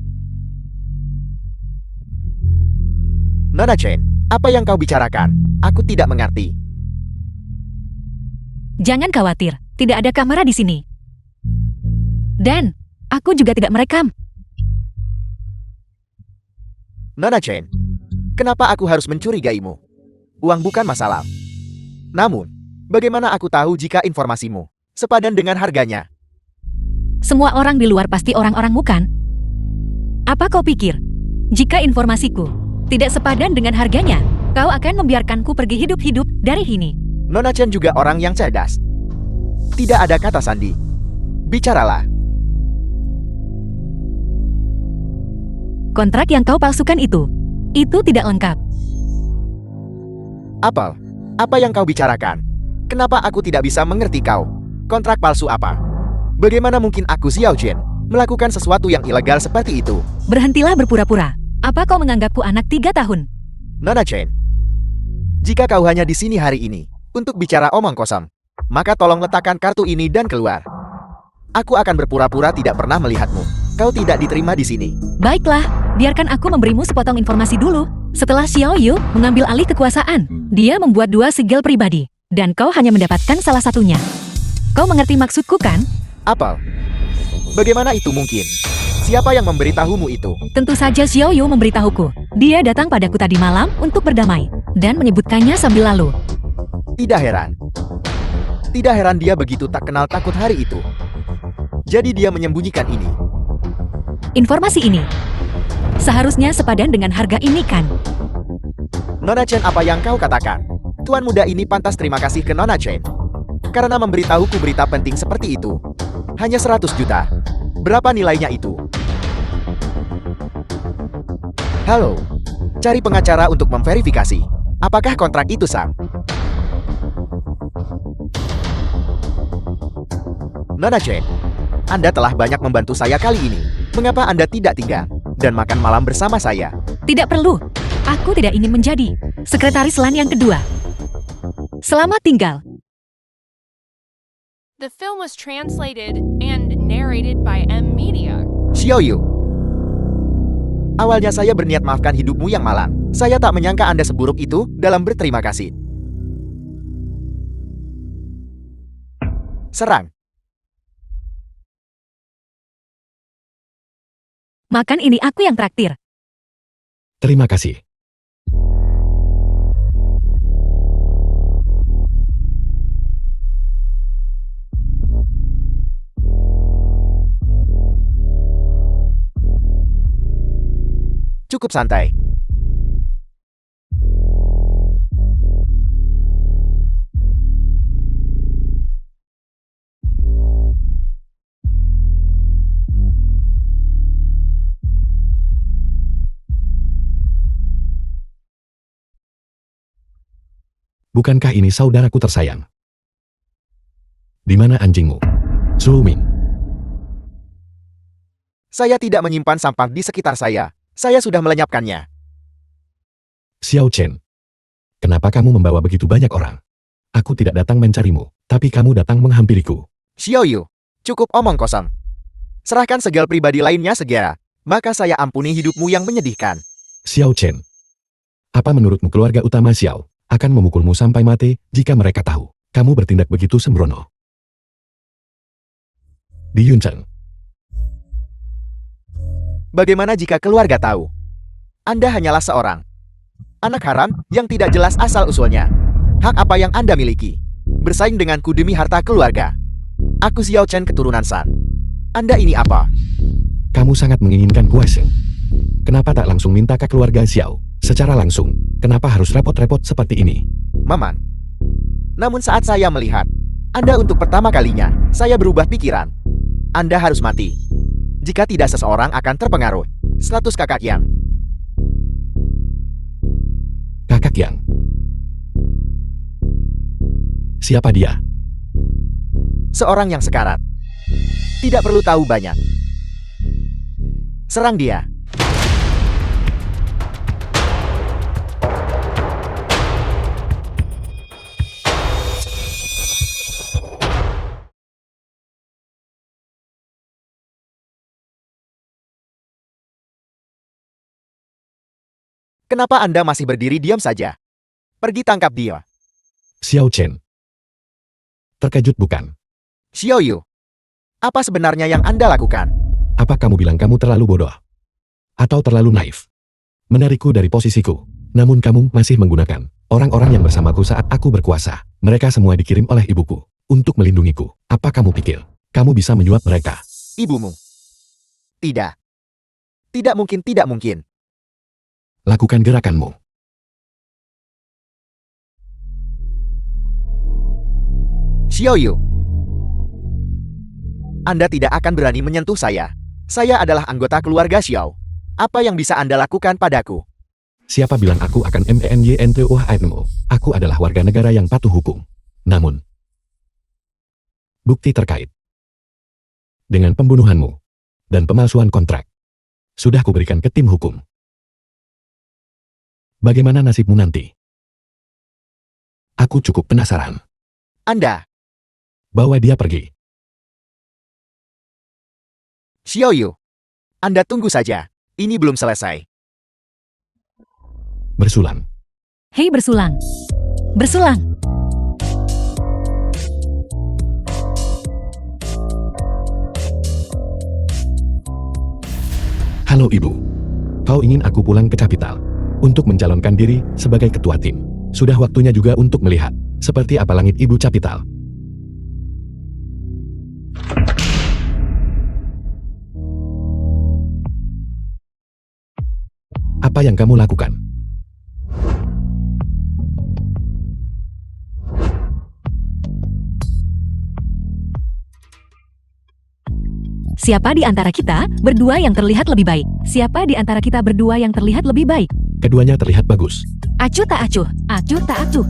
Nona Chen, apa yang kau bicarakan? Aku tidak mengerti. Jangan khawatir, tidak ada kamera di sini. Dan, aku juga tidak merekam. Nona Chen, kenapa aku harus mencurigaimu? Uang bukan masalah. Namun, bagaimana aku tahu jika informasimu sepadan dengan harganya? Semua orang di luar pasti orang-orang bukan? Apa kau pikir? Jika informasiku tidak sepadan dengan harganya, kau akan membiarkanku pergi hidup-hidup dari sini. Nona Chen juga orang yang cerdas. Tidak ada kata sandi. Bicaralah. Kontrak yang kau palsukan itu tidak lengkap. Apel, apa yang kau bicarakan? Kenapa aku tidak bisa mengerti kau? Kontrak palsu apa? Bagaimana mungkin aku Xiao Jin melakukan sesuatu yang ilegal seperti itu? Berhentilah berpura-pura. Apa kau menganggapku anak 3 tahun? Nona Chen, jika kau hanya di sini hari ini untuk bicara omong kosong, maka tolong letakkan kartu ini dan keluar. Aku akan berpura-pura tidak pernah melihatmu. Kau tidak diterima di sini. Baiklah, biarkan aku memberimu sepotong informasi dulu. Setelah Xiao Yu mengambil alih kekuasaan, dia membuat 2 segel pribadi, dan kau hanya mendapatkan salah satunya. Kau mengerti maksudku kan? Apel, bagaimana itu mungkin? Siapa yang memberitahumu itu? Tentu saja Xiao Yu memberitahuku. Dia datang padaku tadi malam untuk berdamai, dan menyebutkannya sambil lalu. Tidak heran. Tidak heran dia begitu tak kenal takut hari itu. Jadi dia menyembunyikan ini. Informasi ini seharusnya sepadan dengan harga ini kan? Nona Chen, apa yang kau katakan? Tuan muda ini pantas terima kasih ke Nona Chen karena memberitahuku berita penting seperti itu. Hanya 100 juta. Berapa nilainya itu? Halo. Cari pengacara untuk memverifikasi. Apakah kontrak itu sah? Nona Chen, Anda telah banyak membantu saya kali ini. Mengapa Anda tidak tinggal dan makan malam bersama saya? Tidak perlu. Aku tidak ingin menjadi sekretaris LAN yang kedua. Selamat tinggal. The film was translated and narrated by M Media. Xiao Yu. Awalnya saya berniat maafkan hidupmu yang malang. Saya tak menyangka Anda seburuk itu dalam berterima kasih. Serang. Makan ini aku yang traktir. Terima kasih. Cukup santai. Bukankah ini saudaraku tersayang? Di mana anjingmu? Zhou Ming. Saya tidak menyimpan sampah di sekitar saya. Saya sudah melenyapkannya. Xiao Chen. Kenapa kamu membawa begitu banyak orang? Aku tidak datang mencarimu, tapi kamu datang menghampiriku. Xiao Yu, cukup omong kosong. Serahkan segel pribadi lainnya segera, maka saya ampuni hidupmu yang menyedihkan. Xiao Chen. Apa menurutmu keluarga utama Xiao akan memukulmu sampai mati jika mereka tahu kamu bertindak begitu sembrono? Di Yuncheng. Bagaimana jika keluarga tahu? Anda hanyalah seorang anak haram yang tidak jelas asal-usulnya. Hak apa yang Anda miliki? Bersaing denganku demi harta keluarga. Aku Xiao Chen keturunan San. Anda ini apa? Kamu sangat menginginkan kuasa. Kenapa tak langsung minta ke keluarga Xiao secara langsung? Kenapa harus repot-repot seperti ini? Maman. Namun saat saya melihat Anda untuk pertama kalinya, saya berubah pikiran. Anda harus mati. Jika tidak, seseorang akan terpengaruh. 100 kakak yang. Kakak Kakyang. Siapa dia? Seorang yang sekarat. Tidak perlu tahu banyak. Serang dia. Kenapa Anda masih berdiri diam saja? Pergi tangkap dia. Xiao Chen. Terkejut bukan? Xiao Yu. Apa sebenarnya yang Anda lakukan? Apa kamu bilang kamu terlalu bodoh? Atau terlalu naif? Menarikku dari posisiku. Namun kamu masih menggunakan orang-orang yang bersamaku saat aku berkuasa. Mereka semua dikirim oleh ibuku untuk melindungiku. Apa kamu pikir kamu bisa menyuap mereka? Ibumu. Tidak. Tidak mungkin, tidak mungkin. Lakukan gerakanmu. Xiao Yu. Anda tidak akan berani menyentuh saya. Saya adalah anggota keluarga Xiao. Apa yang bisa Anda lakukan padaku? Siapa bilang aku akan menyentuhmu? Aku adalah warga negara yang patuh hukum. Namun, bukti terkait dengan pembunuhanmu dan pemalsuan kontrak sudah kuberikan ke tim hukum. Bagaimana nasibmu nanti? Aku cukup penasaran. Anda. Bawa dia pergi. Xiao Yu. Anda tunggu saja. Ini belum selesai. Bersulang. Hei bersulang. Bersulang. Halo ibu. Kau ingin aku pulang ke kapital untuk mencalonkan diri sebagai ketua tim. Sudah waktunya juga untuk melihat seperti apa langit ibu kapital. Apa yang kamu lakukan? Siapa di antara kita berdua yang terlihat lebih baik? Siapa di antara kita berdua yang terlihat lebih baik? Keduanya terlihat bagus. Acuh tak acuh, acuh tak acuh.